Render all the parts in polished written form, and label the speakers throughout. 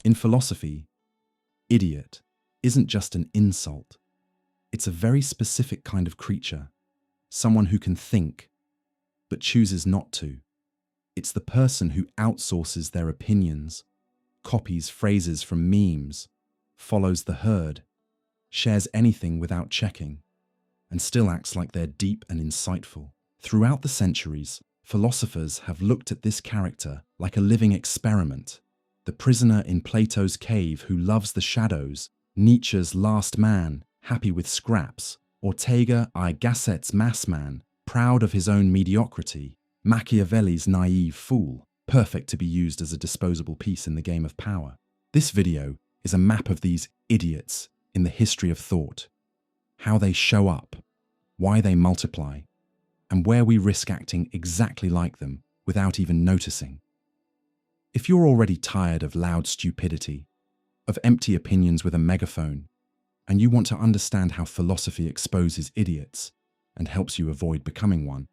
Speaker 1: In philosophy, idiot isn't just an insult. It's a very specific kind of creature, someone who can think, but chooses not to. It's the person who outsources their opinions, copies phrases from memes, follows the herd, shares anything without checking, and still acts like they're deep and insightful. Throughout the centuries, philosophers have looked at this character like a living experiment. The prisoner in Plato's cave who loves the shadows, Nietzsche's last man, happy with scraps, Ortega y Gasset's mass man, proud of his own mediocrity, Machiavelli's naive fool, perfect to be used as a disposable piece in the game of power. This video is a map of these idiots in the history of thought, how they show up, why they multiply, and where we risk acting exactly like them without even noticing. If you're already tired of loud stupidity, of empty opinions with a megaphone, and you want to understand how philosophy exposes idiots and helps you avoid becoming one,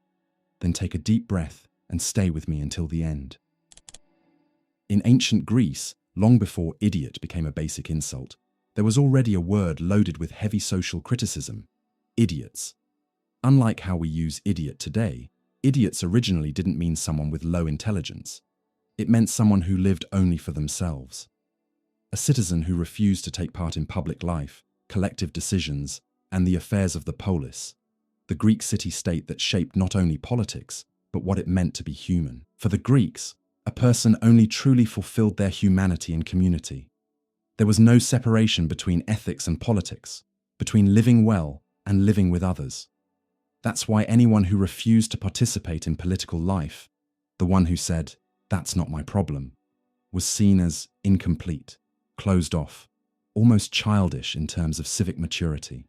Speaker 1: then take a deep breath and stay with me until the end. In ancient Greece, long before idiot became a basic insult, there was already a word loaded with heavy social criticism: idiots. Unlike how we use idiot today, idiots originally didn't mean someone with low intelligence. It meant someone who lived only for themselves. A citizen who refused to take part in public life, collective decisions, and the affairs of the polis, the Greek city-state that shaped not only politics, but what it meant to be human. For the Greeks, a person only truly fulfilled their humanity in community. There was no separation between ethics and politics, between living well and living with others. That's why anyone who refused to participate in political life, the one who said, "That's not my problem," was seen as incomplete, closed off, almost childish in terms of civic maturity.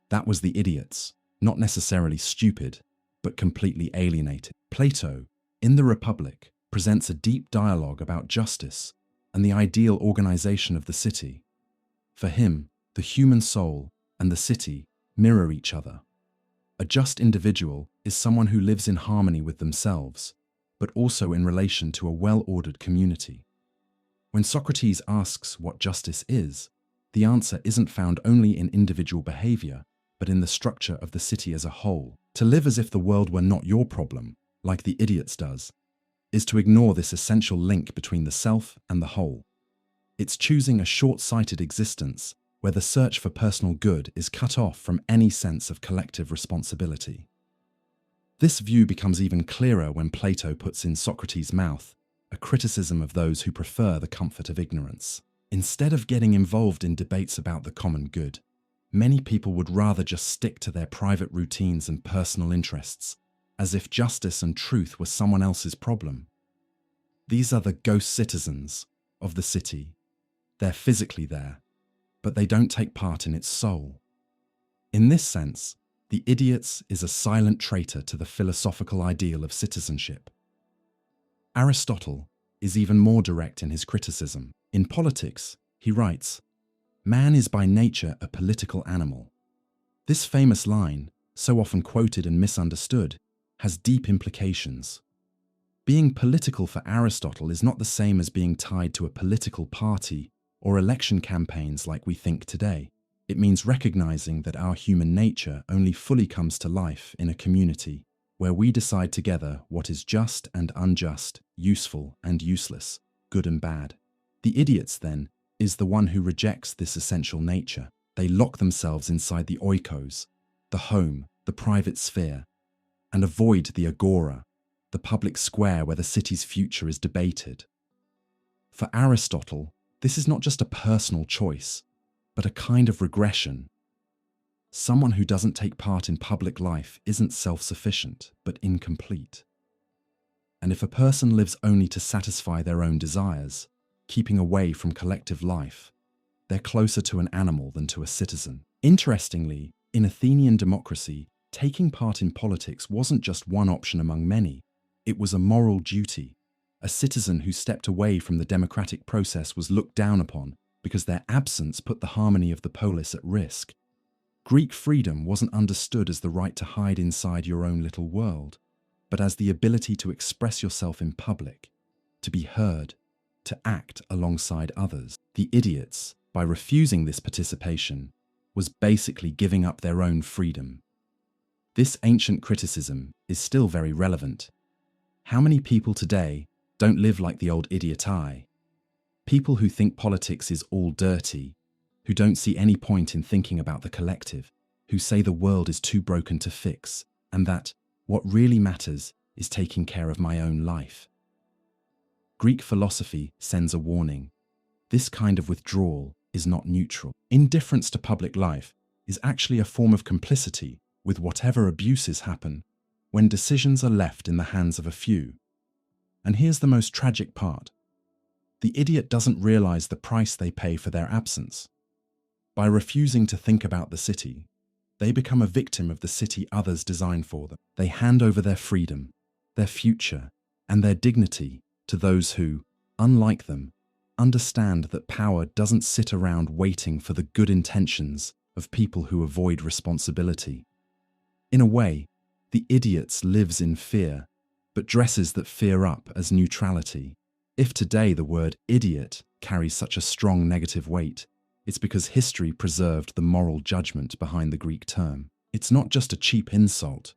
Speaker 1: That was the idiots, not necessarily stupid, but completely alienated. Plato, in the Republic, presents a deep dialogue about justice and the ideal organization of the city. For him, the human soul and the city mirror each other. A just individual is someone who lives in harmony with themselves, but also in relation to a well-ordered community. When Socrates asks what justice is, the answer isn't found only in individual behavior, but in the structure of the city as a whole. To live as if the world were not your problem, like the idiots does, is to ignore this essential link between the self and the whole. It's choosing a short-sighted existence where the search for personal good is cut off from any sense of collective responsibility. This view becomes even clearer when Plato puts in Socrates' mouth a criticism of those who prefer the comfort of ignorance. Instead of getting involved in debates about the common good, many people would rather just stick to their private routines and personal interests, as if justice and truth were someone else's problem. These are the ghost citizens of the city. They're physically there, but they don't take part in its soul. In this sense, the idiots is a silent traitor to the philosophical ideal of citizenship. Aristotle is even more direct in his criticism. In Politics, he writes, "Man is by nature a political animal." This famous line, so often quoted and misunderstood, has deep implications. Being political for Aristotle is not the same as being tied to a political party or election campaigns like we think today. It means recognizing that our human nature only fully comes to life in a community where we decide together what is just and unjust, useful and useless, good and bad. The idiots, then, is the one who rejects this essential nature. They lock themselves inside the oikos, the home, the private sphere, and avoid the agora, the public square where the city's future is debated. For Aristotle, this is not just a personal choice, but a kind of regression. Someone who doesn't take part in public life isn't self-sufficient, but incomplete. And if a person lives only to satisfy their own desires, keeping away from collective life, they're closer to an animal than to a citizen. Interestingly, in Athenian democracy, taking part in politics wasn't just one option among many. It was a moral duty. A citizen who stepped away from the democratic process was looked down upon because their absence put the harmony of the polis at risk. Greek freedom wasn't understood as the right to hide inside your own little world, but as the ability to express yourself in public, to be heard, to act alongside others. The idiots, by refusing this participation, was basically giving up their own freedom. This ancient criticism is still very relevant. How many people today don't live like the old idiot I? People who think politics is all dirty, who don't see any point in thinking about the collective, who say the world is too broken to fix, and that what really matters is taking care of my own life. Greek philosophy sends a warning. This kind of withdrawal is not neutral. Indifference to public life is actually a form of complicity with whatever abuses happen when decisions are left in the hands of a few. And here's the most tragic part. The idiot doesn't realize the price they pay for their absence. By refusing to think about the city, they become a victim of the city others design for them. They hand over their freedom, their future, and their dignity to those who, unlike them, understand that power doesn't sit around waiting for the good intentions of people who avoid responsibility. In a way, the idiot lives in fear, but dresses that fear up as neutrality. If today the word idiot carries such a strong negative weight, it's because history preserved the moral judgment behind the Greek term. It's not just a cheap insult,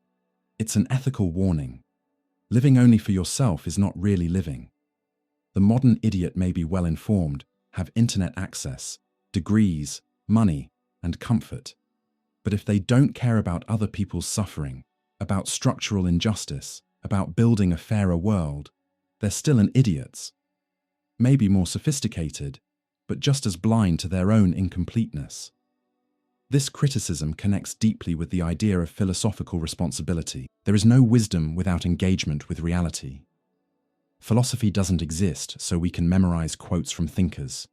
Speaker 1: it's an ethical warning. Living only for yourself is not really living. The modern idiot may be well informed, have internet access, degrees, money, and comfort. But if they don't care about other people's suffering, about structural injustice, about building a fairer world, they're still an idiot. Maybe more sophisticated, but just as blind to their own incompleteness. This criticism connects deeply with the idea of philosophical responsibility. There is no wisdom without engagement with reality. Philosophy doesn't exist so we can memorize quotes from thinkers,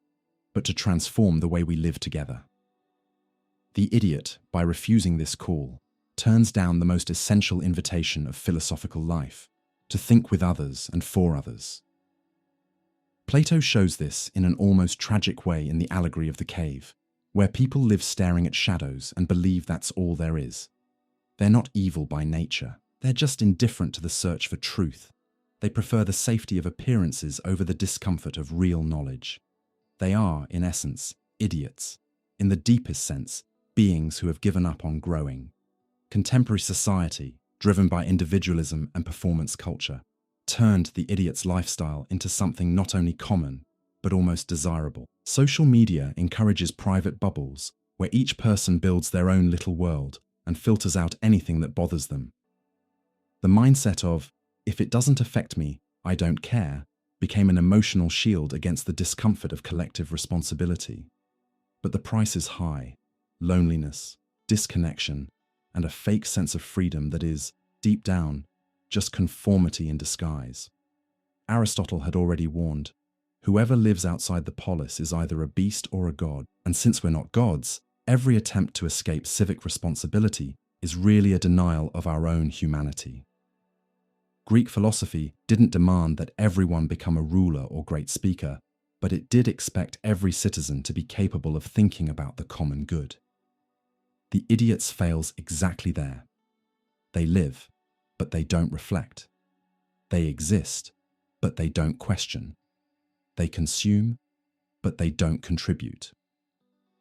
Speaker 1: but to transform the way we live together. The idiot, by refusing this call, turns down the most essential invitation of philosophical life, to think with others and for others. Plato shows this in an almost tragic way in the allegory of the cave, where people live staring at shadows and believe that's all there is. They're not evil by nature, they're just indifferent to the search for truth. They prefer the safety of appearances over the discomfort of real knowledge. They are, in essence, idiots, in the deepest sense, beings who have given up on growing. Contemporary society, driven by individualism and performance culture, turned the idiot's lifestyle into something not only common, but almost desirable. Social media encourages private bubbles, where each person builds their own little world and filters out anything that bothers them. The mindset of, if it doesn't affect me, I don't care, became an emotional shield against the discomfort of collective responsibility. But the price is high: loneliness, disconnection, and a fake sense of freedom that is, deep down, just conformity in disguise. Aristotle had already warned, whoever lives outside the polis is either a beast or a god, and since we're not gods, every attempt to escape civic responsibility is really a denial of our own humanity. Greek philosophy didn't demand that everyone become a ruler or great speaker, but it did expect every citizen to be capable of thinking about the common good. The idiots fails exactly there. They live, but they don't reflect. They exist, but they don't question. They consume, but they don't contribute.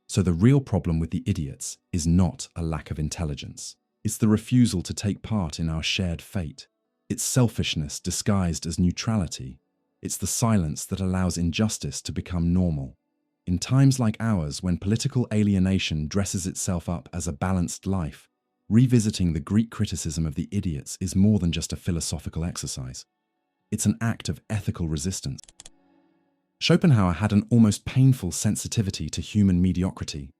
Speaker 1: So the real problem with the idiots is not a lack of intelligence. It's the refusal to take part in our shared fate. It's selfishness disguised as neutrality. It's the silence that allows injustice to become normal. In times like ours, when political alienation dresses itself up as a balanced life, revisiting the Greek criticism of the idiots is more than just a philosophical exercise. It's an act of ethical resistance. Schopenhauer had an almost painful sensitivity to human mediocrity.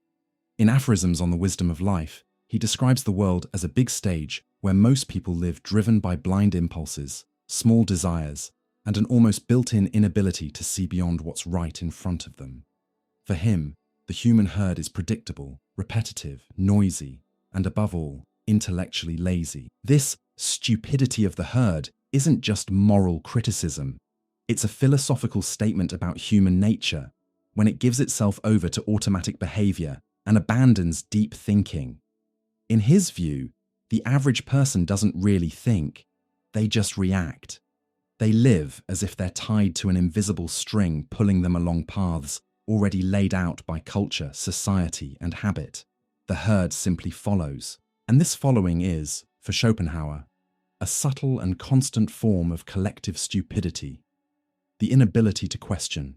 Speaker 1: In Aphorisms on the Wisdom of Life, he describes the world as a big stage where most people live driven by blind impulses, small desires, and an almost built-in inability to see beyond what's right in front of them. For him, the human herd is predictable, repetitive, noisy, and above all, intellectually lazy. This stupidity of the herd isn't just moral criticism. It's a philosophical statement about human nature when it gives itself over to automatic behavior and abandons deep thinking. In his view, the average person doesn't really think, they just react. They live as if they're tied to an invisible string pulling them along paths already laid out by culture, society, and habit. The herd simply follows. And this following is, for Schopenhauer, a subtle and constant form of collective stupidity, the inability to question.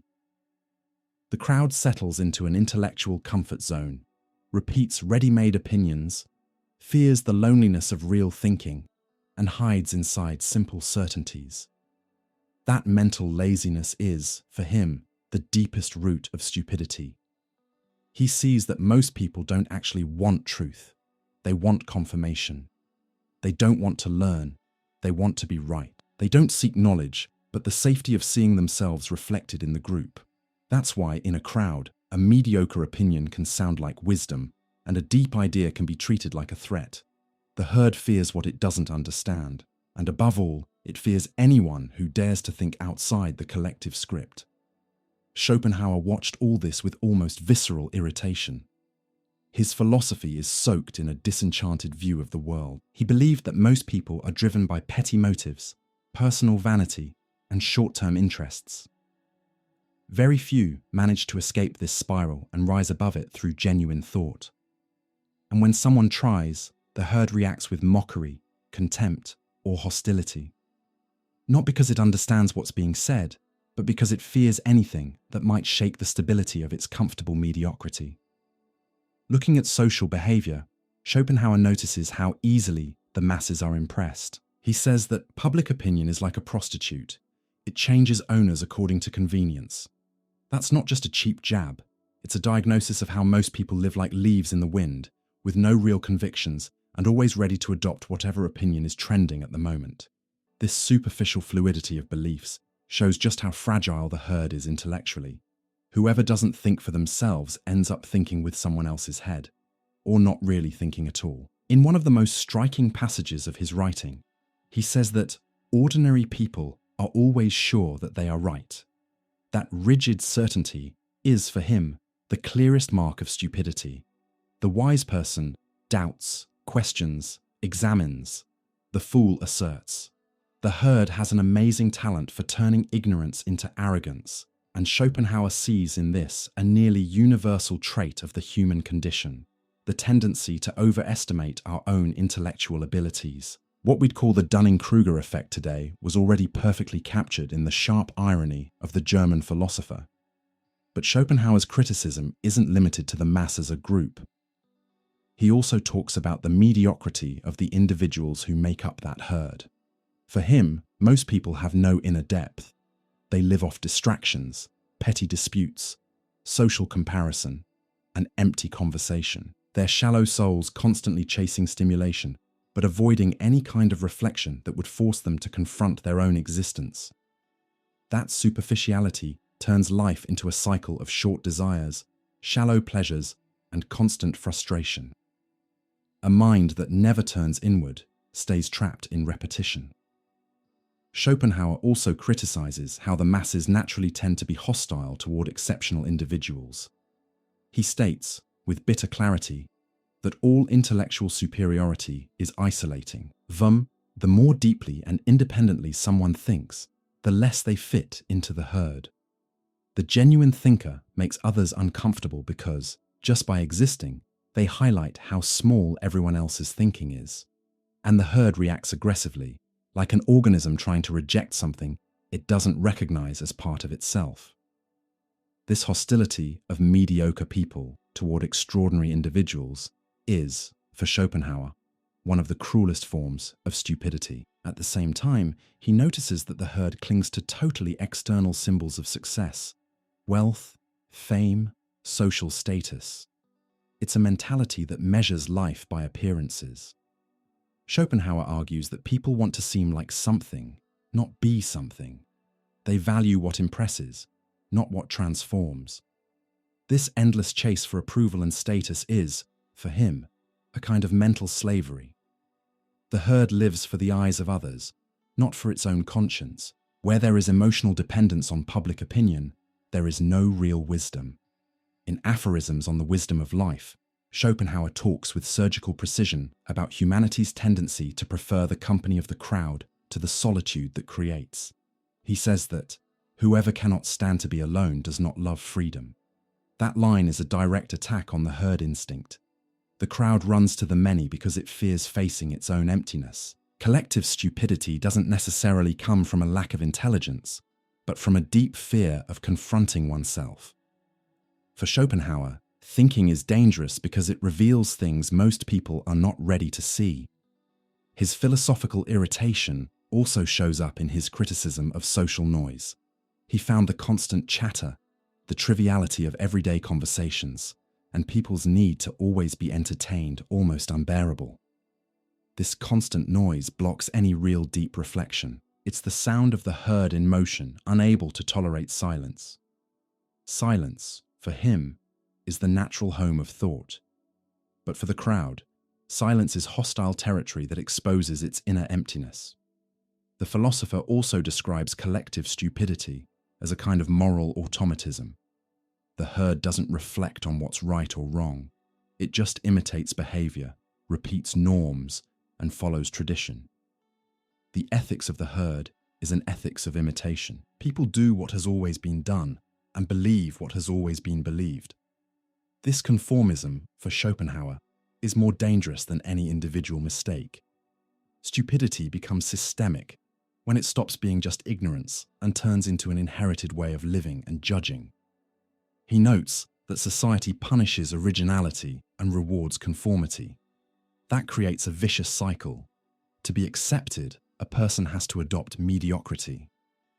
Speaker 1: The crowd settles into an intellectual comfort zone, repeats ready-made opinions, fears the loneliness of real thinking, and hides inside simple certainties. That mental laziness is, for him, the deepest root of stupidity. He sees that most people don't actually want truth. They want confirmation. They don't want to learn. They want to be right. They don't seek knowledge, but the safety of seeing themselves reflected in the group. That's why, in a crowd, a mediocre opinion can sound like wisdom, and a deep idea can be treated like a threat. The herd fears what it doesn't understand, and above all, it fears anyone who dares to think outside the collective script. Schopenhauer watched all this with almost visceral irritation. His philosophy is soaked in a disenchanted view of the world. He believed that most people are driven by petty motives, personal vanity, and short-term interests. Very few manage to escape this spiral and rise above it through genuine thought. And when someone tries, the herd reacts with mockery, contempt, or hostility. Not because it understands what's being said, but because it fears anything that might shake the stability of its comfortable mediocrity. Looking at social behavior, Schopenhauer notices how easily the masses are impressed. He says that public opinion is like a prostitute. It changes owners according to convenience. That's not just a cheap jab. It's a diagnosis of how most people live like leaves in the wind, with no real convictions and always ready to adopt whatever opinion is trending at the moment. This superficial fluidity of beliefs shows just how fragile the herd is intellectually. Whoever doesn't think for themselves ends up thinking with someone else's head, or not really thinking at all. In one of the most striking passages of his writing, he says that ordinary people are always sure that they are right. That rigid certainty is, for him, the clearest mark of stupidity. The wise person doubts, questions, examines. The fool asserts. The herd has an amazing talent for turning ignorance into arrogance, and Schopenhauer sees in this a nearly universal trait of the human condition, the tendency to overestimate our own intellectual abilities. What we'd call the Dunning-Kruger effect today was already perfectly captured in the sharp irony of the German philosopher. But Schopenhauer's criticism isn't limited to the mass as a group. He also talks about the mediocrity of the individuals who make up that herd. For him, most people have no inner depth. They live off distractions, petty disputes, social comparison, and empty conversation. Their shallow souls constantly chasing stimulation, but avoiding any kind of reflection that would force them to confront their own existence. That superficiality turns life into a cycle of short desires, shallow pleasures, and constant frustration. A mind that never turns inward stays trapped in repetition. Schopenhauer also criticizes how the masses naturally tend to be hostile toward exceptional individuals. He states, with bitter clarity, that all intellectual superiority is isolating. The more deeply and independently someone thinks, the less they fit into the herd. The genuine thinker makes others uncomfortable because, just by existing, they highlight how small everyone else's thinking is. And the herd reacts aggressively, like an organism trying to reject something it doesn't recognize as part of itself. This hostility of mediocre people toward extraordinary individuals is, for Schopenhauer, one of the cruelest forms of stupidity. At the same time, he notices that the herd clings to totally external symbols of success: wealth, fame, social status. It's a mentality that measures life by appearances. Schopenhauer argues that people want to seem like something, not be something. They value what impresses, not what transforms. This endless chase for approval and status is, for him, a kind of mental slavery. The herd lives for the eyes of others, not for its own conscience. Where there is emotional dependence on public opinion, there is no real wisdom. In Aphorisms on the Wisdom of Life, Schopenhauer talks with surgical precision about humanity's tendency to prefer the company of the crowd to the solitude that creates. He says that whoever cannot stand to be alone does not love freedom. That line is a direct attack on the herd instinct. The crowd runs to the many because it fears facing its own emptiness. Collective stupidity doesn't necessarily come from a lack of intelligence, but from a deep fear of confronting oneself. For Schopenhauer, thinking is dangerous because it reveals things most people are not ready to see. His philosophical irritation also shows up in his criticism of social noise. He found the constant chatter, the triviality of everyday conversations, and people's need to always be entertained almost unbearable. This constant noise blocks any real deep reflection. It's the sound of the herd in motion, unable to tolerate silence. Silence, for him, is the natural home of thought. But for the crowd, silence is hostile territory that exposes its inner emptiness. The philosopher also describes collective stupidity as a kind of moral automatism. The herd doesn't reflect on what's right or wrong. It just imitates behavior, repeats norms, and follows tradition. The ethics of the herd is an ethics of imitation. People do what has always been done and believe what has always been believed. This conformism, for Schopenhauer, is more dangerous than any individual mistake. Stupidity becomes systemic when it stops being just ignorance and turns into an inherited way of living and judging. He notes that society punishes originality and rewards conformity. That creates a vicious cycle. To be accepted, a person has to adopt mediocrity.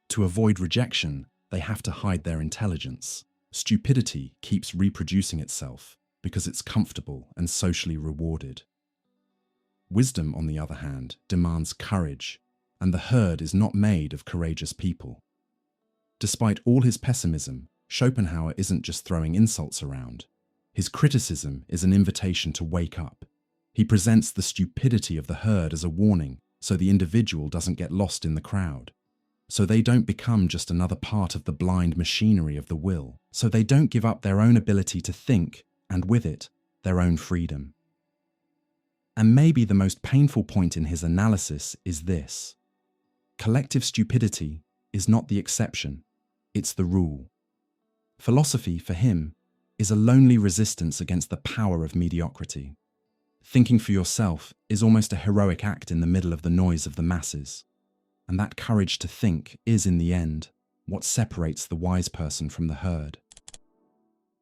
Speaker 1: To avoid rejection, they have to hide their intelligence. Stupidity keeps reproducing itself because it's comfortable and socially rewarded. Wisdom, on the other hand, demands courage, and the herd is not made of courageous people. Despite all his pessimism, Schopenhauer isn't just throwing insults around. His criticism is an invitation to wake up. He presents the stupidity of the herd as a warning so the individual doesn't get lost in the crowd. So they don't become just another part of the blind machinery of the will. So they don't give up their own ability to think, and with it, their own freedom. And maybe the most painful point in his analysis is this. Collective stupidity is not the exception, it's the rule. Philosophy, for him, is a lonely resistance against the power of mediocrity. Thinking for yourself is almost a heroic act in the middle of the noise of the masses. And that courage to think is, in the end, what separates the wise person from the herd.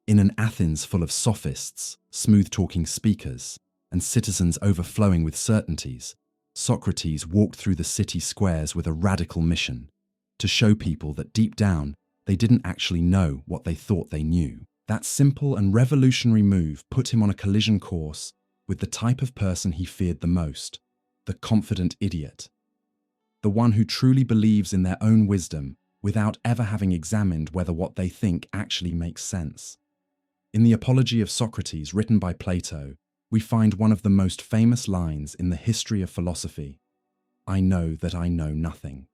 Speaker 1: In an Athens full of sophists, smooth-talking speakers, and citizens overflowing with certainties, Socrates walked through the city squares with a radical mission, to show people that deep down, they didn't actually know what they thought they knew. That simple and revolutionary move put him on a collision course with the type of person he feared the most, the confident idiot. The one who truly believes in their own wisdom without ever having examined whether what they think actually makes sense. In the Apology of Socrates, written by Plato, we find one of the most famous lines in the history of philosophy: "I know that I know nothing."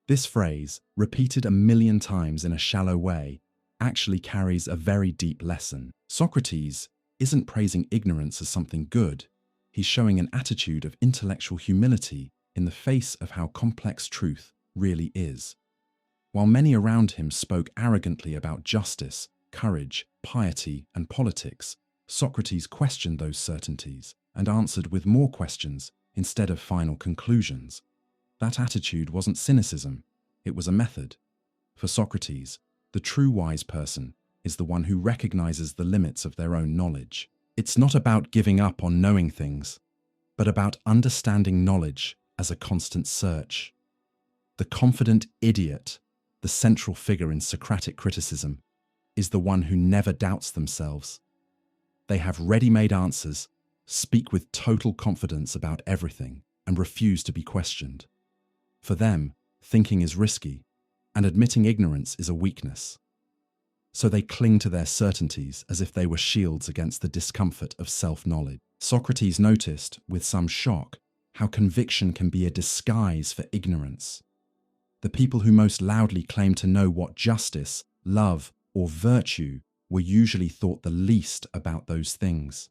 Speaker 1: This phrase, repeated 1,000,000 times in a shallow way, actually carries a very deep lesson. Socrates isn't praising ignorance as something good. He's showing an attitude of intellectual humility in the face of how complex truth really is. While many around him spoke arrogantly about justice, courage, piety, and politics, Socrates questioned those certainties and answered with more questions instead of final conclusions. That attitude wasn't cynicism, it was a method. For Socrates, the true wise person is the one who recognizes the limits of their own knowledge. It's not about giving up on knowing things, but about understanding knowledge as a constant search. The confident idiot, the central figure in Socratic criticism, is the one who never doubts themselves. They have ready-made answers, speak with total confidence about everything, and refuse to be questioned. For them, thinking is risky, and admitting ignorance is a weakness. So they cling to their certainties as if they were shields against the discomfort of self-knowledge. Socrates noticed, with some shock, how conviction can be a disguise for ignorance. The people who most loudly claim to know what justice, love, or virtue were usually thought the least about those things.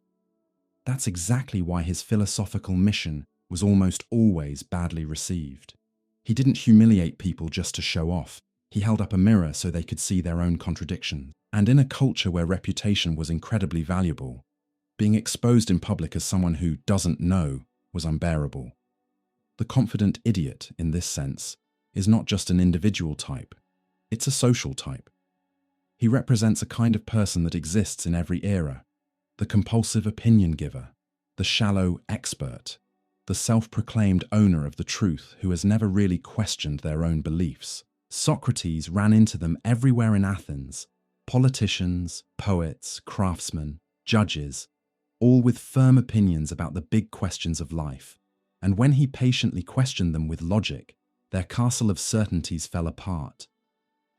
Speaker 1: That's exactly why his philosophical mission was almost always badly received. He didn't humiliate people just to show off. He held up a mirror so they could see their own contradictions. And in a culture where reputation was incredibly valuable, being exposed in public as someone who doesn't know was unbearable. The confident idiot, in this sense, is not just an individual type, it's a social type. He represents a kind of person that exists in every era: the compulsive opinion giver, the shallow expert, the self-proclaimed owner of the truth who has never really questioned their own beliefs. Socrates ran into them everywhere in Athens: politicians, poets, craftsmen, judges, all with firm opinions about the big questions of life. And when he patiently questioned them with logic, their castle of certainties fell apart.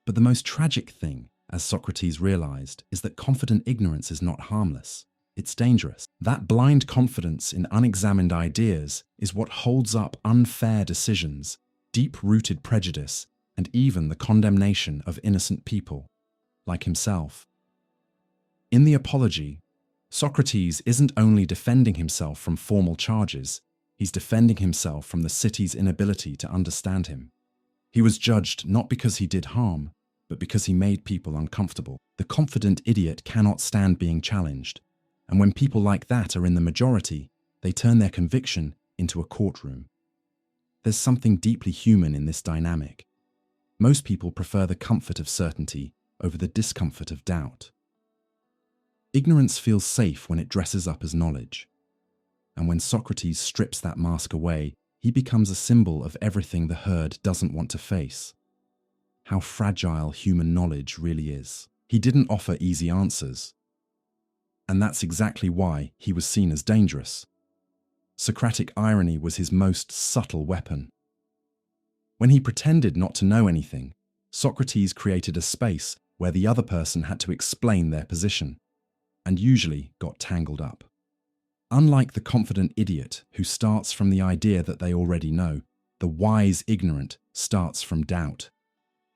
Speaker 1: But the most tragic thing, as Socrates realized, is that confident ignorance is not harmless. It's dangerous. That blind confidence in unexamined ideas is what holds up unfair decisions, deep-rooted prejudice, and even the condemnation of innocent people, like himself. In the Apology, Socrates isn't only defending himself from formal charges, he's defending himself from the city's inability to understand him. He was judged not because he did harm, but because he made people uncomfortable. The confident idiot cannot stand being challenged, and when people like that are in the majority, they turn their conviction into a courtroom. There's something deeply human in this dynamic. Most people prefer the comfort of certainty over the discomfort of doubt. Ignorance feels safe when it dresses up as knowledge. And when Socrates strips that mask away, he becomes a symbol of everything the herd doesn't want to face. How fragile human knowledge really is. He didn't offer easy answers. And that's exactly why he was seen as dangerous. Socratic irony was his most subtle weapon. When he pretended not to know anything, Socrates created a space where the other person had to explain their position, and usually got tangled up. Unlike the confident idiot who starts from the idea that they already know, the wise ignorant starts from doubt.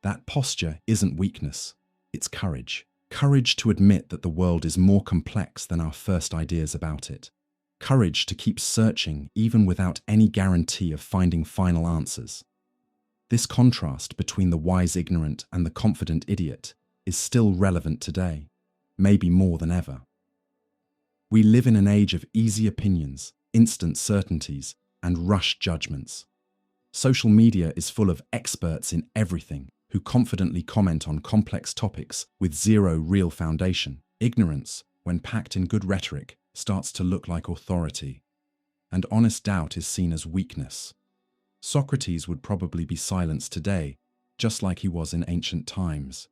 Speaker 1: That posture isn't weakness, it's courage. Courage to admit that the world is more complex than our first ideas about it. Courage to keep searching even without any guarantee of finding final answers. This contrast between the wise ignorant and the confident idiot is still relevant today, maybe more than ever. We live in an age of easy opinions, instant certainties, and rushed judgments. Social media is full of experts in everything who confidently comment on complex topics with zero real foundation. Ignorance, when packed in good rhetoric, starts to look like authority, and honest doubt is seen as weakness. Socrates would probably be silenced today, just like he was in ancient times.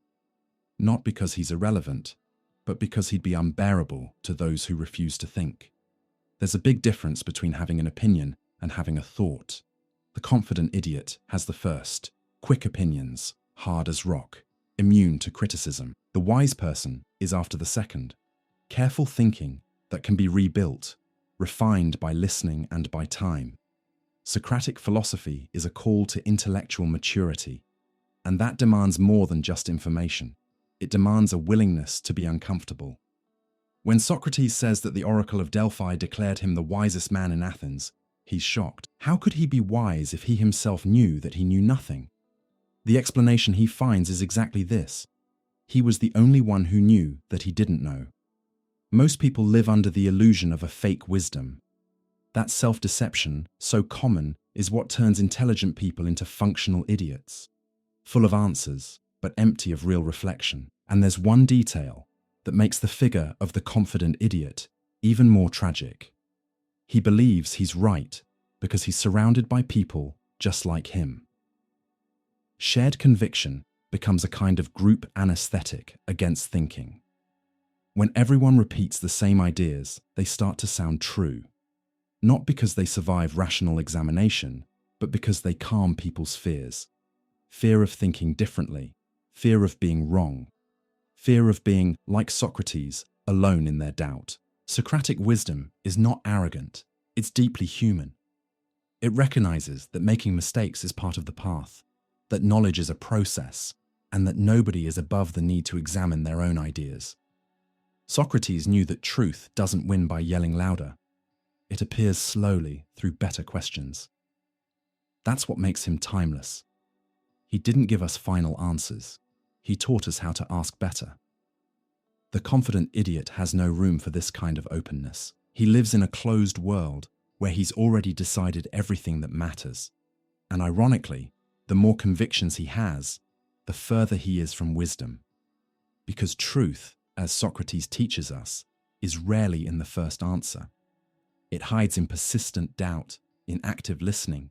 Speaker 1: Not because he's irrelevant, but because he'd be unbearable to those who refuse to think. There's a big difference between having an opinion and having a thought. The confident idiot has the first, quick opinions, hard as rock, immune to criticism. The wise person is after the second, careful thinking that can be rebuilt, refined by listening and by time. Socratic philosophy is a call to intellectual maturity, and that demands more than just information. It demands a willingness to be uncomfortable. When Socrates says that the Oracle of Delphi declared him the wisest man in Athens, he's shocked. How could he be wise if he himself knew that he knew nothing? The explanation he finds is exactly this. He was the only one who knew that he didn't know. Most people live under the illusion of a fake wisdom. That self-deception, so common, is what turns intelligent people into functional idiots, full of answers, but empty of real reflection. And there's one detail that makes the figure of the confident idiot even more tragic. He believes he's right because he's surrounded by people just like him. Shared conviction becomes a kind of group anesthetic against thinking. When everyone repeats the same ideas, they start to sound true. Not because they survive rational examination, but because they calm people's fears. Fear of thinking differently, fear of being wrong, fear of being, like Socrates, alone in their doubt. Socratic wisdom is not arrogant, it's deeply human. It recognizes that making mistakes is part of the path, that knowledge is a process, and that nobody is above the need to examine their own ideas. Socrates knew that truth doesn't win by yelling louder. It appears slowly through better questions. That's what makes him timeless. He didn't give us final answers. He taught us how to ask better. The confident idiot has no room for this kind of openness. He lives in a closed world where he's already decided everything that matters. And ironically, the more convictions he has, the further he is from wisdom. Because truth, as Socrates teaches us, is rarely in the first answer. It hides in persistent doubt, in active listening,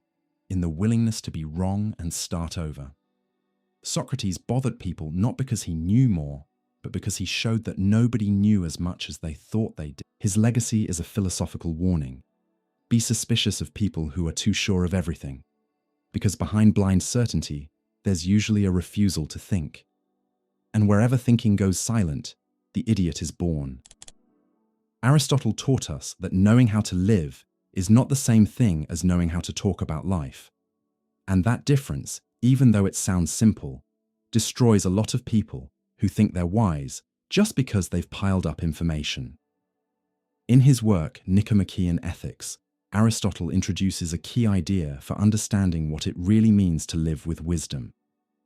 Speaker 1: in the willingness to be wrong and start over. Socrates bothered people not because he knew more, but because he showed that nobody knew as much as they thought they did. His legacy is a philosophical warning. Be suspicious of people who are too sure of everything, because behind blind certainty, there's usually a refusal to think. And wherever thinking goes silent, the idiot is born. Aristotle taught us that knowing how to live is not the same thing as knowing how to talk about life. And that difference, even though it sounds simple, destroys a lot of people who think they're wise just because they've piled up information. In his work, Nicomachean Ethics, Aristotle introduces a key idea for understanding what it really means to live with wisdom: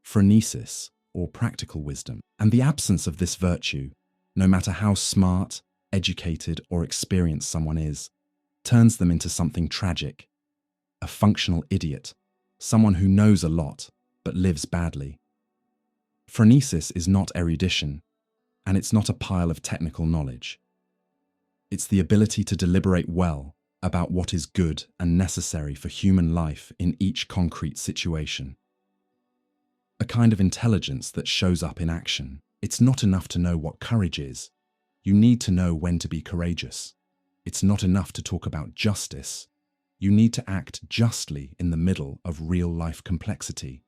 Speaker 1: phronesis, or practical wisdom. And the absence of this virtue, no matter how smart, educated, or experienced someone is, turns them into something tragic: a functional idiot, someone who knows a lot but lives badly. Phronesis is not erudition, and it's not a pile of technical knowledge. It's the ability to deliberate well about what is good and necessary for human life in each concrete situation. A kind of intelligence that shows up in action. It's not enough to know what courage is. You need to know when to be courageous. It's not enough to talk about justice. You need to act justly in the middle of real-life complexity.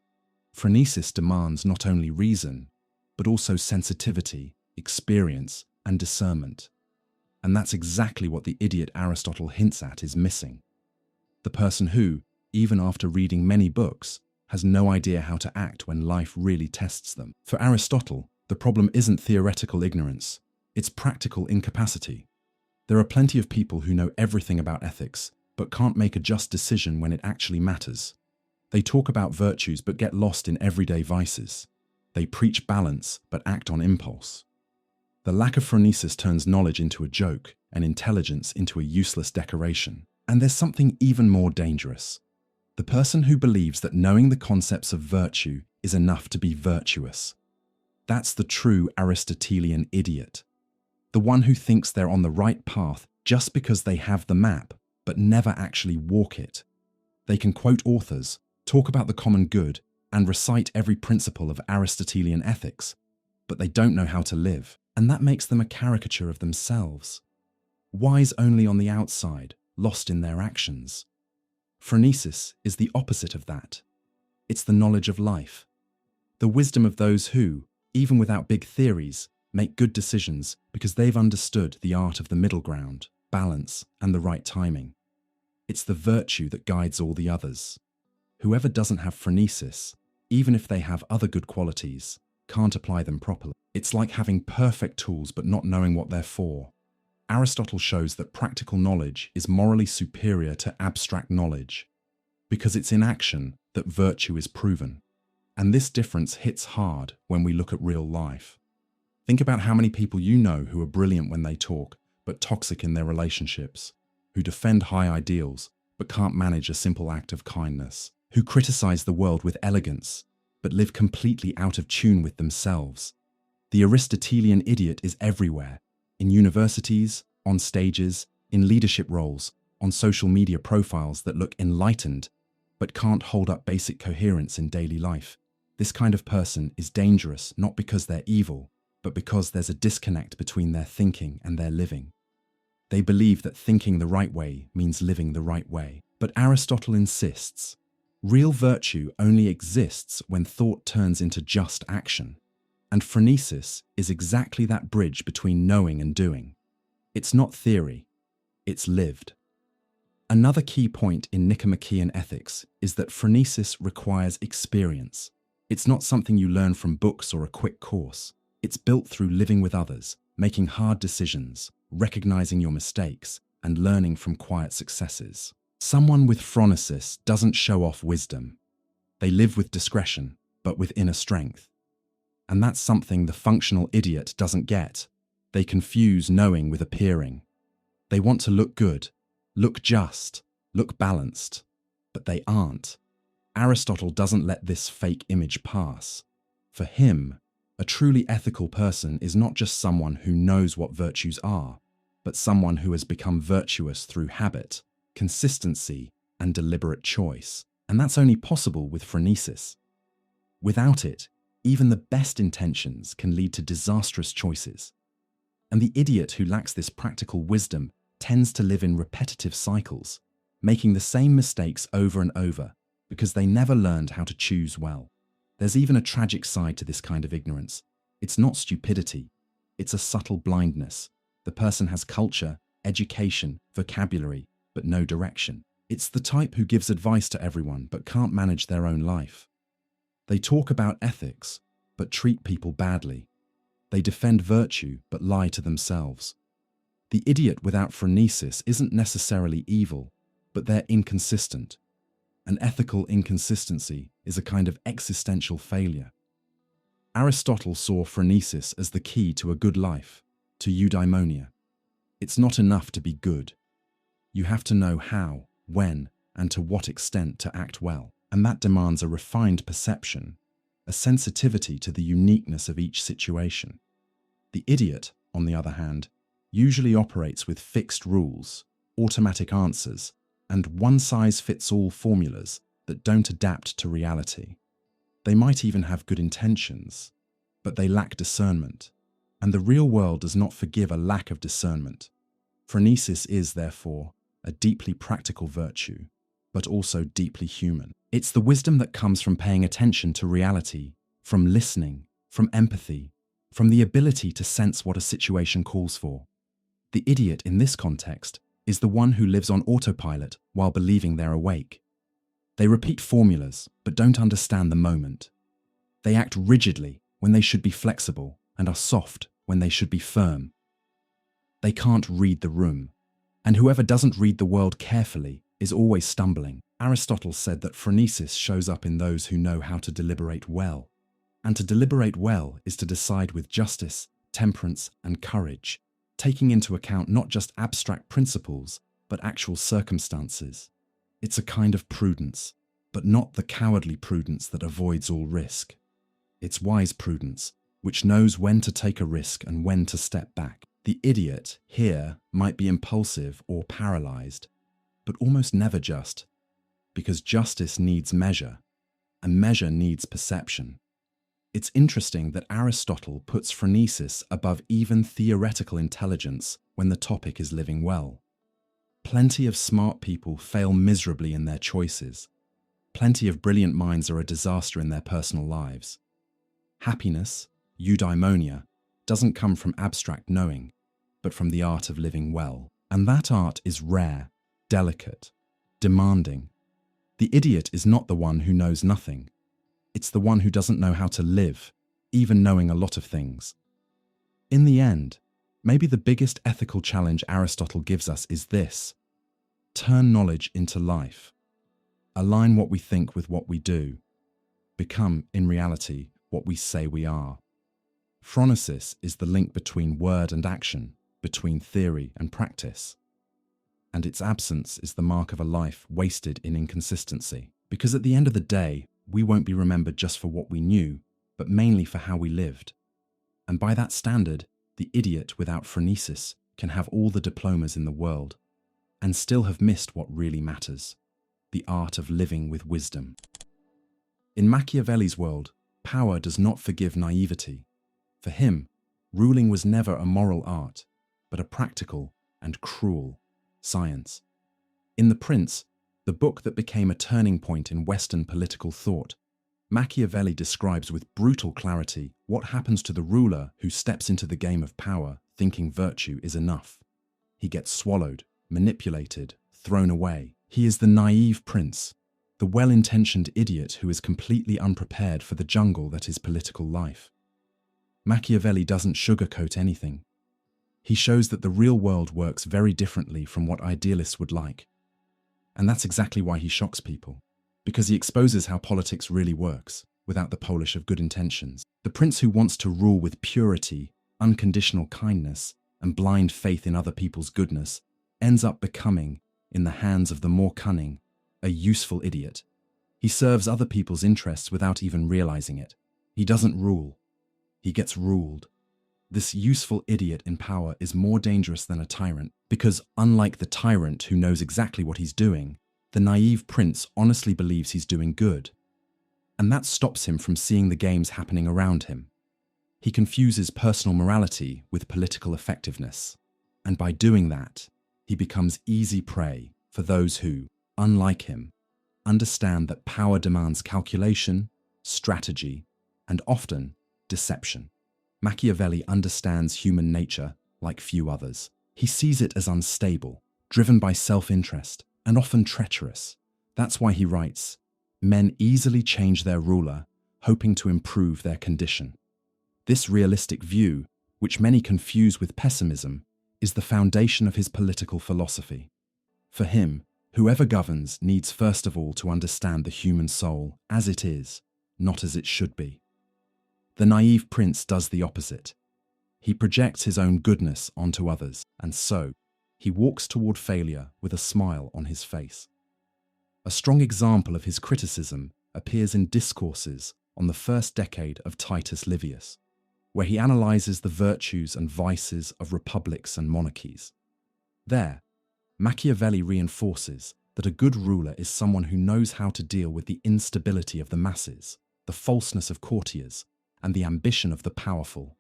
Speaker 1: Phronesis demands not only reason, but also sensitivity, experience, and discernment. And that's exactly what the idiot Aristotle hints at is missing. The person who, even after reading many books, has no idea how to act when life really tests them. For Aristotle, the problem isn't theoretical ignorance, it's practical incapacity. There are plenty of people who know everything about ethics, but can't make a just decision when it actually matters. They talk about virtues but get lost in everyday vices. They preach balance but act on impulse. The lack of phronesis turns knowledge into a joke and intelligence into a useless decoration. And there's something even more dangerous. The person who believes that knowing the concepts of virtue is enough to be virtuous. That's the true Aristotelian idiot. The one who thinks they're on the right path just because they have the map, but never actually walk it. They can quote authors, talk about the common good, and recite every principle of Aristotelian ethics, but they don't know how to live. And that makes them a caricature of themselves. Wise only on the outside, lost in their actions. Phronesis is the opposite of that. It's the knowledge of life. The wisdom of those who, even without big theories, make good decisions because they've understood the art of the middle ground, balance, and the right timing. It's the virtue that guides all the others. Whoever doesn't have phronesis, even if they have other good qualities, can't apply them properly. It's like having perfect tools but not knowing what they're for. Aristotle shows that practical knowledge is morally superior to abstract knowledge, because it's in action that virtue is proven. And this difference hits hard when we look at real life. Think about how many people you know who are brilliant when they talk, but toxic in their relationships, who defend high ideals, but can't manage a simple act of kindness, who criticize the world with elegance, but live completely out of tune with themselves. The Aristotelian idiot is everywhere, in universities, on stages, in leadership roles, on social media profiles that look enlightened, but can't hold up basic coherence in daily life. This kind of person is dangerous not because they're evil, but because there's a disconnect between their thinking and their living. They believe that thinking the right way means living the right way. But Aristotle insists, real virtue only exists when thought turns into just action. And phronesis is exactly that bridge between knowing and doing. It's not theory, it's lived. Another key point in Nicomachean Ethics is that phronesis requires experience. It's not something you learn from books or a quick course. It's built through living with others, making hard decisions, recognizing your mistakes, and learning from quiet successes. Someone with phronesis doesn't show off wisdom. They live with discretion, but with inner strength. And that's something the functional idiot doesn't get. They confuse knowing with appearing. They want to look good, look just, look balanced, but they aren't. Aristotle doesn't let this fake image pass. For him, a truly ethical person is not just someone who knows what virtues are, but someone who has become virtuous through habit, consistency, and deliberate choice. And that's only possible with phronesis. Without it, even the best intentions can lead to disastrous choices. And the idiot who lacks this practical wisdom tends to live in repetitive cycles, making the same mistakes over and over because they never learned how to choose well. There's even a tragic side to this kind of ignorance. It's not stupidity, it's a subtle blindness. The person has culture, education, vocabulary, but no direction. It's the type who gives advice to everyone but can't manage their own life. They talk about ethics, but treat people badly. They defend virtue, but lie to themselves. The idiot without phronesis isn't necessarily evil, but they're inconsistent. An ethical inconsistency is a kind of existential failure. Aristotle saw phronesis as the key to a good life, to eudaimonia. It's not enough to be good. You have to know how, when, and to what extent to act well. And that demands a refined perception, a sensitivity to the uniqueness of each situation. The idiot, on the other hand, usually operates with fixed rules, automatic answers, and one-size-fits-all formulas that don't adapt to reality. They might even have good intentions, but they lack discernment, and the real world does not forgive a lack of discernment. Phronesis is, therefore, a deeply practical virtue, but also deeply human. It's the wisdom that comes from paying attention to reality, from listening, from empathy, from the ability to sense what a situation calls for. The idiot in this context is the one who lives on autopilot while believing they're awake. They repeat formulas, but don't understand the moment. They act rigidly when they should be flexible and are soft when they should be firm. They can't read the room, and whoever doesn't read the world carefully is always stumbling. Aristotle said that phronesis shows up in those who know how to deliberate well. And to deliberate well is to decide with justice, temperance, and courage, taking into account not just abstract principles, but actual circumstances. It's a kind of prudence, but not the cowardly prudence that avoids all risk. It's wise prudence, which knows when to take a risk and when to step back. The idiot here might be impulsive or paralyzed, but almost never just, because justice needs measure, and measure needs perception. It's interesting that Aristotle puts phronesis above even theoretical intelligence when the topic is living well. Plenty of smart people fail miserably in their choices. Plenty of brilliant minds are a disaster in their personal lives. Happiness, eudaimonia, doesn't come from abstract knowing, but from the art of living well. And that art is rare, delicate, demanding. The idiot is not the one who knows nothing. It's the one who doesn't know how to live, even knowing a lot of things. In the end, maybe the biggest ethical challenge Aristotle gives us is this: turn knowledge into life. Align what we think with what we do. Become, in reality, what we say we are. Phronesis is the link between word and action, between theory and practice. And its absence is the mark of a life wasted in inconsistency. Because at the end of the day, we won't be remembered just for what we knew, but mainly for how we lived. And by that standard, the idiot without phronesis can have all the diplomas in the world, and still have missed what really matters: the art of living with wisdom. In Machiavelli's world, power does not forgive naivety. For him, ruling was never a moral art, but a practical and cruel science. In The Prince, the book that became a turning point in Western political thought, Machiavelli describes with brutal clarity what happens to the ruler who steps into the game of power thinking virtue is enough. He gets swallowed, manipulated, thrown away. He is the naive prince, the well-intentioned idiot who is completely unprepared for the jungle that is political life. Machiavelli doesn't sugarcoat anything. He shows that the real world works very differently from what idealists would like. And that's exactly why he shocks people, because he exposes how politics really works, without the polish of good intentions. The prince who wants to rule with purity, unconditional kindness, and blind faith in other people's goodness ends up becoming, in the hands of the more cunning, a useful idiot. He serves other people's interests without even realizing it. He doesn't rule. He gets ruled. This useful idiot in power is more dangerous than a tyrant because, unlike the tyrant who knows exactly what he's doing, the naive prince honestly believes he's doing good. And that stops him from seeing the games happening around him. He confuses personal morality with political effectiveness. And by doing that, he becomes easy prey for those who, unlike him, understand that power demands calculation, strategy, and often deception. Machiavelli understands human nature like few others. He sees it as unstable, driven by self-interest, and often treacherous. That's why he writes, "Men easily change their ruler, hoping to improve their condition." This realistic view, which many confuse with pessimism, is the foundation of his political philosophy. For him, whoever governs needs first of all to understand the human soul as it is, not as it should be. The naive prince does the opposite. He projects his own goodness onto others, and so he walks toward failure with a smile on his face. A strong example of his criticism appears in Discourses on the first decade of Titus Livius, where he analyzes the virtues and vices of republics and monarchies. There, Machiavelli reinforces that a good ruler is someone who knows how to deal with the instability of the masses, the falseness of courtiers, and the ambition of the powerful.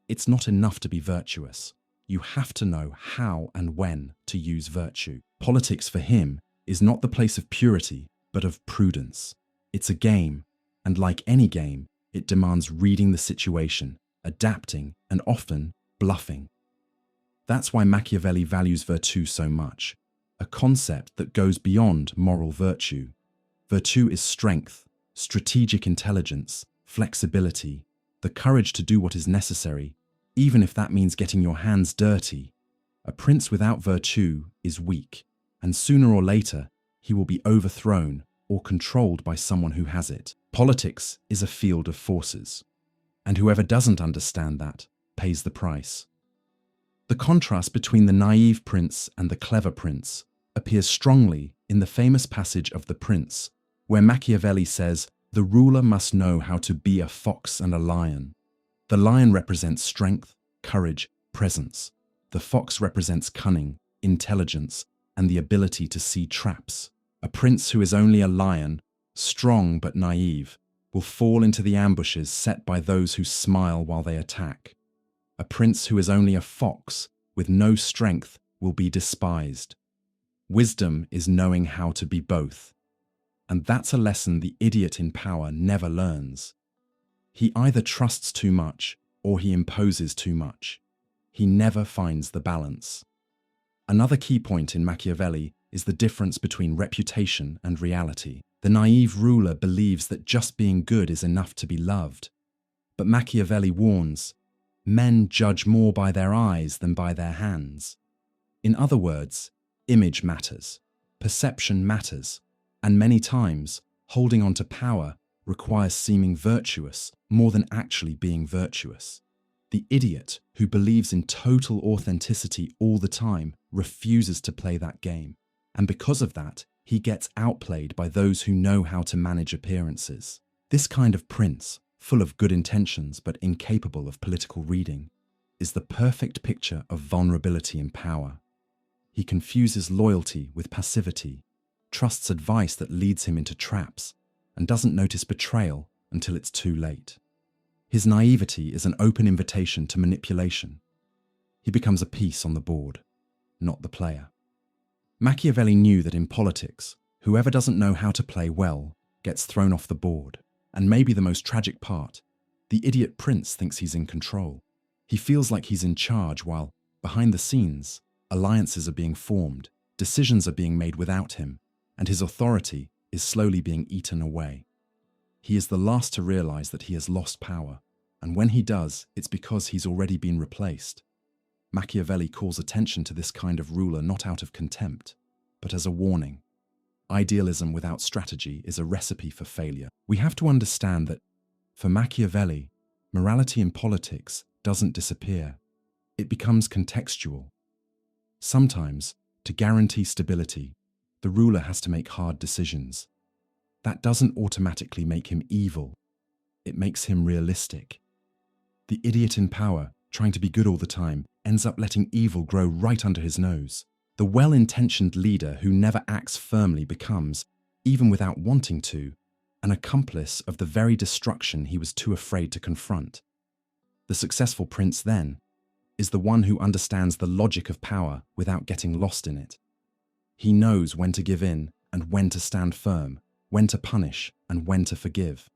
Speaker 1: It's not enough to be virtuous. You have to know how and when to use virtue. Politics for him is not the place of purity, but of prudence. It's a game, and like any game, it demands reading the situation, adapting, and often bluffing. That's why Machiavelli values virtue so much, a concept that goes beyond moral virtue. Virtue is strength, strategic intelligence, flexibility, the courage to do what is necessary, even if that means getting your hands dirty. A prince without virtue is weak, and sooner or later he will be overthrown or controlled by someone who has it. Politics is a field of forces, and whoever doesn't understand that pays the price. The contrast between the naive prince and the clever prince appears strongly in the famous passage of The Prince, where Machiavelli says, "The ruler must know how to be a fox and a lion." The lion represents strength, courage, presence. The fox represents cunning, intelligence, and the ability to see traps. A prince who is only a lion, strong but naive, will fall into the ambushes set by those who smile while they attack. A prince who is only a fox, with no strength, will be despised. Wisdom is knowing how to be both. And that's a lesson the idiot in power never learns. He either trusts too much or he imposes too much. He never finds the balance. Another key point in Machiavelli is the difference between reputation and reality. The naive ruler believes that just being good is enough to be loved. But Machiavelli warns, men judge more by their eyes than by their hands. In other words, image matters, perception matters, and many times, holding on to power requires seeming virtuous more than actually being virtuous. The idiot who believes in total authenticity all the time refuses to play that game, and because of that, he gets outplayed by those who know how to manage appearances. This kind of prince, full of good intentions but incapable of political reading, is the perfect picture of vulnerability in power. He confuses loyalty with passivity, trusts advice that leads him into traps, and doesn't notice betrayal until it's too late. His naivety is an open invitation to manipulation. He becomes a piece on the board, not the player. Machiavelli knew that in politics, whoever doesn't know how to play well gets thrown off the board. And maybe the most tragic part, the idiot prince thinks he's in control. He feels like he's in charge while, behind the scenes, alliances are being formed, decisions are being made without him, and his authority is slowly being eaten away. He is the last to realize that he has lost power, and when he does, it's because he's already been replaced. Machiavelli calls attention to this kind of ruler not out of contempt, but as a warning. Idealism without strategy is a recipe for failure. We have to understand that, for Machiavelli, morality in politics doesn't disappear. It becomes contextual. Sometimes, to guarantee stability, the ruler has to make hard decisions. That doesn't automatically make him evil. It makes him realistic. The idiot in power, trying to be good all the time, ends up letting evil grow right under his nose. The well-intentioned leader who never acts firmly becomes, even without wanting to, an accomplice of the very destruction he was too afraid to confront. The successful prince, then, is the one who understands the logic of power without getting lost in it. He knows when to give in and when to stand firm, when to punish and when to forgive.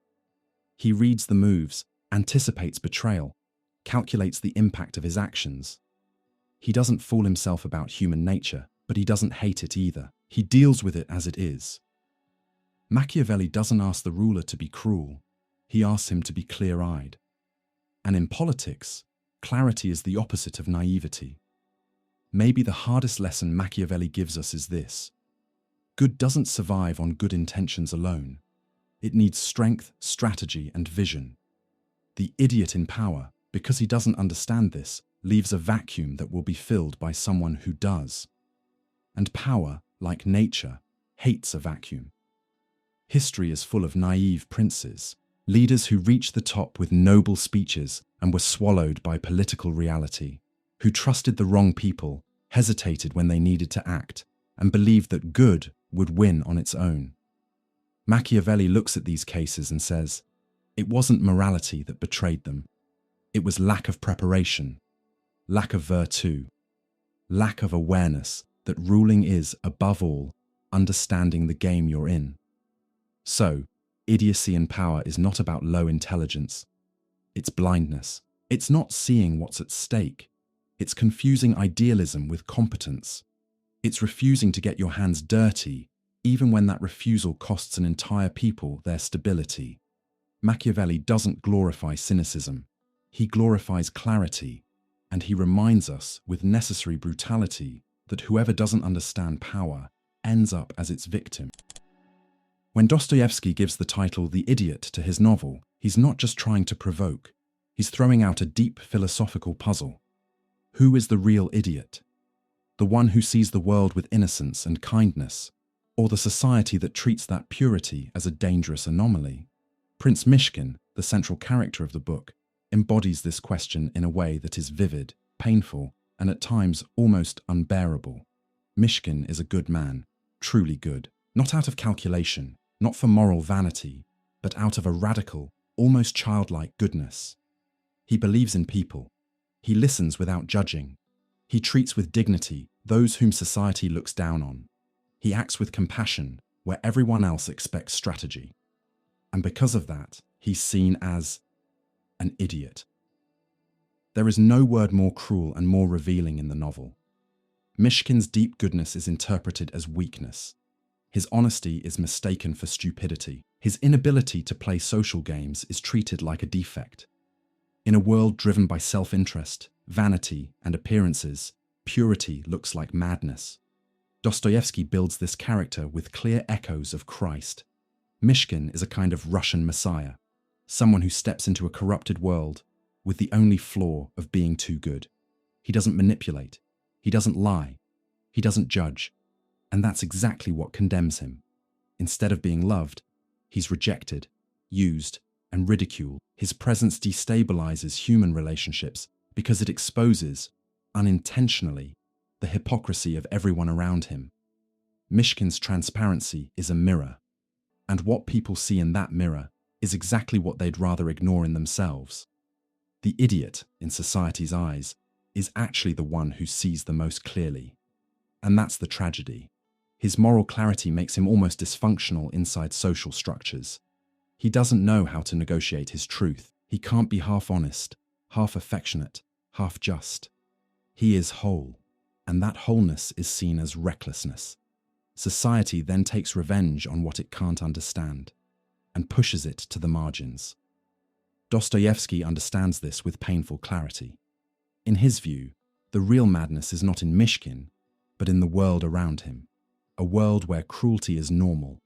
Speaker 1: He reads the moves, anticipates betrayal, calculates the impact of his actions. He doesn't fool himself about human nature, but he doesn't hate it either. He deals with it as it is. Machiavelli doesn't ask the ruler to be cruel. He asks him to be clear-eyed. And in politics, clarity is the opposite of naivety. Maybe the hardest lesson Machiavelli gives us is this: good doesn't survive on good intentions alone. It needs strength, strategy, and vision. The idiot in power, because he doesn't understand this, leaves a vacuum that will be filled by someone who does. And power, like nature, hates a vacuum. History is full of naive princes, leaders who reached the top with noble speeches and were swallowed by political reality, who trusted the wrong people, hesitated when they needed to act, and believed that good would win on its own. Machiavelli looks at these cases and says, it wasn't morality that betrayed them. It was lack of preparation, lack of virtue, lack of awareness that ruling is, above all, understanding the game you're in. So, idiocy in power is not about low intelligence. It's blindness. It's not seeing what's at stake. It's confusing idealism with competence. It's refusing to get your hands dirty, even when that refusal costs an entire people their stability. Machiavelli doesn't glorify cynicism. He glorifies clarity, and he reminds us with necessary brutality that whoever doesn't understand power ends up as its victim. When Dostoevsky gives the title The Idiot to his novel, he's not just trying to provoke. He's throwing out a deep philosophical puzzle. Who is the real idiot? The one who sees the world with innocence and kindness, or the society that treats that purity as a dangerous anomaly? Prince Mishkin, the central character of the book, embodies this question in a way that is vivid, painful, and at times almost unbearable. Mishkin is a good man, truly good, not out of calculation, not for moral vanity, but out of a radical, almost childlike goodness. He believes in people. He listens without judging. He treats with dignity those whom society looks down on. He acts with compassion where everyone else expects strategy. And because of that, he's seen as an idiot. There is no word more cruel and more revealing in the novel. Mishkin's deep goodness is interpreted as weakness. His honesty is mistaken for stupidity. His inability to play social games is treated like a defect. In a world driven by self-interest, vanity, and appearances, purity looks like madness. Dostoevsky builds this character with clear echoes of Christ. Mishkin is a kind of Russian messiah, someone who steps into a corrupted world with the only flaw of being too good. He doesn't manipulate. He doesn't lie. He doesn't judge. And that's exactly what condemns him. Instead of being loved, he's rejected, used, and ridiculed. His presence destabilizes human relationships because it exposes, unintentionally, the hypocrisy of everyone around him. Mishkin's transparency is a mirror, and what people see in that mirror is exactly what they'd rather ignore in themselves. The idiot, in society's eyes, is actually the one who sees the most clearly. And that's the tragedy. His moral clarity makes him almost dysfunctional inside social structures. He doesn't know how to negotiate his truth. He can't be half honest, half affectionate, half just. He is whole, and that wholeness is seen as recklessness. Society then takes revenge on what it can't understand, and pushes it to the margins. Dostoevsky understands this with painful clarity. In his view, the real madness is not in Mishkin, but in the world around him. a world where cruelty is normal,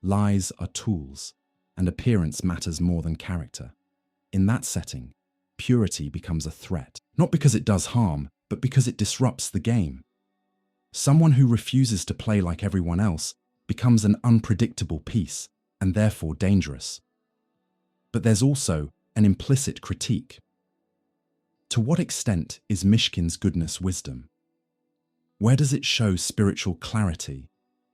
Speaker 1: lies are tools, and appearance matters more than character. In that setting, purity becomes a threat, not because it does harm, but because it disrupts the game. Someone who refuses to play like everyone else becomes an unpredictable piece, and therefore dangerous. But there's also an implicit critique. To what extent is Mishkin's goodness wisdom? Where does it show spiritual clarity,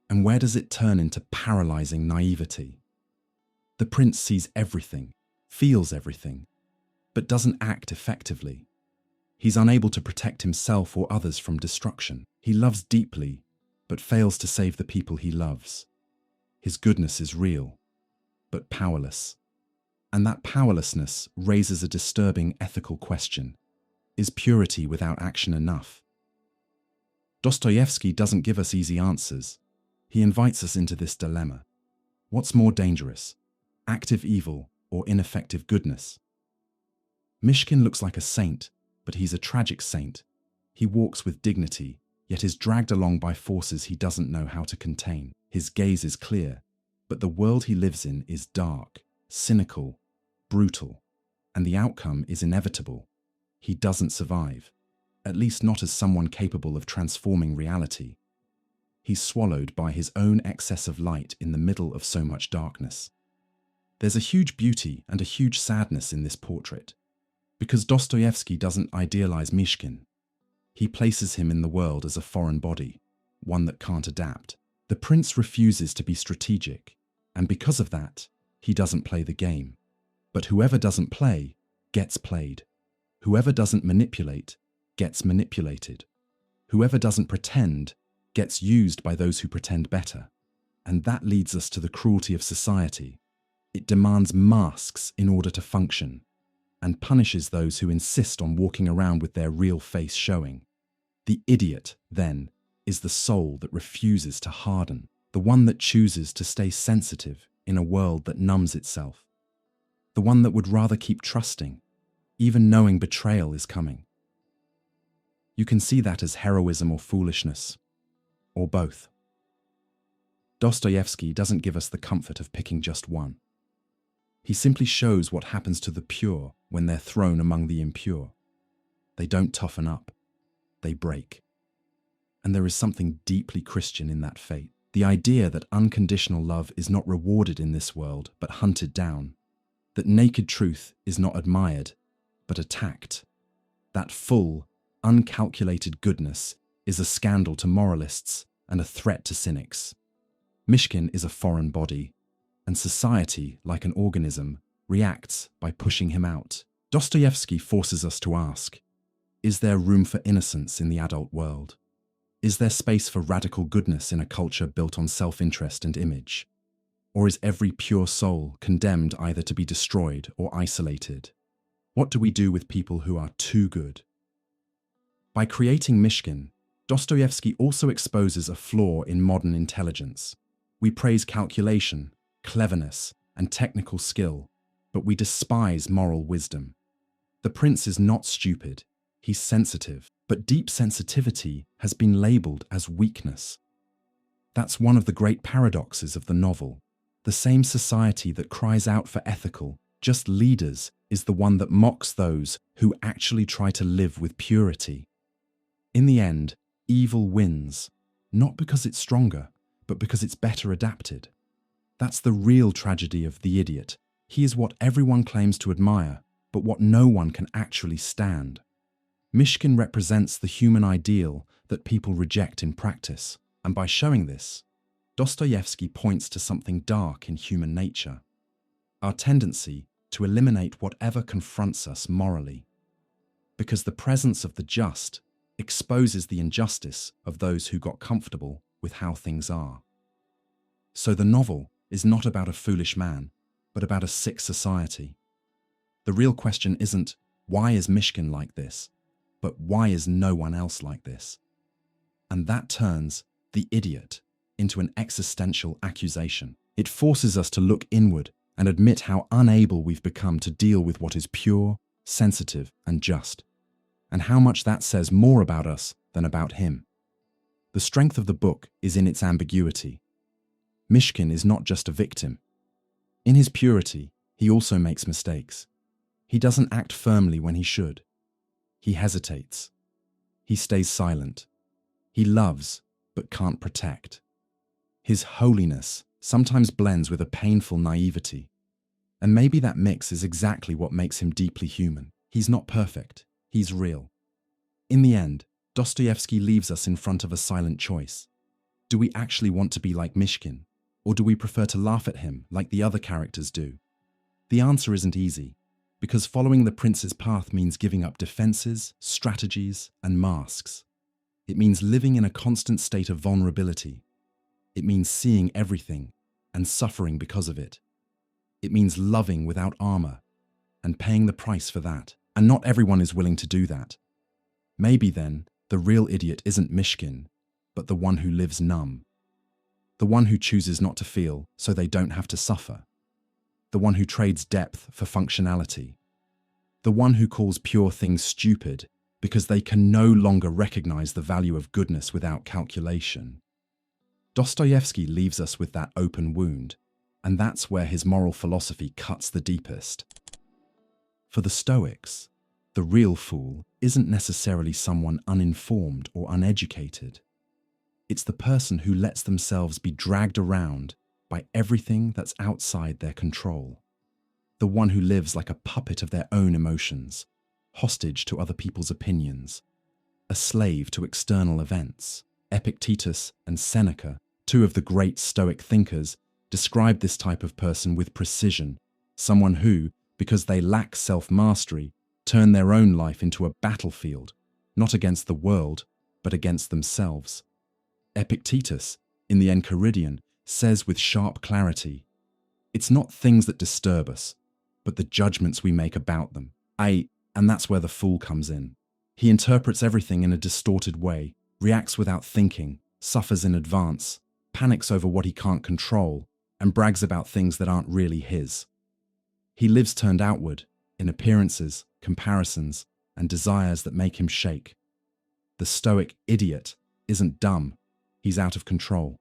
Speaker 1: and where does it turn into paralyzing naivety? The prince sees everything, feels everything, but doesn't act effectively. He's unable to protect himself or others from destruction. He loves deeply, but fails to save the people he loves. His goodness is real, but powerless. And that powerlessness raises a disturbing ethical question. Is purity without action enough? Dostoevsky doesn't give us easy answers. He invites us into this dilemma. What's more dangerous, active evil or ineffective goodness? Mishkin looks like a saint, but he's a tragic saint. He walks with dignity, yet is dragged along by forces he doesn't know how to contain. His gaze is clear, but the world he lives in is dark, cynical, brutal, and the outcome is inevitable. He doesn't survive, at least not as someone capable of transforming reality. He's swallowed by his own excess of light in the middle of so much darkness. There's a huge beauty and a huge sadness in this portrait, because Dostoevsky doesn't idealize Mishkin. He places him in the world as a foreign body, one that can't adapt. The prince refuses to be strategic, and because of that, he doesn't play the game. But whoever doesn't play gets played. Whoever doesn't manipulate gets manipulated. Whoever doesn't pretend gets used by those who pretend better. And that leads us to the cruelty of society. It demands masks in order to function, and punishes those who insist on walking around with their real face showing. The idiot, then, is the soul that refuses to harden, the one that chooses to stay sensitive in a world that numbs itself, the one that would rather keep trusting, even knowing betrayal is coming. You can see that as heroism or foolishness, or both. Dostoevsky doesn't give us the comfort of picking just one. He simply shows what happens to the pure when they're thrown among the impure. They don't toughen up, they break. And there is something deeply Christian in that fate. The idea that unconditional love is not rewarded in this world, but hunted down. That naked truth is not admired, but attacked. That full, uncalculated goodness is a scandal to moralists and a threat to cynics. Mishkin is a foreign body, and society, like an organism, reacts by pushing him out. Dostoevsky forces us to ask, is there room for innocence in the adult world? Is there space for radical goodness in a culture built on self-interest and image? Or is every pure soul condemned either to be destroyed or isolated? What do we do with people who are too good? By creating Mishkin, Dostoevsky also exposes a flaw in modern intelligence. We praise calculation, cleverness, and technical skill, but we despise moral wisdom. The prince is not stupid, he's sensitive, but deep sensitivity has been labeled as weakness. That's one of the great paradoxes of the novel. The same society that cries out for ethical, just leaders is the one that mocks those who actually try to live with purity. In the end, evil wins, not because it's stronger, but because it's better adapted. That's the real tragedy of the idiot. He is what everyone claims to admire, but what no one can actually stand. Mishkin represents the human ideal that people reject in practice, and by showing this, Dostoevsky points to something dark in human nature, our tendency to eliminate whatever confronts us morally, because the presence of the just exposes the injustice of those who got comfortable with how things are. So the novel is not about a foolish man, but about a sick society. The real question isn't, why is Mishkin like this, but why is no one else like this? And that turns the idiot into an existential accusation. It forces us to look inward and admit how unable we've become to deal with what is pure, sensitive, and just, and how much that says more about us than about him. The strength of the book is in its ambiguity. Mishkin is not just a victim. In his purity, he also makes mistakes. He doesn't act firmly when he should. He hesitates. He stays silent. He loves, but can't protect. His holiness sometimes blends with a painful naivety. And maybe that mix is exactly what makes him deeply human. He's not perfect. He's real. In the end, Dostoevsky leaves us in front of a silent choice. Do we actually want to be like Mishkin, or do we prefer to laugh at him like the other characters do? The answer isn't easy, because following the prince's path means giving up defenses, strategies, and masks. It means living in a constant state of vulnerability. It means seeing everything and suffering because of it. It means loving without armor and paying the price for that. And not everyone is willing to do that. Maybe then, the real idiot isn't Mishkin, but the one who lives numb. The one who chooses not to feel so they don't have to suffer. The one who trades depth for functionality. The one who calls pure things stupid because they can no longer recognize the value of goodness without calculation. Dostoevsky leaves us with that open wound, and that's where his moral philosophy cuts the deepest. For the Stoics, the real fool isn't necessarily someone uninformed or uneducated. It's the person who lets themselves be dragged around by everything that's outside their control. The one who lives like a puppet of their own emotions, hostage to other people's opinions, a slave to external events. Epictetus and Seneca, two of the great Stoic thinkers, describe this type of person with precision, someone who, because they lack self-mastery, turn their own life into a battlefield, not against the world, but against themselves. Epictetus, in the Enchiridion, says with sharp clarity, "It's not things that disturb us, but the judgments we make about them." And that's where the fool comes in. He interprets everything in a distorted way, reacts without thinking, suffers in advance, panics over what he can't control, and brags about things that aren't really his. He lives turned outward, in appearances, comparisons, and desires that make him shake. The Stoic idiot isn't dumb, he's out of control.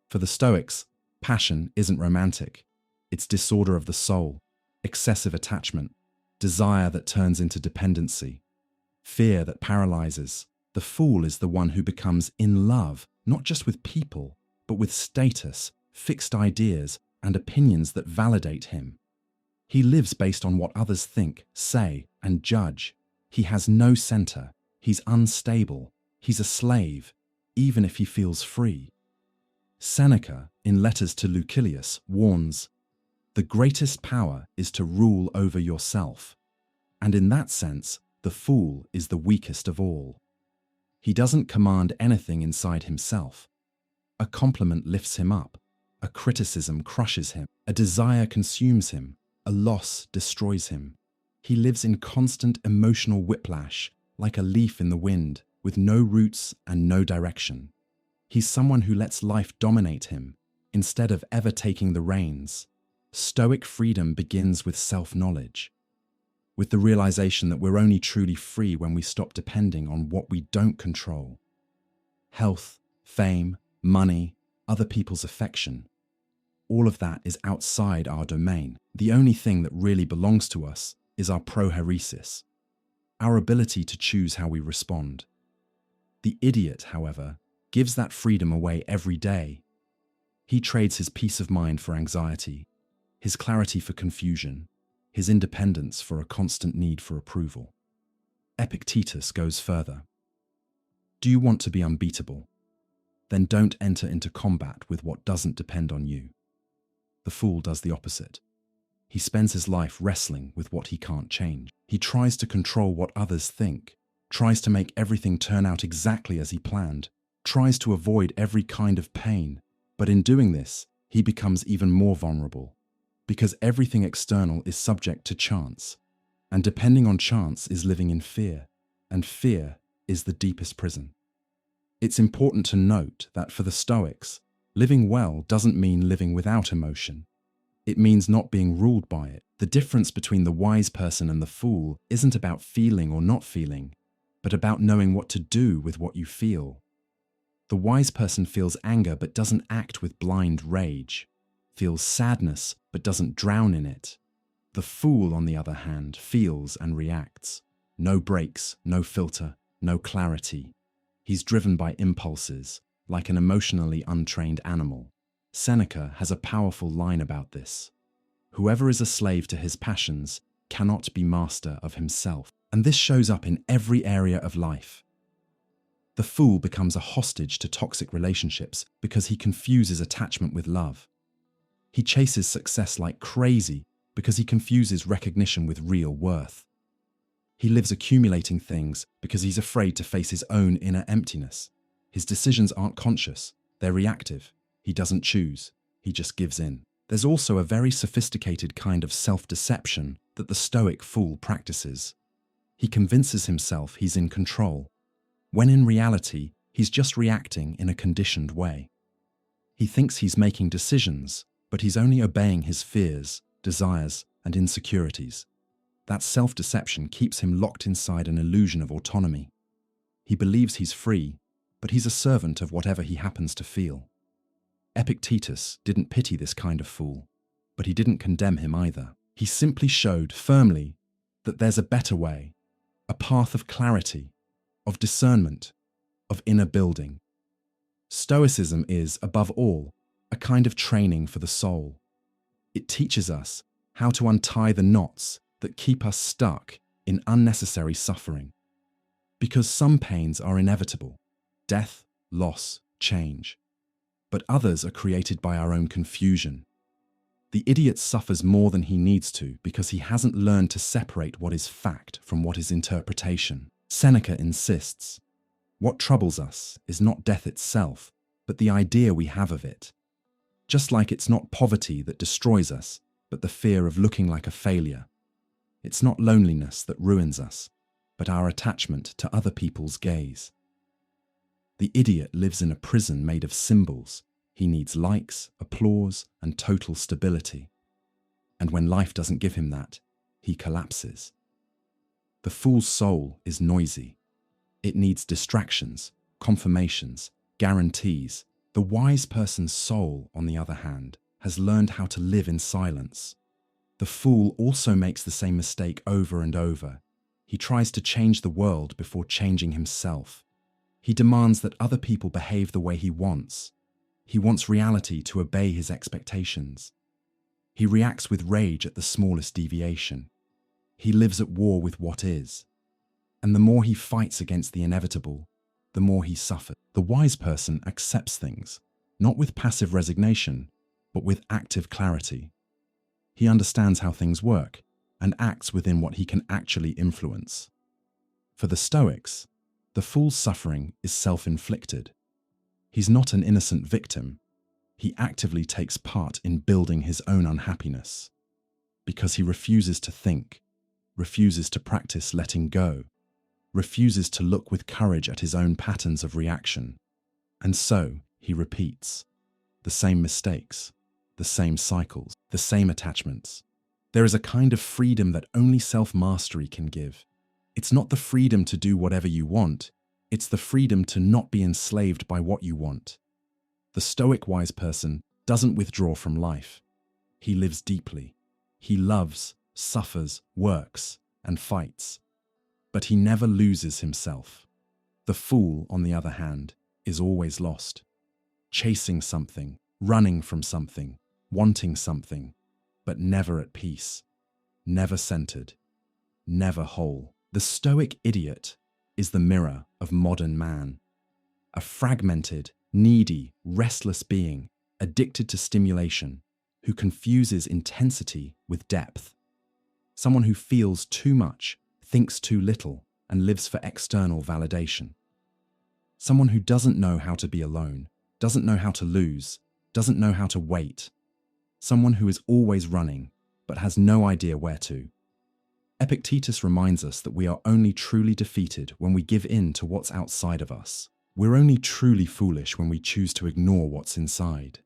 Speaker 1: For the Stoics, passion isn't romantic. It's disorder of the soul, excessive attachment, desire that turns into dependency, fear that paralyzes. The fool is the one who becomes in love, not just with people, but with status, fixed ideas, and opinions that validate him. He lives based on what others think, say, and judge. He has no center. He's unstable. He's a slave, even if he feels free. Seneca, in Letters to Lucilius, warns, "The greatest power is to rule over yourself." And in that sense, the fool is the weakest of all. He doesn't command anything inside himself. A compliment lifts him up. A criticism crushes him. A desire consumes him. A loss destroys him. He lives in constant emotional whiplash, like a leaf in the wind, with no roots and no direction. He's someone who lets life dominate him, instead of ever taking the reins. Stoic freedom begins with self-knowledge, with the realization that we're only truly free when we stop depending on what we don't control. Health, fame, money, other people's affection. All of that is outside our domain. The only thing that really belongs to us is our prohairesis, our ability to choose how we respond. The idiot, however, gives that freedom away every day. He trades his peace of mind for anxiety, his clarity for confusion, his independence for a constant need for approval. Epictetus goes further. Do you want to be unbeatable? Then don't enter into combat with what doesn't depend on you. The fool does the opposite. He spends his life wrestling with what he can't change. He tries to control what others think, tries to make everything turn out exactly as he planned, tries to avoid every kind of pain. But in doing this, he becomes even more vulnerable, because everything external is subject to chance, and depending on chance is living in fear, and fear is the deepest prison. It's important to note that for the Stoics, living well doesn't mean living without emotion. It means not being ruled by it. The difference between the wise person and the fool isn't about feeling or not feeling, but about knowing what to do with what you feel. The The wise person feels anger but doesn't act with blind rage, feels sadness but doesn't drown in it. The fool, on the other hand, feels and reacts. No brakes, no filter, no clarity. He's driven by impulses, like an emotionally untrained animal. Seneca has a powerful line about this. Whoever is a slave to his passions cannot be master of himself. And this shows up in every area of life. The fool becomes a hostage to toxic relationships because he confuses attachment with love. He chases success like crazy because he confuses recognition with real worth. He lives accumulating things because he's afraid to face his own inner emptiness. His decisions aren't conscious, they're reactive. He doesn't choose, he just gives in. There's also a very sophisticated kind of self-deception that the Stoic fool practices. He convinces himself he's in control, when in reality, he's just reacting in a conditioned way. He thinks he's making decisions, but he's only obeying his fears, desires, and insecurities. That self-deception keeps him locked inside an illusion of autonomy. He believes he's free, but he's a servant of whatever he happens to feel. Epictetus didn't pity this kind of fool, but he didn't condemn him either. He simply showed firmly that there's a better way, a path of clarity, of discernment, of inner building. Stoicism is, above all, a kind of training for the soul. It teaches us how to untie the knots that keep us stuck in unnecessary suffering. Because some pains are inevitable: death, loss, change. But others are created by our own confusion. The idiot suffers more than he needs to because he hasn't learned to separate what is fact from what is interpretation. Seneca insists, what troubles us is not death itself, but the idea we have of it. Just like it's not poverty that destroys us, but the fear of looking like a failure. It's not loneliness that ruins us, but our attachment to other people's gaze. The idiot lives in a prison made of symbols. He needs likes, applause, and total stability. And when life doesn't give him that, he collapses. The fool's soul is noisy. It needs distractions, confirmations, guarantees. The wise person's soul, on the other hand, has learned how to live in silence. The fool also makes the same mistake over and over. He tries to change the world before changing himself. He demands that other people behave the way he wants. He wants reality to obey his expectations. He reacts with rage at the smallest deviation. He lives at war with what is. And the more he fights against the inevitable, the more he suffers. The wise person accepts things, not with passive resignation, but with active clarity. He understands how things work and acts within what he can actually influence. For the Stoics, the fool's suffering is self-inflicted. He's not an innocent victim. He actively takes part in building his own unhappiness because he refuses to think, refuses to practice letting go, refuses to look with courage at his own patterns of reaction. And so he repeats the same mistakes, the same cycles, the same attachments. There is a kind of freedom that only self-mastery can give. It's not the freedom to do whatever you want. It's the freedom to not be enslaved by what you want. The Stoic wise person doesn't withdraw from life. He lives deeply. He loves, suffers, works, and fights. But he never loses himself. The fool, on the other hand, is always lost. Chasing something, running from something, wanting something, but never at peace, never centered, never whole. The Stoic idiot is the mirror of modern man. A fragmented, needy, restless being, addicted to stimulation, who confuses intensity with depth. Someone who feels too much, thinks too little, and lives for external validation. Someone who doesn't know how to be alone, doesn't know how to lose, doesn't know how to wait. Someone who is always running, but has no idea where to. Epictetus reminds us that we are only truly defeated when we give in to what's outside of us. We're only truly foolish when we choose to ignore what's inside.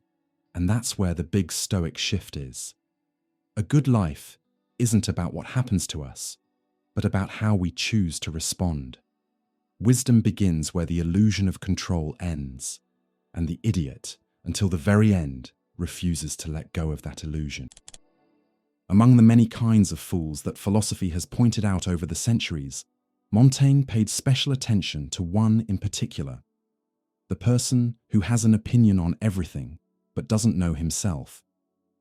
Speaker 1: And that's where the big Stoic shift is. A good life isn't about what happens to us, but about how we choose to respond. Wisdom begins where the illusion of control ends, and the idiot, until the very end, refuses to let go of that illusion. Among the many kinds of fools that philosophy has pointed out over the centuries, Montaigne paid special attention to one in particular: the person who has an opinion on everything but doesn't know himself.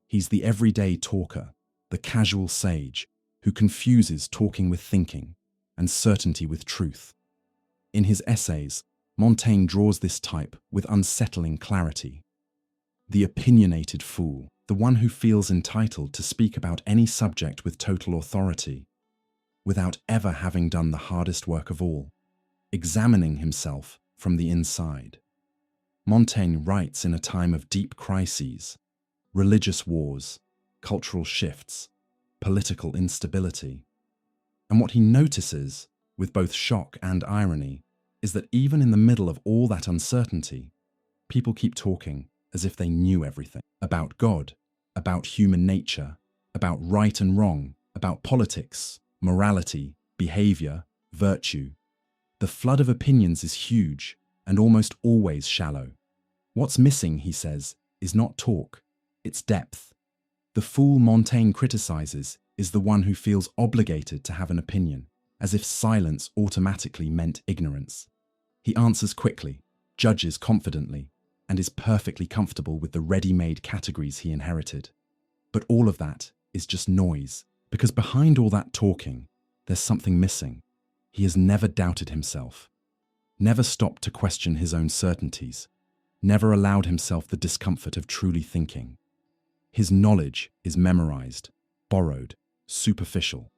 Speaker 1: He's the everyday talker, the casual sage, who confuses talking with thinking and certainty with truth. In his essays, Montaigne draws this type with unsettling clarity. The opinionated fool, the one who feels entitled to speak about any subject with total authority, without ever having done the hardest work of all, examining himself from the inside. Montaigne writes in a time of deep crises, religious wars, cultural shifts, political instability. And what he notices, with both shock and irony, is that even in the middle of all that uncertainty, people keep talking as if they knew everything about God, about human nature, about right and wrong, about politics, morality, behavior, virtue. The flood of opinions is huge and almost always shallow. What's missing, he says, is not talk, it's depth. The fool Montaigne criticizes is the one who feels obligated to have an opinion, as if silence automatically meant ignorance. He answers quickly, judges confidently, and is perfectly comfortable with the ready-made categories he inherited. But all of that is just noise, because behind all that talking, there's something missing. He has never doubted himself, never stopped to question his own certainties, never allowed himself the discomfort of truly thinking. His knowledge is memorized, borrowed, superficial,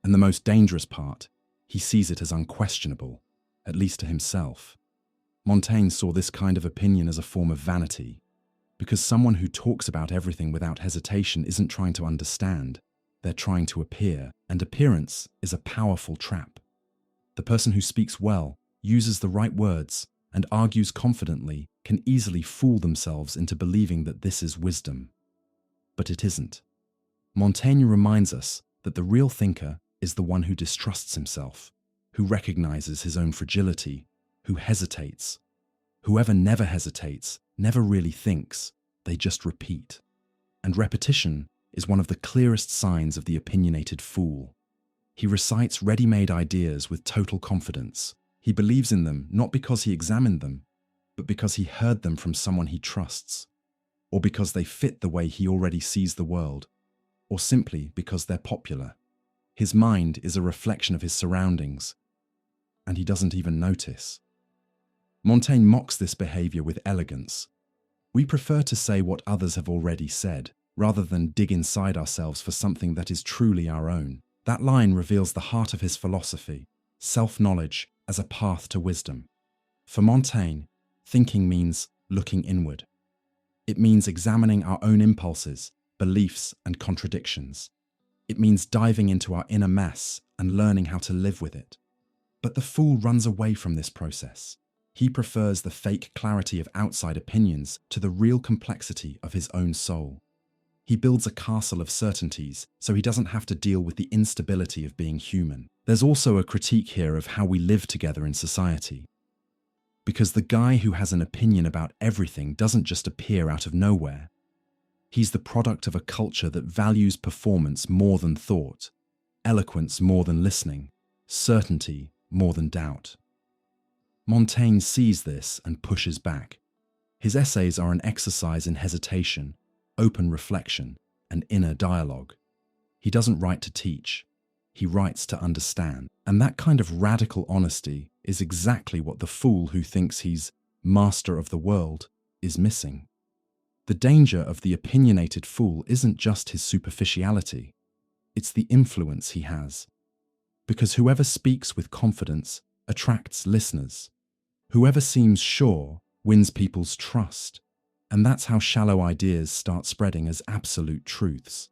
Speaker 1: and the most dangerous part, he sees it as unquestionable, at least to himself. Montaigne saw this kind of opinion as a form of vanity, because someone who talks about everything without hesitation isn't trying to understand, they're trying to appear, and appearance is a powerful trap. The person who speaks well, uses the right words, and argues confidently can easily fool themselves into believing that this is wisdom. But it isn't. Montaigne reminds us that the real thinker is the one who distrusts himself, who recognizes his own fragility, who hesitates. Whoever never hesitates, never really thinks, they just repeat. And repetition is one of the clearest signs of the opinionated fool. He recites ready-made ideas with total confidence. He believes in them not because he examined them, but because he heard them from someone he trusts, or because they fit the way he already sees the world, or simply because they're popular. His mind is a reflection of his surroundings, and he doesn't even notice. Montaigne mocks this behavior with elegance. We prefer to say what others have already said, rather than dig inside ourselves for something that is truly our own. That line reveals the heart of his philosophy, self-knowledge as a path to wisdom. For Montaigne, thinking means looking inward. It means examining our own impulses, beliefs, and contradictions. It means diving into our inner mess and learning how to live with it. But the fool runs away from this process. He prefers the fake clarity of outside opinions to the real complexity of his own soul. He builds a castle of certainties so he doesn't have to deal with the instability of being human. There's also a critique here of how we live together in society. Because the guy who has an opinion about everything doesn't just appear out of nowhere. He's the product of a culture that values performance more than thought, eloquence more than listening, certainty more than doubt. Montaigne sees this and pushes back. His essays are an exercise in hesitation, open reflection, and inner dialogue. He doesn't write to teach. He writes to understand. And that kind of radical honesty is exactly what the fool who thinks he's master of the world is missing. The danger of the opinionated fool isn't just his superficiality. It's the influence he has. Because whoever speaks with confidence attracts listeners. Whoever seems sure wins people's trust. And that's how shallow ideas start spreading as absolute truths.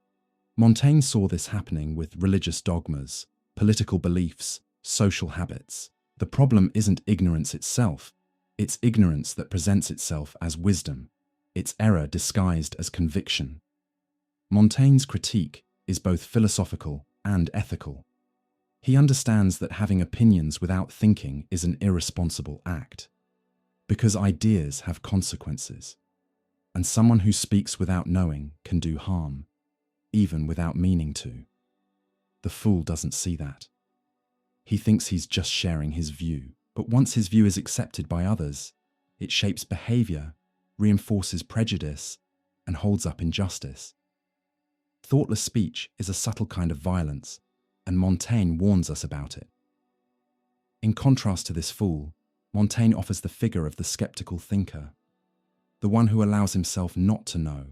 Speaker 1: Montaigne saw this happening with religious dogmas, political beliefs, social habits. The problem isn't ignorance itself. It's ignorance that presents itself as wisdom. It's error disguised as conviction. Montaigne's critique is both philosophical and ethical. He understands that having opinions without thinking is an irresponsible act, because ideas have consequences, and someone who speaks without knowing can do harm, even without meaning to. The fool doesn't see that. He thinks he's just sharing his view, but once his view is accepted by others, it shapes behavior, reinforces prejudice, and holds up injustice. Thoughtless speech is a subtle kind of violence, and Montaigne warns us about it. In contrast to this fool, Montaigne offers the figure of the skeptical thinker, the one who allows himself not to know,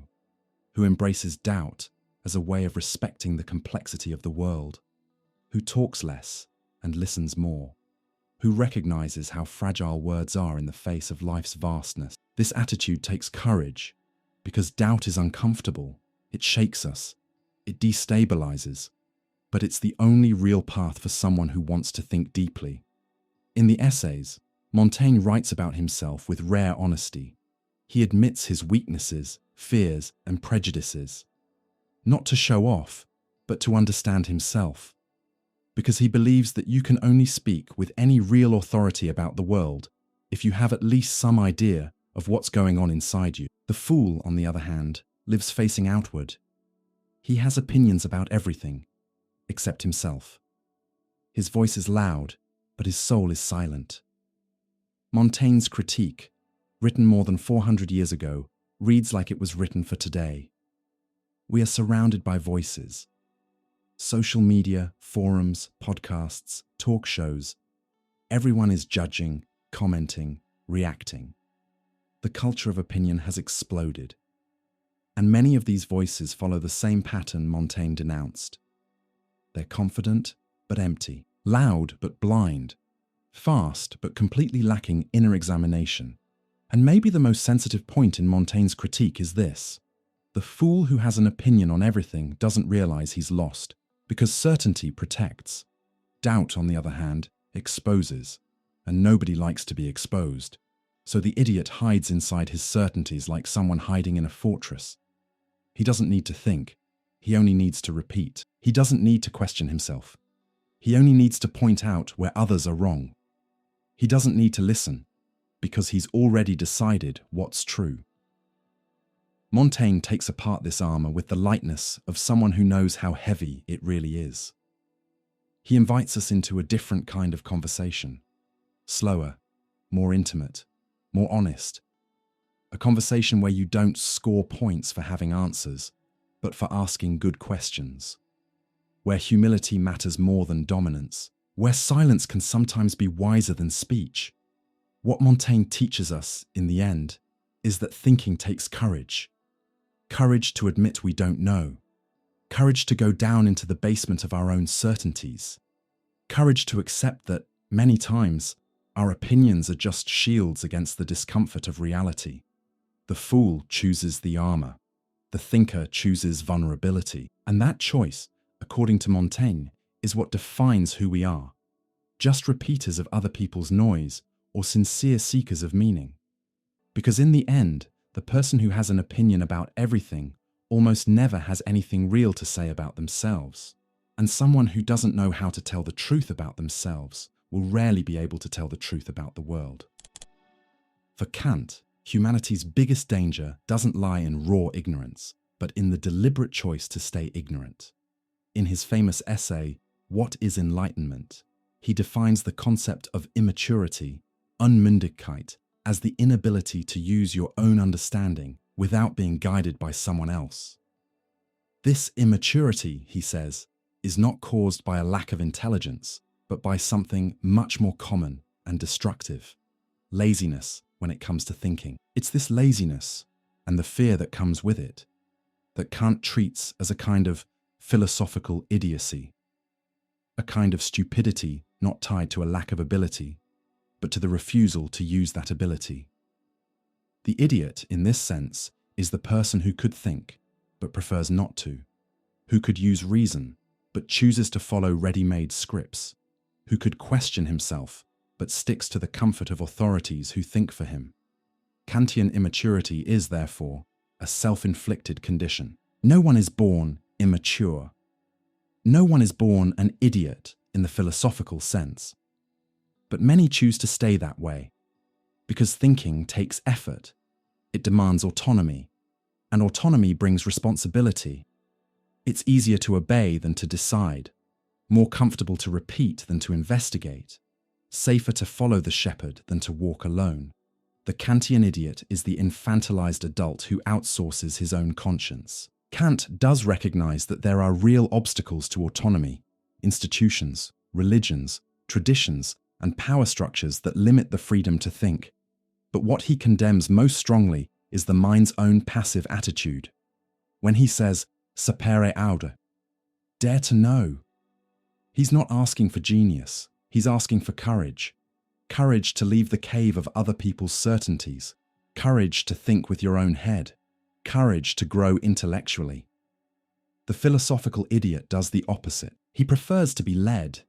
Speaker 1: who embraces doubt as a way of respecting the complexity of the world, who talks less and listens more, who recognizes how fragile words are in the face of life's vastness. This attitude takes courage, because doubt is uncomfortable, it shakes us, it destabilizes, but it's the only real path for someone who wants to think deeply. In the essays, Montaigne writes about himself with rare honesty. He admits his weaknesses, fears, and prejudices, not to show off, but to understand himself, because he believes that you can only speak with any real authority about the world if you have at least some idea of what's going on inside you. The fool, on the other hand, lives facing outward. He has opinions about everything, except himself. His voice is loud, but his soul is silent. Montaigne's critique, written more than 400 years ago, reads like it was written for today. We are surrounded by voices. Social media, forums, podcasts, talk shows. Everyone is judging, commenting, reacting. The culture of opinion has exploded. And many of these voices follow the same pattern Montaigne denounced. They're confident but empty, loud but blind, fast but completely lacking inner examination. And maybe the most sensitive point in Montaigne's critique is this: the fool who has an opinion on everything doesn't realize he's lost, because certainty protects. Doubt, on the other hand, exposes, and nobody likes to be exposed. So the idiot hides inside his certainties like someone hiding in a fortress. He doesn't need to think. He only needs to repeat. He doesn't need to question himself. He only needs to point out where others are wrong. He doesn't need to listen, because he's already decided what's true. Montaigne takes apart this armor with the lightness of someone who knows how heavy it really is. He invites us into a different kind of conversation, slower, more intimate, more honest. A conversation where you don't score points for having answers, but for asking good questions. Where humility matters more than dominance. Where silence can sometimes be wiser than speech. What Montaigne teaches us, in the end, is that thinking takes courage. Courage to admit we don't know. Courage to go down into the basement of our own certainties. Courage to accept that, many times, our opinions are just shields against the discomfort of reality. The fool chooses the armor. The thinker chooses vulnerability. And that choice, according to Montaigne, is what defines who we are. Just repeaters of other people's noise, or sincere seekers of meaning. Because in the end, the person who has an opinion about everything almost never has anything real to say about themselves. And someone who doesn't know how to tell the truth about themselves will rarely be able to tell the truth about the world. For Kant, humanity's biggest danger doesn't lie in raw ignorance, but in the deliberate choice to stay ignorant. In his famous essay, What is Enlightenment?, he defines the concept of immaturity, Unmündigkeit, as the inability to use your own understanding without being guided by someone else. This immaturity, he says, is not caused by a lack of intelligence, but by something much more common and destructive: laziness when it comes to thinking. It's this laziness, and the fear that comes with it, that Kant treats as a kind of philosophical idiocy, a kind of stupidity not tied to a lack of ability, but to the refusal to use that ability. The idiot, in this sense, is the person who could think, but prefers not to, who could use reason, but chooses to follow ready-made scripts, who could question himself, but sticks to the comfort of authorities who think for him. Kantian immaturity is, therefore, a self-inflicted condition. No one is born immature. No one is born an idiot in the philosophical sense. But many choose to stay that way, because thinking takes effort. It demands autonomy, and autonomy brings responsibility. It's easier to obey than to decide, more comfortable to repeat than to investigate, safer to follow the shepherd than to walk alone. The Kantian idiot is the infantilized adult who outsources his own conscience. Kant does recognize that there are real obstacles to autonomy: institutions, religions, traditions, and power structures that limit the freedom to think. But what he condemns most strongly is the mind's own passive attitude. When he says, sapere aude, dare to know, he's not asking for genius, he's asking for courage. Courage to leave the cave of other people's certainties. Courage to think with your own head. Courage to grow intellectually. The philosophical idiot does the opposite. He prefers to be led.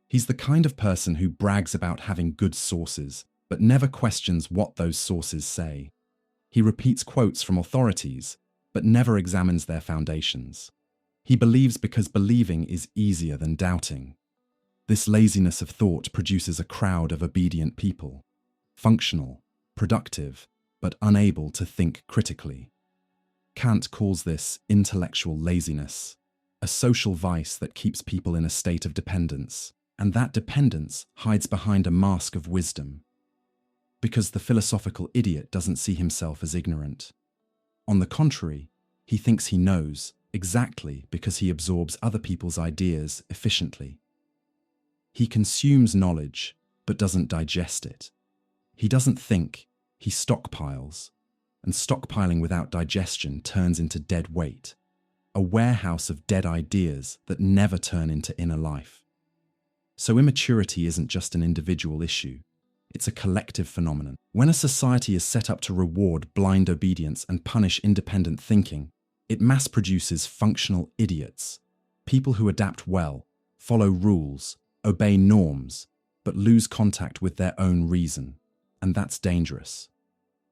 Speaker 1: He's the kind of person who brags about having good sources, but never questions what those sources say. He repeats quotes from authorities, but never examines their foundations. He believes because believing is easier than doubting. This laziness of thought produces a crowd of obedient people, functional, productive, but unable to think critically. Kant calls this intellectual laziness, a social vice that keeps people in a state of dependence, and that dependence hides behind a mask of wisdom. Because the philosophical idiot doesn't see himself as ignorant. On the contrary, he thinks he knows, exactly because he absorbs other people's ideas efficiently. He consumes knowledge, but doesn't digest it. He doesn't think, he stockpiles, and stockpiling without digestion turns into dead weight, a warehouse of dead ideas that never turn into inner life. So immaturity isn't just an individual issue, it's a collective phenomenon. When a society is set up to reward blind obedience and punish independent thinking, it mass produces functional idiots, people who adapt well, follow rules, obey norms, but lose contact with their own reason, and that's dangerous.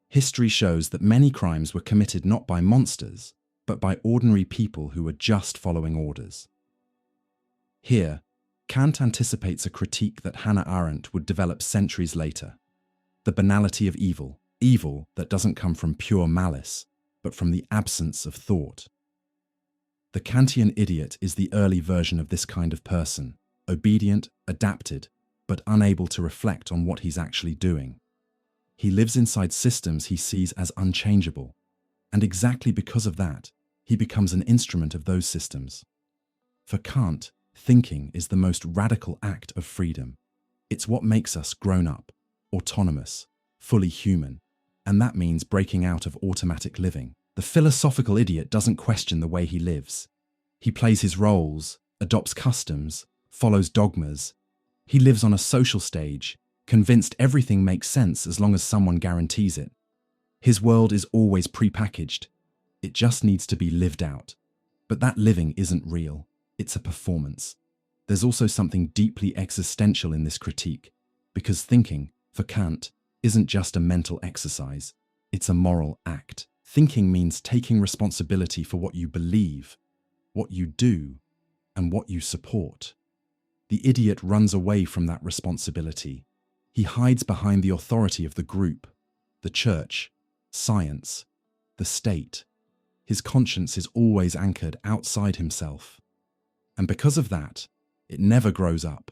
Speaker 1: History shows that many crimes were committed not by monsters, but by ordinary people who were just following orders. Here, Kant anticipates a critique that Hannah Arendt would develop centuries later: the banality of evil, evil that doesn't come from pure malice, but from the absence of thought. The Kantian idiot is the early version of this kind of person, obedient, adapted, but unable to reflect on what he's actually doing. He lives inside systems he sees as unchangeable, and exactly because of that, he becomes an instrument of those systems. For Kant, thinking is the most radical act of freedom. It's what makes us grown up, autonomous, fully human, and that means breaking out of automatic living. The philosophical idiot doesn't question the way he lives. He plays his roles, adopts customs, follows dogmas. He lives on a social stage, convinced everything makes sense as long as someone guarantees it. His world is always prepackaged. It just needs to be lived out. But that living isn't real. It's a performance. There's also something deeply existential in this critique, because thinking, for Kant, isn't just a mental exercise. It's a moral act. Thinking means taking responsibility for what you believe, what you do, and what you support. The idiot runs away from that responsibility. He hides behind the authority of the group, the church, science, the state. His conscience is always anchored outside himself. And because of that, it never grows up.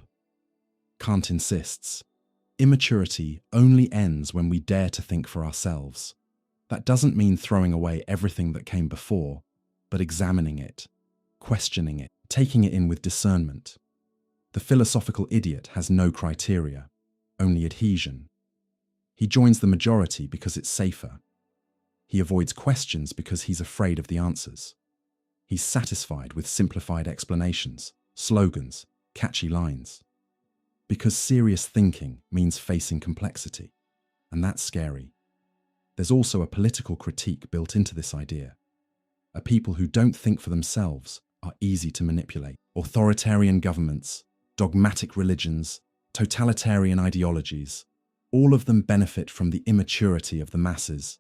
Speaker 1: Kant insists, immaturity only ends when we dare to think for ourselves. That doesn't mean throwing away everything that came before, but examining it, questioning it, taking it in with discernment. The philosophical idiot has no criteria, only adhesion. He joins the majority because it's safer. He avoids questions because he's afraid of the answers. He's satisfied with simplified explanations, slogans, catchy lines. Because serious thinking means facing complexity, and that's scary. There's also a political critique built into this idea. A people who don't think for themselves are easy to manipulate. Authoritarian governments, dogmatic religions, totalitarian ideologies, all of them benefit from the immaturity of the masses.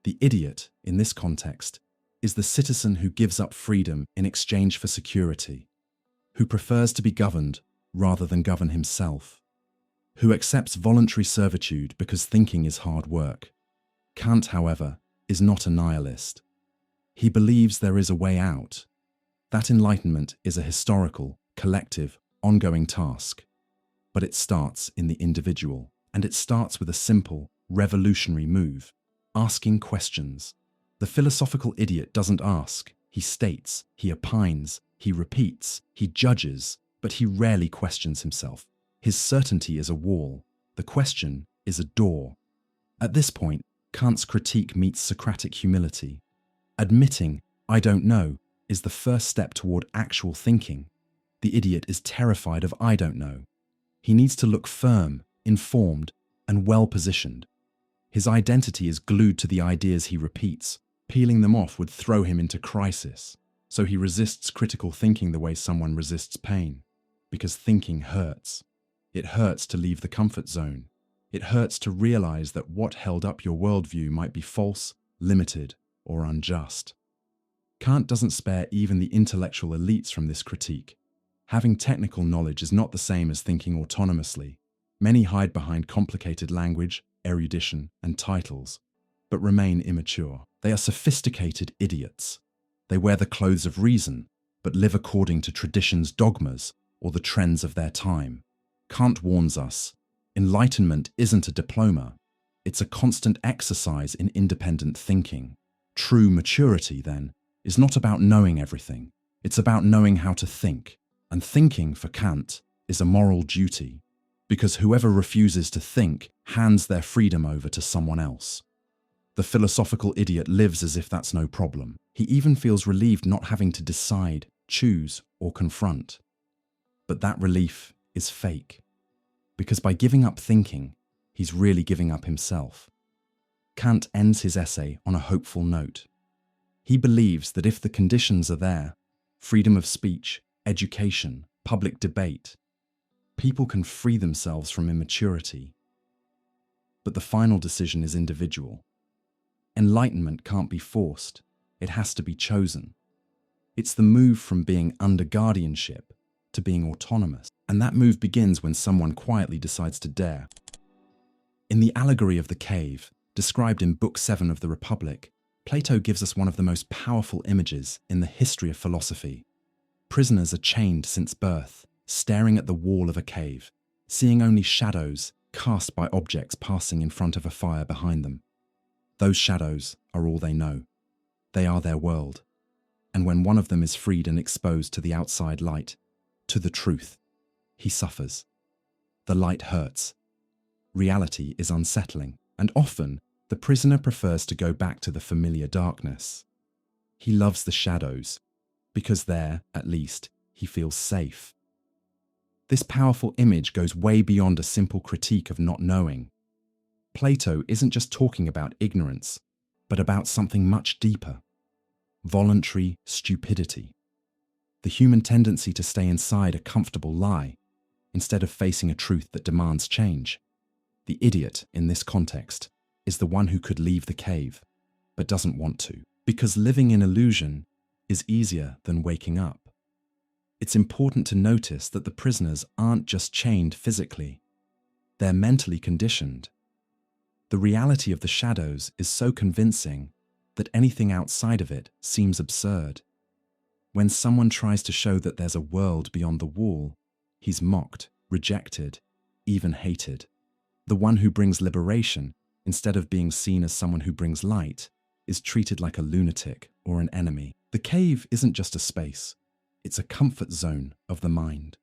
Speaker 1: The idiot, in this context, is the citizen who gives up freedom in exchange for security, who prefers to be governed rather than govern himself, who accepts voluntary servitude because thinking is hard work. Kant, however, is not a nihilist. He believes there is a way out. That enlightenment is a historical, collective, ongoing task. But it starts in the individual, and it starts with a simple, revolutionary move: asking questions. The philosophical idiot doesn't ask, he states, he opines, he repeats, he judges, but he rarely questions himself. His certainty is a wall, the question is a door. At this point, Kant's critique meets Socratic humility. Admitting, I don't know, is the first step toward actual thinking. The idiot is terrified of I don't know. He needs to look firm, informed, and well-positioned. His identity is glued to the ideas he repeats. Peeling them off would throw him into crisis. So he resists critical thinking the way someone resists pain. Because thinking hurts. It hurts to leave the comfort zone. It hurts to realize that what held up your worldview might be false, limited, or unjust. Kant doesn't spare even the intellectual elites from this critique. Having technical knowledge is not the same as thinking autonomously. Many hide behind complicated language, erudition, and titles, but remain immature. They are sophisticated idiots. They wear the clothes of reason, but live according to tradition's dogmas or the trends of their time. Kant warns us, enlightenment isn't a diploma. It's a constant exercise in independent thinking. True maturity, then, is not about knowing everything. It's about knowing how to think. And thinking, for Kant, is a moral duty, because whoever refuses to think hands their freedom over to someone else. The philosophical idiot lives as if that's no problem. He even feels relieved not having to decide, choose, or confront. But that relief is fake, because by giving up thinking, he's really giving up himself. Kant ends his essay on a hopeful note. He believes that if the conditions are there, freedom of speech, education, public debate, people can free themselves from immaturity. But the final decision is individual. Enlightenment can't be forced, it has to be chosen. It's the move from being under guardianship to being autonomous, and that move begins when someone quietly decides to dare. In the allegory of the cave, described in Book 7 of the Republic, Plato gives us one of the most powerful images in the history of philosophy. Prisoners are chained since birth, staring at the wall of a cave, seeing only shadows cast by objects passing in front of a fire behind them. Those shadows are all they know. They are their world. And when one of them is freed and exposed to the outside light, to the truth, he suffers. The light hurts. Reality is unsettling, and often the prisoner prefers to go back to the familiar darkness. He loves the shadows, because there, at least, he feels safe. This powerful image goes way beyond a simple critique of not knowing. Plato isn't just talking about ignorance, but about something much deeper: voluntary stupidity. The human tendency to stay inside a comfortable lie, instead of facing a truth that demands change. The idiot, in this context, is the one who could leave the cave, but doesn't want to, because living in illusion is easier than waking up. It's important to notice that the prisoners aren't just chained physically, they're mentally conditioned. The reality of the shadows is so convincing that anything outside of it seems absurd. When someone tries to show that there's a world beyond the wall, he's mocked, rejected, even hated. The one who brings liberation, instead of being seen as someone who brings light, is treated like a lunatic or an enemy. The cave isn't just a space, it's a comfort zone of the mind.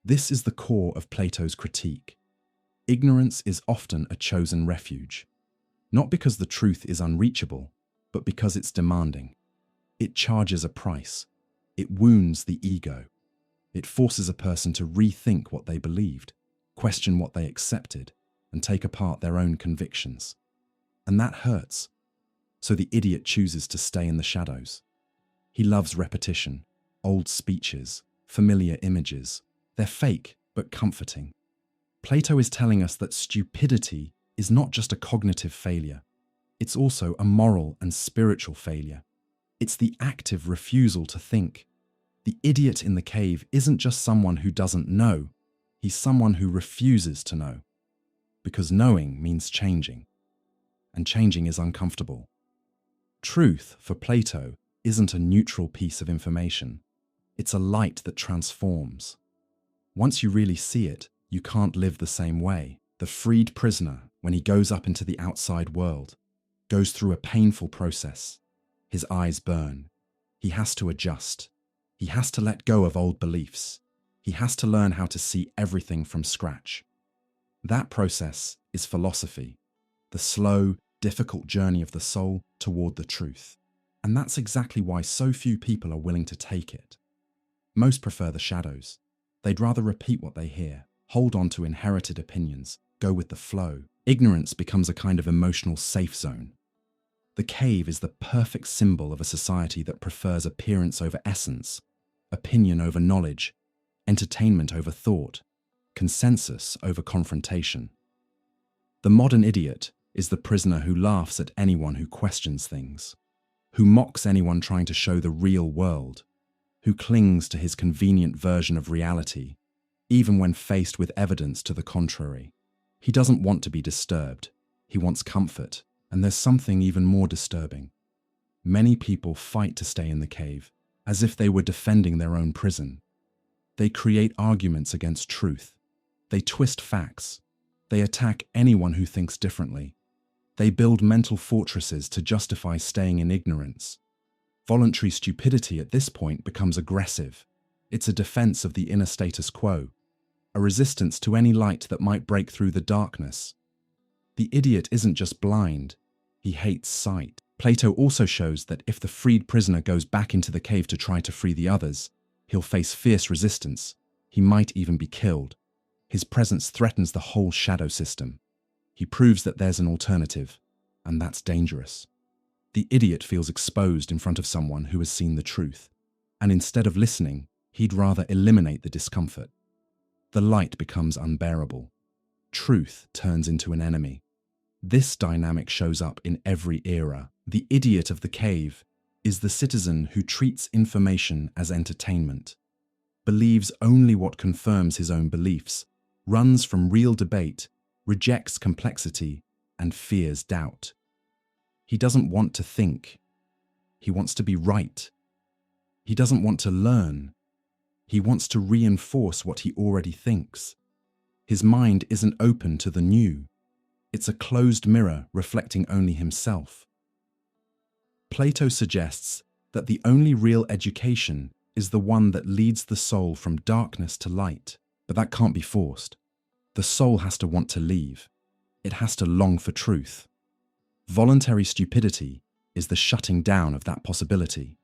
Speaker 1: This is the core of Plato's critique. Ignorance is often a chosen refuge, not because the truth is unreachable, but because it's demanding. It charges a price. It wounds the ego. It forces a person to rethink what they believed, question what they accepted, and take apart their own convictions. And that hurts. So the idiot chooses to stay in the shadows. He loves repetition, old speeches, familiar images. They're fake, but comforting. Plato is telling us that stupidity is not just a cognitive failure. It's also a moral and spiritual failure. It's the active refusal to think. The idiot in the cave isn't just someone who doesn't know, he's someone who refuses to know. Because knowing means changing, and changing is uncomfortable. Truth, for Plato, isn't a neutral piece of information. It's a light that transforms. Once you really see it, you can't live the same way. The freed prisoner, when he goes up into the outside world, goes through a painful process. His eyes burn. He has to adjust. He has to let go of old beliefs. He has to learn how to see everything from scratch. That process is philosophy, the slow, difficult journey of the soul toward the truth. And that's exactly why so few people are willing to take it. Most prefer the shadows. They'd rather repeat what they hear, hold on to inherited opinions, go with the flow. Ignorance becomes a kind of emotional safe zone. The cave is the perfect symbol of a society that prefers appearance over essence, opinion over knowledge, entertainment over thought, consensus over confrontation. The modern idiot is the prisoner who laughs at anyone who questions things, who mocks anyone trying to show the real world, who clings to his convenient version of reality, even when faced with evidence to the contrary. He doesn't want to be disturbed. He wants comfort, and there's something even more disturbing. Many people fight to stay in the cave, as if they were defending their own prison. They create arguments against truth. They twist facts. They attack anyone who thinks differently. They build mental fortresses to justify staying in ignorance. Voluntary stupidity at this point becomes aggressive. It's a defense of the inner status quo, a resistance to any light that might break through the darkness. The idiot isn't just blind, he hates sight. Plato also shows that if the freed prisoner goes back into the cave to try to free the others, he'll face fierce resistance. He might even be killed. His presence threatens the whole shadow system. He proves that there's an alternative, and that's dangerous. The idiot feels exposed in front of someone who has seen the truth, and instead of listening, he'd rather eliminate the discomfort. The light becomes unbearable. Truth turns into an enemy. This dynamic shows up in every era. The idiot of the cave is the citizen who treats information as entertainment, believes only what confirms his own beliefs, runs from real debate, rejects complexity, and fears doubt. He doesn't want to think. He wants to be right. He doesn't want to learn. He wants to reinforce what he already thinks. His mind isn't open to the new. It's a closed mirror reflecting only himself. Plato suggests that the only real education is the one that leads the soul from darkness to light, but that can't be forced. The soul has to want to leave. It has to long for truth. Voluntary stupidity is the shutting down of that possibility.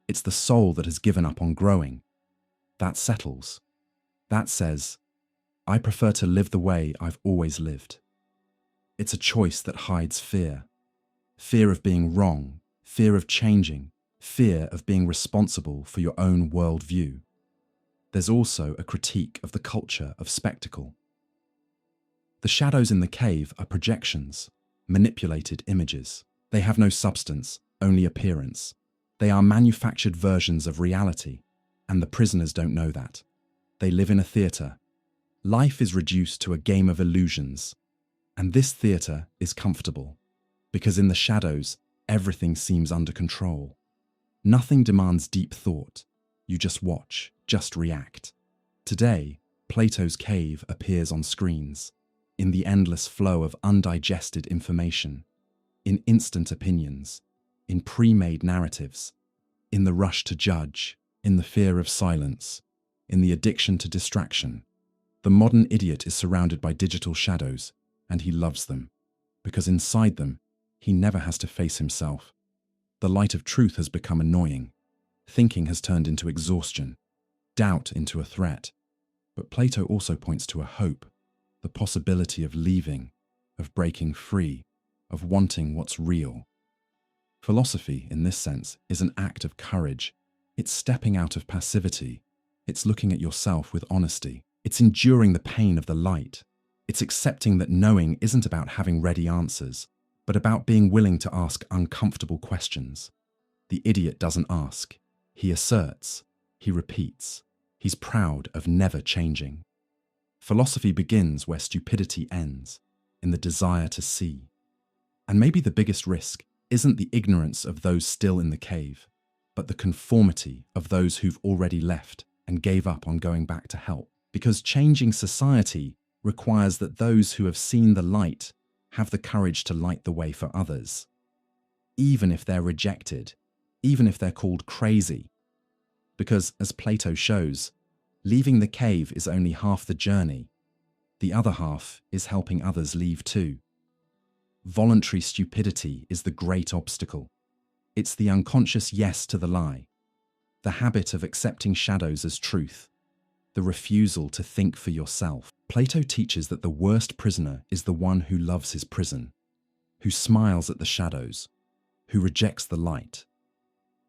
Speaker 1: It's the soul that has given up on growing. That settles. That says, I prefer to live the way I've always lived. It's a choice that hides fear. Fear of being wrong, fear of changing, fear of being responsible for your own worldview. There's also a critique of the culture of spectacle. The shadows in the cave are projections, manipulated images. They have no substance, only appearance. They are manufactured versions of reality, and the prisoners don't know that. They live in a theatre. Life is reduced to a game of illusions, and this theatre is comfortable, because in the shadows, everything seems under control. Nothing demands deep thought. You just watch, just react. Today, Plato's cave appears on screens, in the endless flow of undigested information, in instant opinions, in pre-made narratives, in the rush to judge, in the fear of silence, in the addiction to distraction. The modern idiot is surrounded by digital shadows, and he loves them, because inside them, he never has to face himself. The light of truth has become annoying. Thinking has turned into exhaustion, doubt into a threat. But Plato also points to a hope, the possibility of leaving, of breaking free, of wanting what's real. Philosophy, in this sense, is an act of courage. It's stepping out of passivity. It's looking at yourself with honesty. It's enduring the pain of the light. It's accepting that knowing isn't about having ready answers, but about being willing to ask uncomfortable questions. The idiot doesn't ask. He asserts. He repeats. He's proud of never changing. Philosophy begins where stupidity ends, in the desire to see. And maybe the biggest risk isn't the ignorance of those still in the cave, but the conformity of those who've already left and gave up on going back to help. Because changing society requires that those who have seen the light have the courage to light the way for others. Even if they're rejected, even if they're called crazy. Because, as Plato shows, leaving the cave is only half the journey. The other half is helping others leave too. Voluntary stupidity is the great obstacle. It's the unconscious yes to the lie, the habit of accepting shadows as truth, the refusal to think for yourself. Plato teaches that the worst prisoner is the one who loves his prison, who smiles at the shadows, who rejects the light.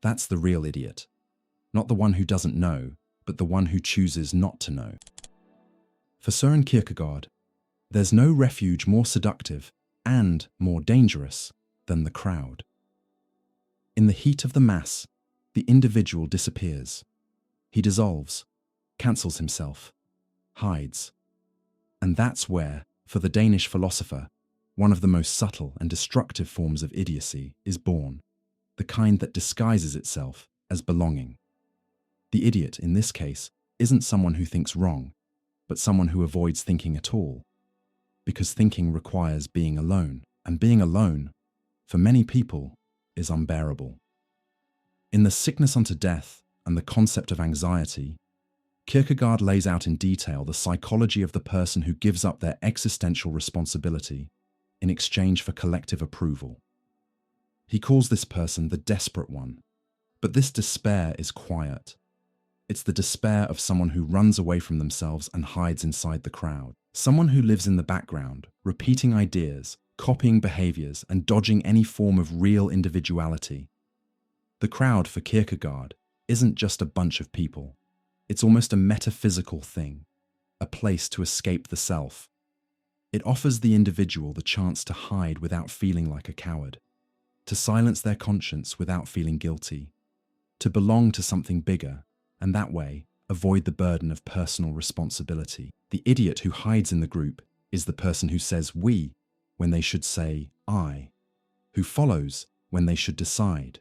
Speaker 1: That's the real idiot. Not the one who doesn't know, but the one who chooses not to know. For Søren Kierkegaard, there's no refuge more seductive and more dangerous than the crowd. In the heat of the mass, the individual disappears. He dissolves, cancels himself, hides. And that's where, for the Danish philosopher, one of the most subtle and destructive forms of idiocy is born, the kind that disguises itself as belonging. The idiot, in this case, isn't someone who thinks wrong, but someone who avoids thinking at all. Because thinking requires being alone, and being alone, for many people, is unbearable. In The Sickness unto Death and the Concept of Anxiety, Kierkegaard lays out in detail the psychology of the person who gives up their existential responsibility in exchange for collective approval. He calls this person the desperate one, but this despair is quiet. It's the despair of someone who runs away from themselves and hides inside the crowd. Someone who lives in the background, repeating ideas, copying behaviors, and dodging any form of real individuality. The crowd, for Kierkegaard, isn't just a bunch of people. It's almost a metaphysical thing, a place to escape the self. It offers the individual the chance to hide without feeling like a coward, to silence their conscience without feeling guilty, to belong to something bigger, and that way, avoid the burden of personal responsibility. The idiot who hides in the group is the person who says we when they should say I, who follows when they should decide,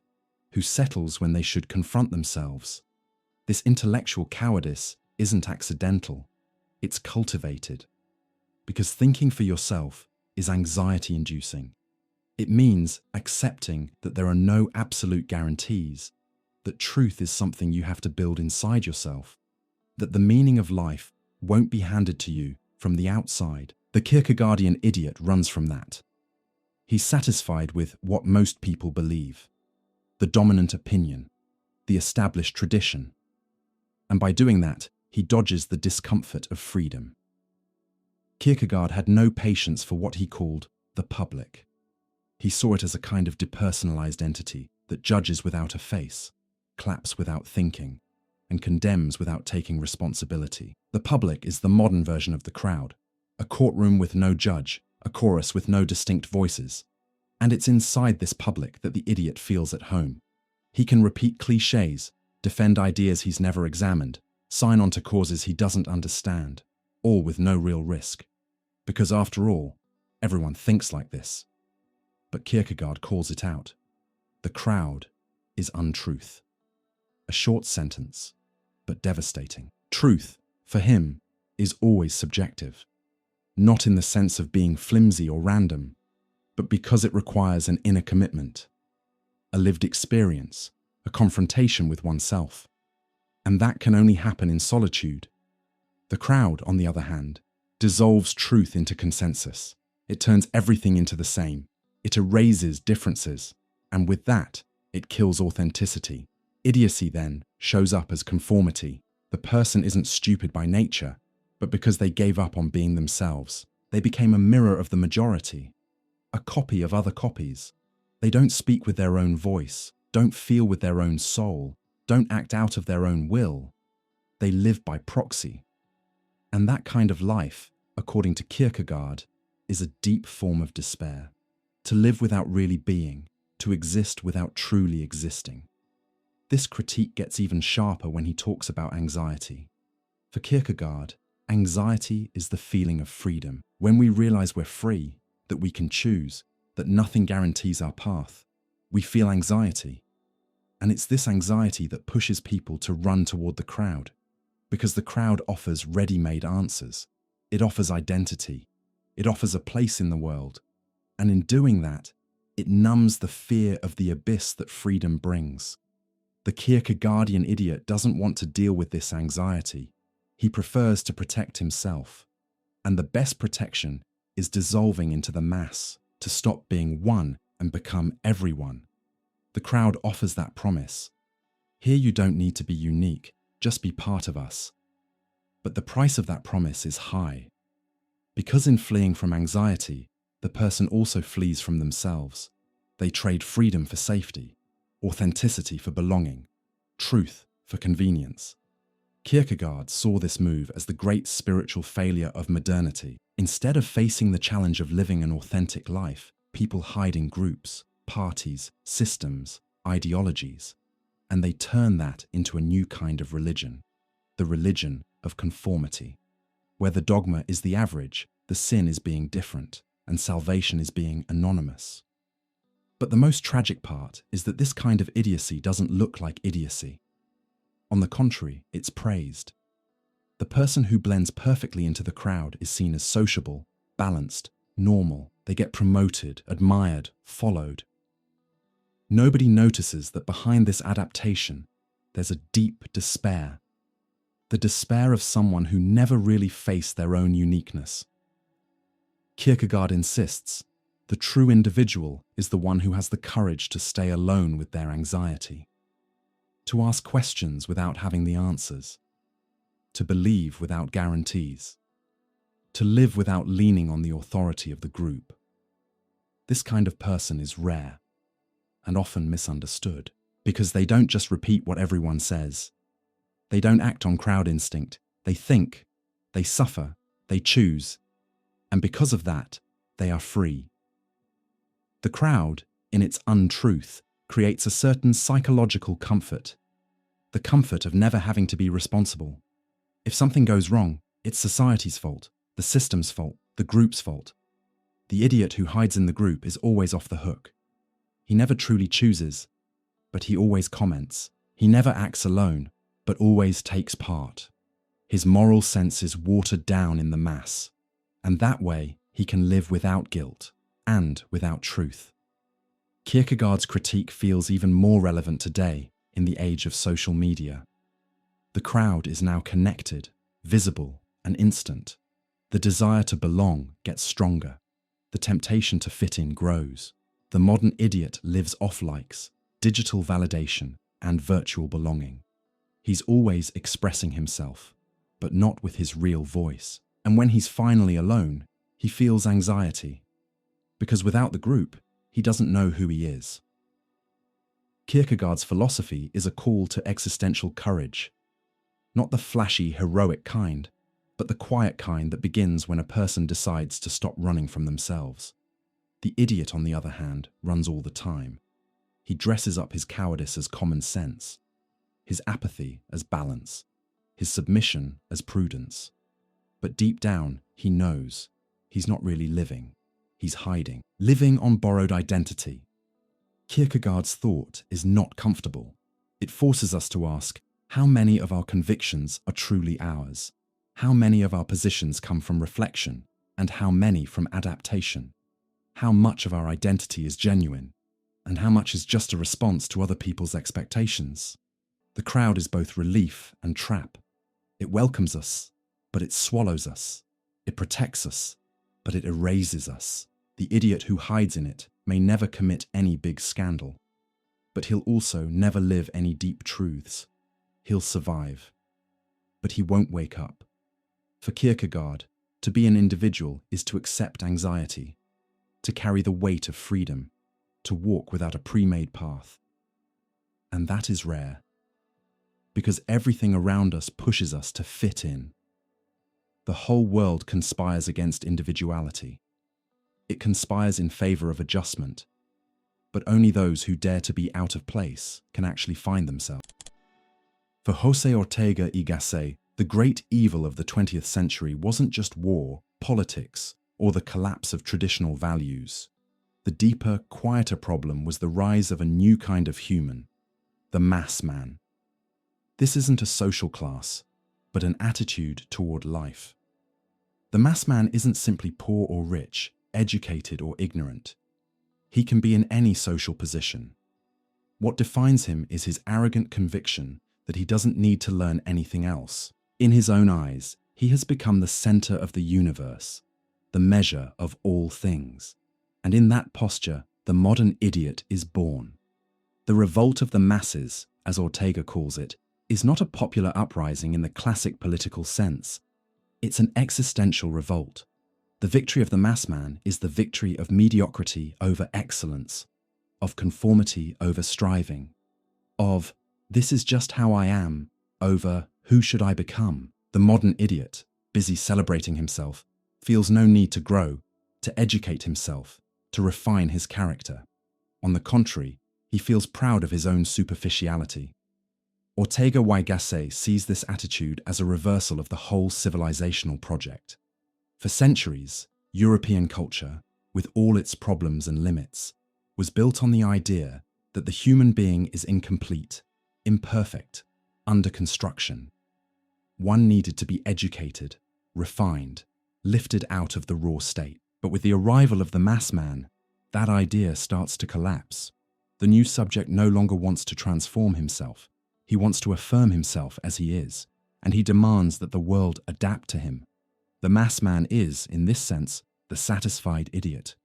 Speaker 1: who settles when they should confront themselves. This intellectual cowardice isn't accidental, it's cultivated. Because thinking for yourself is anxiety-inducing. It means accepting that there are no absolute guarantees, that truth is something you have to build inside yourself, that the meaning of life won't be handed to you from the outside. The Kierkegaardian idiot runs from that. He's satisfied with what most people believe, the dominant opinion, the established tradition. And by doing that, he dodges the discomfort of freedom. Kierkegaard had no patience for what he called the public. He saw it as a kind of depersonalized entity that judges without a face, claps without thinking, and condemns without taking responsibility. The public is the modern version of the crowd, a courtroom with no judge, a chorus with no distinct voices. And it's inside this public that the idiot feels at home. He can repeat clichés, defend ideas he's never examined, sign on to causes he doesn't understand, all with no real risk. Because after all, everyone thinks like this. But Kierkegaard calls it out. The crowd is untruth. A short sentence, but devastating. Truth, for him, is always subjective. Not in the sense of being flimsy or random, but because it requires an inner commitment, a lived experience, a confrontation with oneself. And that can only happen in solitude. The crowd, on the other hand, dissolves truth into consensus. It turns everything into the same. It erases differences, and with that, it kills authenticity. Idiocy, then, shows up as conformity. The person isn't stupid by nature, but because they gave up on being themselves. They became a mirror of the majority, a copy of other copies. They don't speak with their own voice, don't feel with their own soul, don't act out of their own will. They live by proxy. And that kind of life, according to Kierkegaard, is a deep form of despair. To live without really being, to exist without truly existing. This critique gets even sharper when he talks about anxiety. For Kierkegaard, anxiety is the feeling of freedom. When we realize we're free, that we can choose, that nothing guarantees our path, we feel anxiety. And it's this anxiety that pushes people to run toward the crowd, because the crowd offers ready-made answers. It offers identity. It offers a place in the world. And in doing that, it numbs the fear of the abyss that freedom brings. The Kierkegaardian idiot doesn't want to deal with this anxiety. He prefers to protect himself. And the best protection is dissolving into the mass, to stop being one and become everyone. The crowd offers that promise. Here you don't need to be unique, just be part of us. But the price of that promise is high. Because in fleeing from anxiety, the person also flees from themselves. They trade freedom for safety, authenticity for belonging, truth for convenience. Kierkegaard saw this move as the great spiritual failure of modernity. Instead of facing the challenge of living an authentic life, people hide in groups, parties, systems, ideologies, and they turn that into a new kind of religion, the religion of conformity, where the dogma is the average, the sin is being different, and salvation is being anonymous. But the most tragic part is that this kind of idiocy doesn't look like idiocy. On the contrary, it's praised. The person who blends perfectly into the crowd is seen as sociable, balanced, normal. They get promoted, admired, followed. Nobody notices that behind this adaptation, there's a deep despair. The despair of someone who never really faced their own uniqueness. Kierkegaard insists, the true individual is the one who has the courage to stay alone with their anxiety, to ask questions without having the answers, to believe without guarantees, to live without leaning on the authority of the group. This kind of person is rare and often misunderstood because they don't just repeat what everyone says. They don't act on crowd instinct. They think, they suffer, they choose, and because of that, they are free. The crowd, in its untruth, creates a certain psychological comfort, the comfort of never having to be responsible. If something goes wrong, it's society's fault, the system's fault, the group's fault. The idiot who hides in the group is always off the hook. He never truly chooses, but he always comments. He never acts alone, but always takes part. His moral sense is watered down in the mass, and that way he can live without guilt and without truth. Kierkegaard's critique feels even more relevant today in the age of social media. The crowd is now connected, visible, and instant. The desire to belong gets stronger. The temptation to fit in grows. The modern idiot lives off likes, digital validation, and virtual belonging. He's always expressing himself, but not with his real voice. And when he's finally alone, he feels anxiety, because without the group, he doesn't know who he is. Kierkegaard's philosophy is a call to existential courage, not the flashy, heroic kind, but the quiet kind that begins when a person decides to stop running from themselves. The idiot, on the other hand, runs all the time. He dresses up his cowardice as common sense, his apathy as balance, his submission as prudence. But deep down, he knows he's not really living. He's hiding, living on borrowed identity. Kierkegaard's thought is not comfortable. It forces us to ask, how many of our convictions are truly ours? How many of our positions come from reflection, and how many from adaptation? How much of our identity is genuine, and how much is just a response to other people's expectations? The crowd is both relief and trap. It welcomes us, but it swallows us. It protects us, but it erases us. The idiot who hides in it may never commit any big scandal, but he'll also never live any deep truths. He'll survive, but he won't wake up. For Kierkegaard, to be an individual is to accept anxiety, to carry the weight of freedom, to walk without a pre-made path. And that is rare, because everything around us pushes us to fit in. The whole world conspires against individuality. It conspires in favor of adjustment. but only those who dare to be out of place can actually find themselves. For José Ortega y Gasset, the great evil of the 20th century wasn't just war, politics, or the collapse of traditional values. The deeper, quieter problem was the rise of a new kind of human, the mass man. This isn't a social class, but an attitude toward life. The mass man isn't simply poor or rich, educated or ignorant. He can be in any social position. What defines him is his arrogant conviction that he doesn't need to learn anything else. In his own eyes, he has become the center of the universe, the measure of all things. And in that posture, the modern idiot is born. The revolt of the masses, as Ortega calls it, is not a popular uprising in the classic political sense. It's an existential revolt. The victory of the mass man is the victory of mediocrity over excellence, of conformity over striving, of "this is just how I am" over "who should I become?" The modern idiot, busy celebrating himself, feels no need to grow, to educate himself, to refine his character. On the contrary, he feels proud of his own superficiality. Ortega y Gasset sees this attitude as a reversal of the whole civilizational project. For centuries, European culture, with all its problems and limits, was built on the idea that the human being is incomplete, imperfect, under construction. One needed to be educated, refined, lifted out of the raw state. But with the arrival of the mass man, that idea starts to collapse. The new subject no longer wants to transform himself. He wants to affirm himself as he is, and he demands that the world adapt to him. The mass man is, in this sense, the satisfied idiot.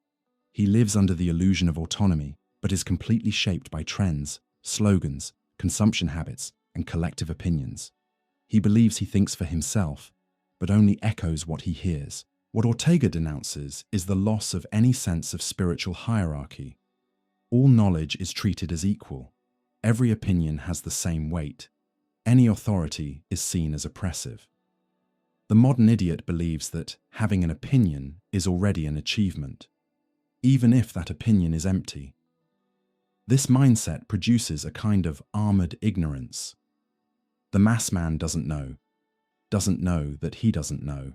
Speaker 1: He lives under the illusion of autonomy, but is completely shaped by trends, slogans, consumption habits, and collective opinions. He believes he thinks for himself, but only echoes what he hears. What Ortega denounces is the loss of any sense of spiritual hierarchy. All knowledge is treated as equal. Every opinion has the same weight. Any authority is seen as oppressive. The modern idiot believes that having an opinion is already an achievement, even if that opinion is empty. This mindset produces a kind of armored ignorance. The mass man doesn't know that he doesn't know,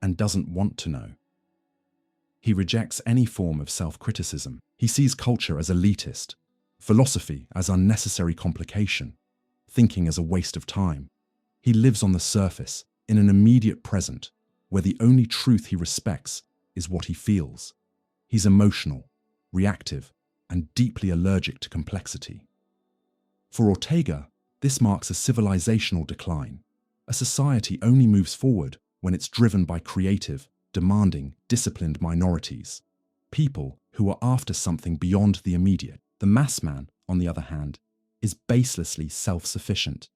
Speaker 1: and doesn't want to know. He rejects any form of self-criticism. He sees culture as elitist, philosophy as unnecessary complication, thinking as a waste of time. He lives on the surface, in an immediate present, where the only truth he respects is what he feels. He's emotional, reactive, and deeply allergic to complexity. For Ortega, this marks a civilizational decline. A society only moves forward when it's driven by creative, demanding, disciplined minorities, people who are after something beyond the immediate. The mass man, on the other hand, is baselessly self-sufficient.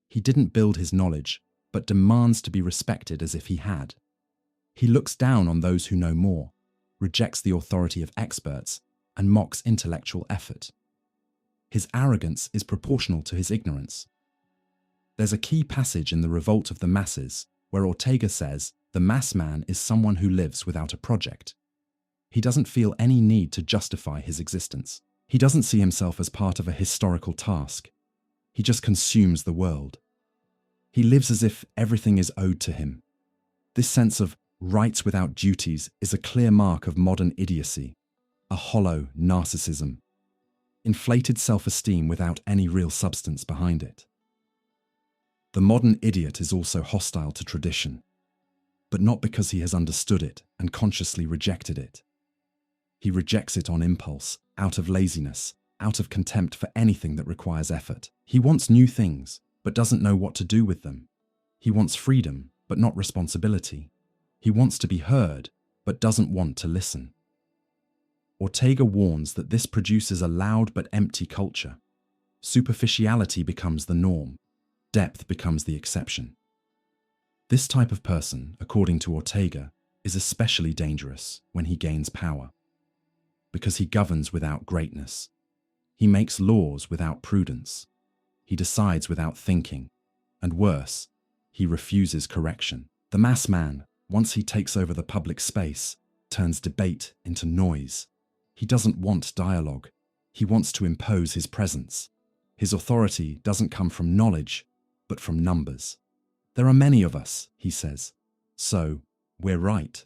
Speaker 1: He didn't build his knowledge, but demands to be respected as if he had. He looks down on those who know more, rejects the authority of experts, and mocks intellectual effort. His arrogance is proportional to his ignorance. There's a key passage in The Revolt of the Masses where Ortega says the mass man is someone who lives without a project. He doesn't feel any need to justify his existence. He doesn't see himself as part of a historical task. He just consumes the world. He lives as if everything is owed to him. This sense of rights without duties is a clear mark of modern idiocy, a hollow narcissism, inflated self-esteem without any real substance behind it. The modern idiot is also hostile to tradition, but not because he has understood it and consciously rejected it. He rejects it on impulse, out of laziness, out of contempt for anything that requires effort. He wants new things, but doesn't know what to do with them. He wants freedom, but not responsibility. He wants to be heard, but doesn't want to listen. Ortega warns that this produces a loud but empty culture. Superficiality becomes the norm. Depth becomes the exception. This type of person, according to Ortega, is especially dangerous when he gains power, because he governs without greatness. He makes laws without prudence. He decides without thinking, and worse, he refuses correction. The mass man, once he takes over the public space, turns debate into noise. He doesn't want dialogue. He wants to impose his presence. His authority doesn't come from knowledge, but from numbers. There are many of us, he says, so we're right.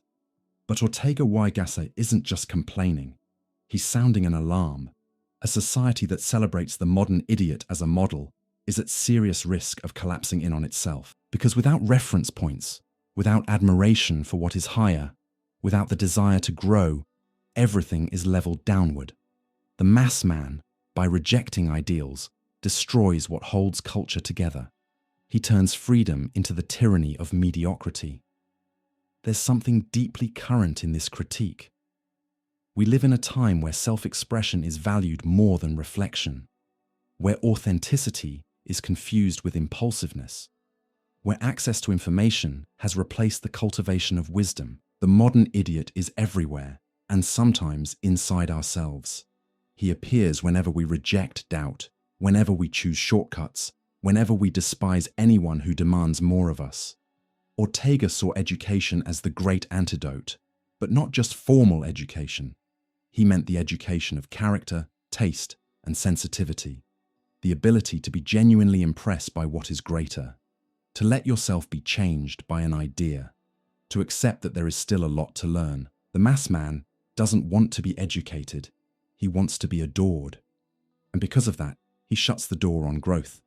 Speaker 1: But Ortega y Gasset isn't just complaining. He's sounding an alarm. A society that celebrates the modern idiot as a model is at serious risk of collapsing in on itself. Because without reference points, without admiration for what is higher, without the desire to grow, everything is leveled downward. The mass man, by rejecting ideals, destroys what holds culture together. He turns freedom into the tyranny of mediocrity. There's something deeply current in this critique. We live in a time where self-expression is valued more than reflection, where authenticity is confused with impulsiveness, where access to information has replaced the cultivation of wisdom. The modern idiot is everywhere, and sometimes inside ourselves. He appears whenever we reject doubt, whenever we choose shortcuts, whenever we despise anyone who demands more of us. Ortega saw education as the great antidote, but not just formal education. He meant the education of character, taste, and sensitivity, the ability to be genuinely impressed by what is greater, to let yourself be changed by an idea, to accept that there is still a lot to learn. The mass man doesn't want to be educated, he wants to be adored. And because of that, he shuts the door on growth.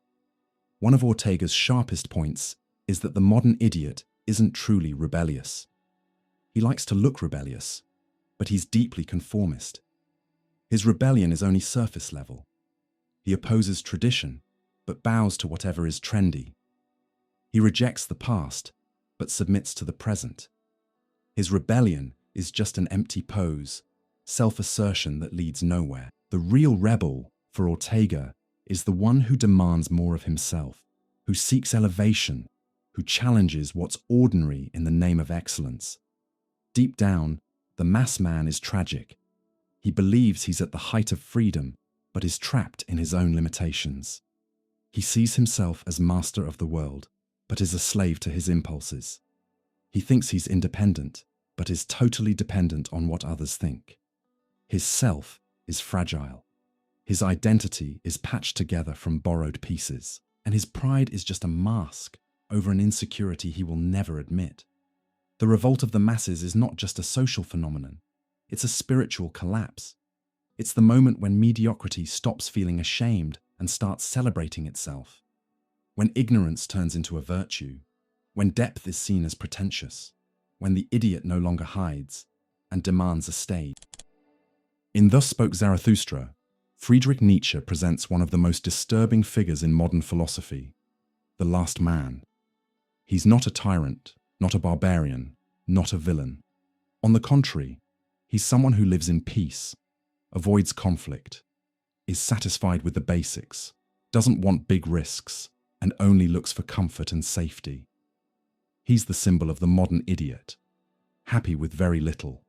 Speaker 1: One of Ortega's sharpest points is that the modern idiot isn't truly rebellious. He likes to look rebellious, but he's deeply conformist. His rebellion is only surface level. He opposes tradition, but bows to whatever is trendy. He rejects the past, but submits to the present. His rebellion is just an empty pose, self-assertion that leads nowhere. The real rebel, for Ortega, is the one who demands more of himself, who seeks elevation, who challenges what's ordinary in the name of excellence. Deep down, the mass man is tragic. He believes he's at the height of freedom, but is trapped in his own limitations. He sees himself as master of the world, but is a slave to his impulses. He thinks he's independent, but is totally dependent on what others think. His self is fragile. His identity is patched together from borrowed pieces, and his pride is just a mask over an insecurity he will never admit. The revolt of the masses is not just a social phenomenon, it's a spiritual collapse. It's the moment when mediocrity stops feeling ashamed and starts celebrating itself. When ignorance turns into a virtue, when depth is seen as pretentious, when the idiot no longer hides and demands a stage. In Thus Spoke Zarathustra, Friedrich Nietzsche presents one of the most disturbing figures in modern philosophy, the last man. He's not a tyrant, not a barbarian, not a villain. On the contrary, he's someone who lives in peace, avoids conflict, is satisfied with the basics, doesn't want big risks, and only looks for comfort and safety. He's the symbol of the modern idiot, happy with very little,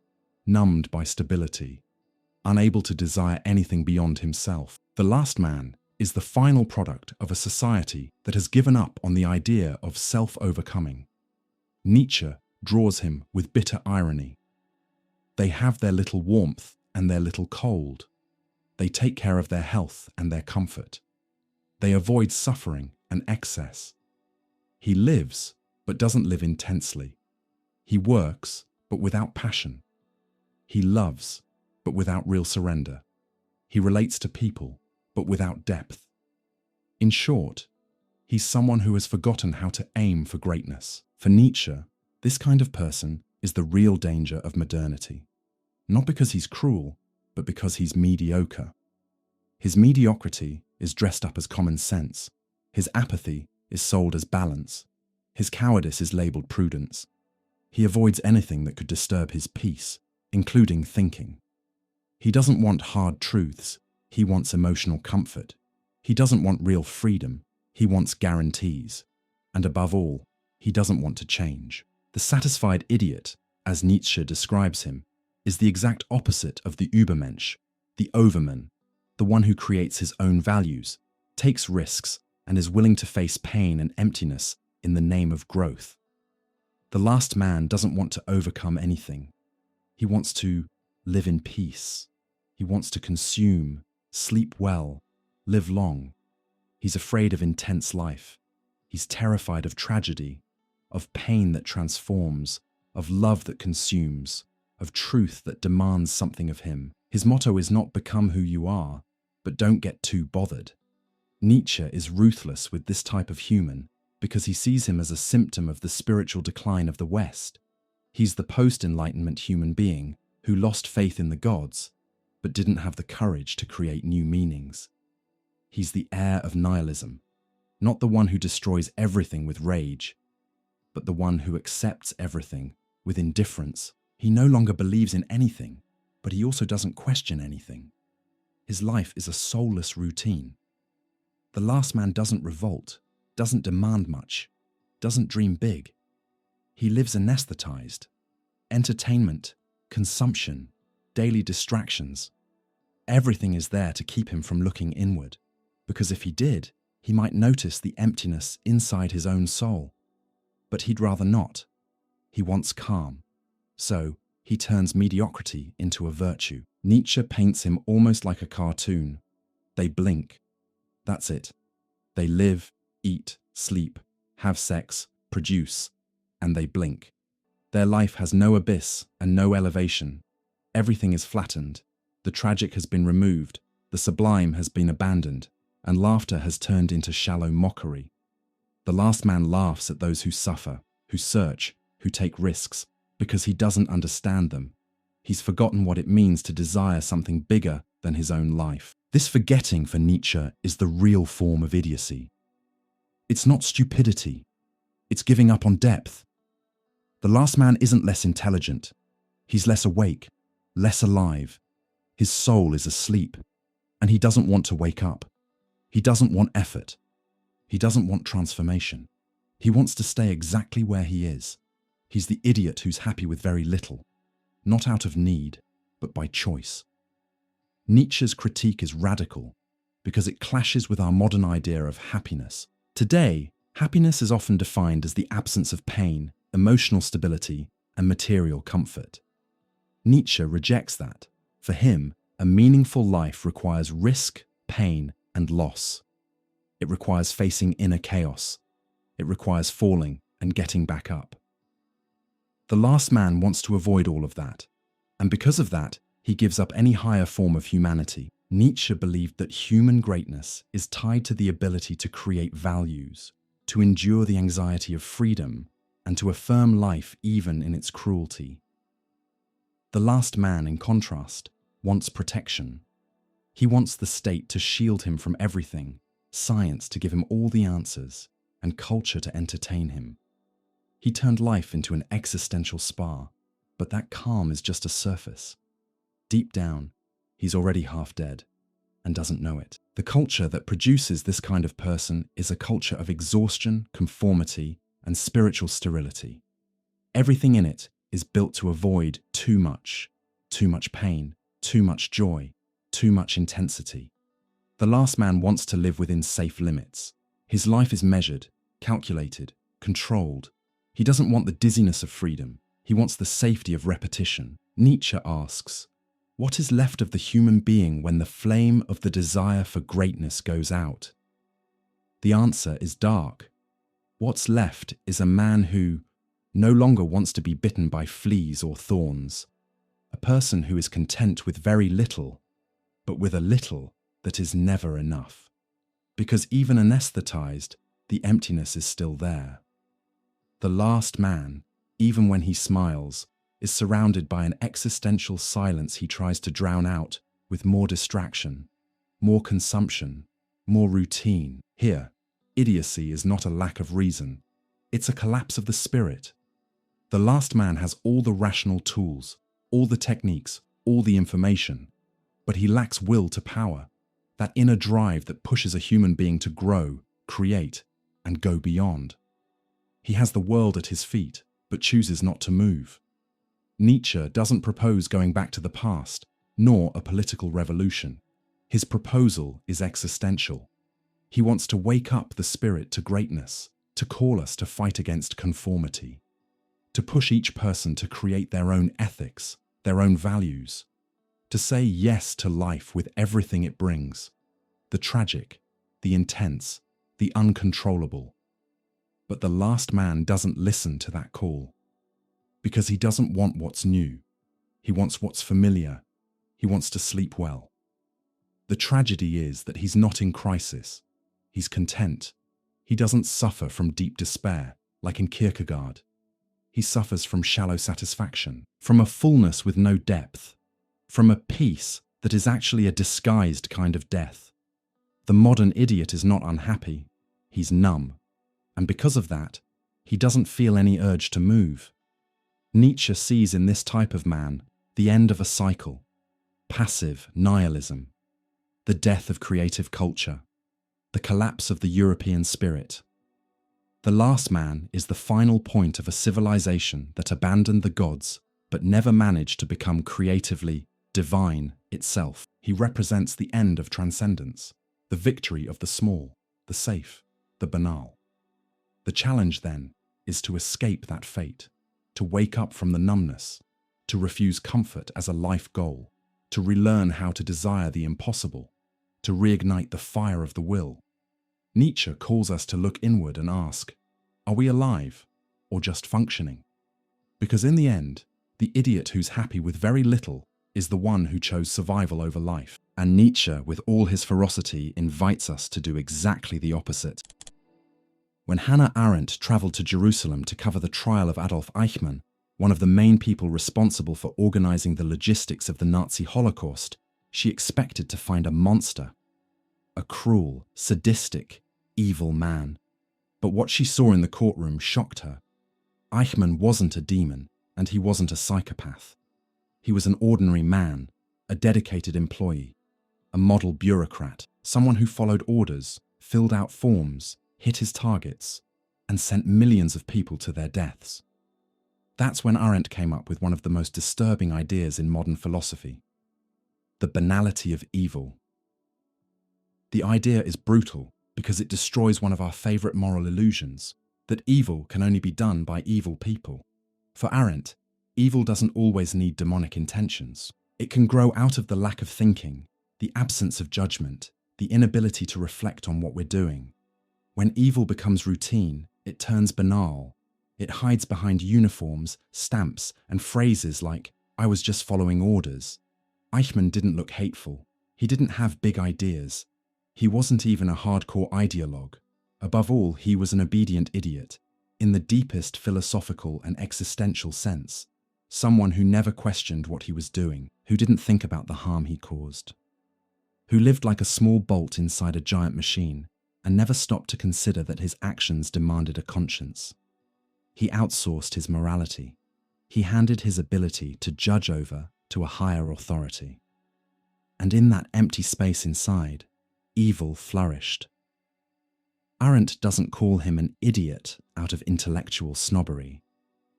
Speaker 1: numbed by stability, unable to desire anything beyond himself. The last man is the final product of a society that has given up on the idea of self-overcoming. Nietzsche draws him with bitter irony. They have their little warmth and their little cold. They take care of their health and their comfort. They avoid suffering and excess. He lives, but doesn't live intensely. He works, but without passion. He loves, but without real surrender. He relates to people, but without depth. In short, he's someone who has forgotten how to aim for greatness. For Nietzsche, this kind of person is the real danger of modernity. Not because he's cruel, but because he's mediocre. His mediocrity is dressed up as common sense. His apathy is sold as balance. His cowardice is labelled prudence. He avoids anything that could disturb his peace, including thinking. He doesn't want hard truths. He wants emotional comfort. He doesn't want real freedom. He wants guarantees. And above all, he doesn't want to change. The satisfied idiot, as Nietzsche describes him, is the exact opposite of the Übermensch, the overman, the one who creates his own values, takes risks, and is willing to face pain and emptiness in the name of growth. The last man doesn't want to overcome anything. He wants to live in peace. He wants to consume, sleep well, live long. He's afraid of intense life. He's terrified of tragedy, of pain that transforms, of love that consumes, of truth that demands something of him. His motto is not become who you are, but don't get too bothered. Nietzsche is ruthless with this type of human because he sees him as a symptom of the spiritual decline of the West. He's the post-Enlightenment human being who lost faith in the gods, but didn't have the courage to create new meanings. He's the heir of nihilism, not the one who destroys everything with rage, but the one who accepts everything with indifference. He no longer believes in anything, but he also doesn't question anything. His life is a soulless routine. The last man doesn't revolt, doesn't demand much, doesn't dream big. He lives anesthetized. Entertainment, consumption, daily distractions. Everything is there to keep him from looking inward, because if he did, he might notice the emptiness inside his own soul. But he'd rather not. He wants calm. So, he turns mediocrity into a virtue. Nietzsche paints him almost like a cartoon. They blink. That's it. They live, eat, sleep, have sex, produce, and they blink. Their life has no abyss and no elevation. Everything is flattened. The tragic has been removed, the sublime has been abandoned, and laughter has turned into shallow mockery. The last man laughs at those who suffer, who search, who take risks, because he doesn't understand them. He's forgotten what it means to desire something bigger than his own life. This forgetting for Nietzsche is the real form of idiocy. It's not stupidity. It's giving up on depth. The last man isn't less intelligent. He's less awake, less alive. His soul is asleep, and he doesn't want to wake up. He doesn't want effort. He doesn't want transformation. He wants to stay exactly where he is. He's the idiot who's happy with very little, not out of need, but by choice. Nietzsche's critique is radical because it clashes with our modern idea of happiness. Today, happiness is often defined as the absence of pain, emotional stability, and material comfort. Nietzsche rejects that. For him, a meaningful life requires risk, pain, and loss. It requires facing inner chaos. It requires falling and getting back up. The last man wants to avoid all of that, and because of that, he gives up any higher form of humanity. Nietzsche believed that human greatness is tied to the ability to create values, to endure the anxiety of freedom, and to affirm life even in its cruelty. The last man, in contrast, wants protection. He wants the state to shield him from everything, science to give him all the answers, and culture to entertain him. He turned life into an existential spa, but that calm is just a surface. Deep down, he's already half dead and doesn't know it. The culture that produces this kind of person is a culture of exhaustion, conformity, and spiritual sterility. Everything in it is built to avoid too much pain, too much joy, too much intensity. The last man wants to live within safe limits. His life is measured, calculated, controlled. He doesn't want the dizziness of freedom. He wants the safety of repetition. Nietzsche asks, what is left of the human being when the flame of the desire for greatness goes out? The answer is dark. What's left is a man who no longer wants to be bitten by fleas or thorns, a person who is content with very little, but with a little that is never enough. Because even anesthetized, the emptiness is still there. The last man, even when he smiles, is surrounded by an existential silence he tries to drown out with more distraction, more consumption, more routine. Here, idiocy is not a lack of reason. It's a collapse of the spirit. The last man has all the rational tools, all the techniques, all the information, but he lacks will to power, that inner drive that pushes a human being to grow, create, and go beyond. He has the world at his feet, but chooses not to move. Nietzsche doesn't propose going back to the past, nor a political revolution. His proposal is existential. He wants to wake up the spirit to greatness, to call us to fight against conformity, to push each person to create their own ethics, their own values, to say yes to life with everything it brings, the tragic, the intense, the uncontrollable. But the last man doesn't listen to that call, because he doesn't want what's new. He wants what's familiar. He wants to sleep well. The tragedy is that he's not in crisis. He's content. He doesn't suffer from deep despair, like in Kierkegaard. He suffers from shallow satisfaction, from a fullness with no depth, from a peace that is actually a disguised kind of death. The modern idiot is not unhappy. He's numb. And because of that, he doesn't feel any urge to move. Nietzsche sees in this type of man the end of a cycle, passive nihilism, the death of creative culture, the collapse of the European spirit. The last man is the final point of a civilization that abandoned the gods but never managed to become creatively divine itself. He represents the end of transcendence, the victory of the small, the safe, the banal. The challenge, then, is to escape that fate, to wake up from the numbness, to refuse comfort as a life goal, to relearn how to desire the impossible, to reignite the fire of the will. Nietzsche calls us to look inward and ask, are we alive or just functioning? Because in the end, the idiot who's happy with very little is the one who chose survival over life. And Nietzsche, with all his ferocity, invites us to do exactly the opposite. When Hannah Arendt traveled to Jerusalem to cover the trial of Adolf Eichmann, one of the main people responsible for organizing the logistics of the Nazi Holocaust, she expected to find a monster, a cruel, sadistic, evil man. But what she saw in the courtroom shocked her. Eichmann wasn't a demon, and he wasn't a psychopath. He was an ordinary man, a dedicated employee, a model bureaucrat, someone who followed orders, filled out forms, hit his targets, and sent millions of people to their deaths. That's when Arendt came up with one of the most disturbing ideas in modern philosophy: the banality of evil. The idea is brutal because it destroys one of our favorite moral illusions, that evil can only be done by evil people. For Arendt, evil doesn't always need demonic intentions. It can grow out of the lack of thinking, the absence of judgment, the inability to reflect on what we're doing. When evil becomes routine, it turns banal. It hides behind uniforms, stamps, and phrases like, "I was just following orders." Eichmann didn't look hateful. He didn't have big ideas. He wasn't even a hardcore ideologue. Above all, he was an obedient idiot, in the deepest philosophical and existential sense. Someone who never questioned what he was doing, who didn't think about the harm he caused, who lived like a small bolt inside a giant machine and never stopped to consider that his actions demanded a conscience. He outsourced his morality. He handed his ability to judge over to a higher authority. And in that empty space inside, evil flourished. Arendt doesn't call him an idiot out of intellectual snobbery,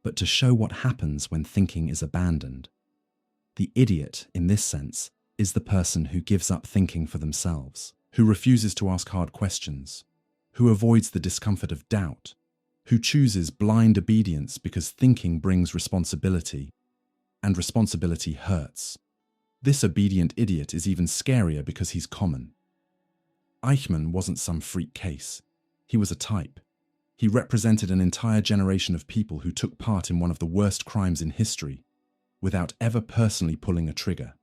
Speaker 1: but to show what happens when thinking is abandoned. The idiot, in this sense, is the person who gives up thinking for themselves, who refuses to ask hard questions, who avoids the discomfort of doubt, who chooses blind obedience because thinking brings responsibility, and responsibility hurts. This obedient idiot is even scarier because he's common. Eichmann wasn't some freak case. He was a type. He represented an entire generation of people who took part in one of the worst crimes in history without ever personally pulling a trigger.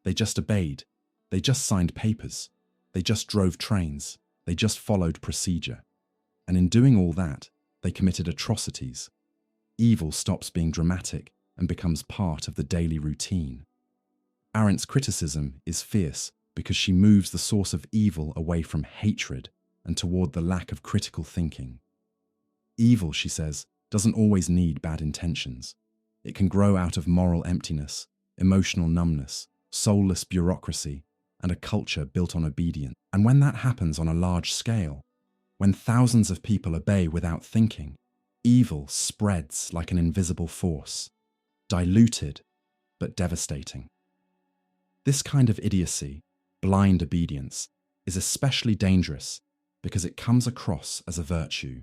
Speaker 1: They just obeyed. They just signed papers. They just drove trains. They just followed procedure. And in doing all that, they committed atrocities. Evil stops being dramatic and becomes part of the daily routine. Arendt's criticism is fierce because she moves the source of evil away from hatred and toward the lack of critical thinking. Evil, she says, doesn't always need bad intentions. It can grow out of moral emptiness, emotional numbness, soulless bureaucracy, and a culture built on obedience. And when that happens on a large scale, when thousands of people obey without thinking, evil spreads like an invisible force, diluted but devastating. This kind of idiocy, blind obedience, is especially dangerous because it comes across as a virtue.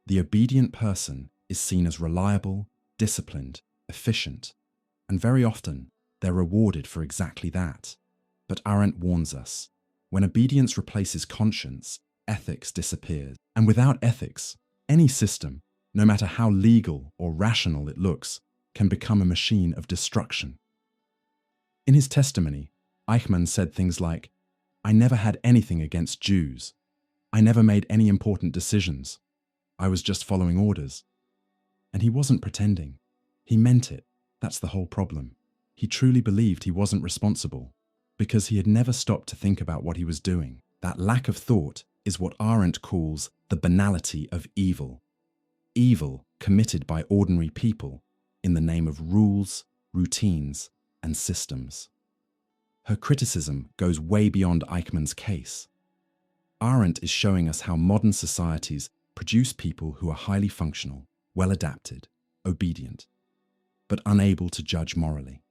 Speaker 1: The obedient person is seen as reliable, disciplined, efficient, and very often they're rewarded for exactly that. But Arendt warns us, when obedience replaces conscience, ethics disappears. And without ethics, any system, no matter how legal or rational it looks, can become a machine of destruction. In his testimony, Eichmann said things like, "I never had anything against Jews. I never made any important decisions. I was just following orders." And he wasn't pretending. He meant it. That's the whole problem. He truly believed he wasn't responsible, because he had never stopped to think about what he was doing. That lack of thought is what Arendt calls the banality of evil. Evil committed by ordinary people in the name of rules, routines, and systems. Her criticism goes way beyond Eichmann's case. Arendt is showing us how modern societies produce people who are highly functional, well-adapted, obedient, but unable to judge morally.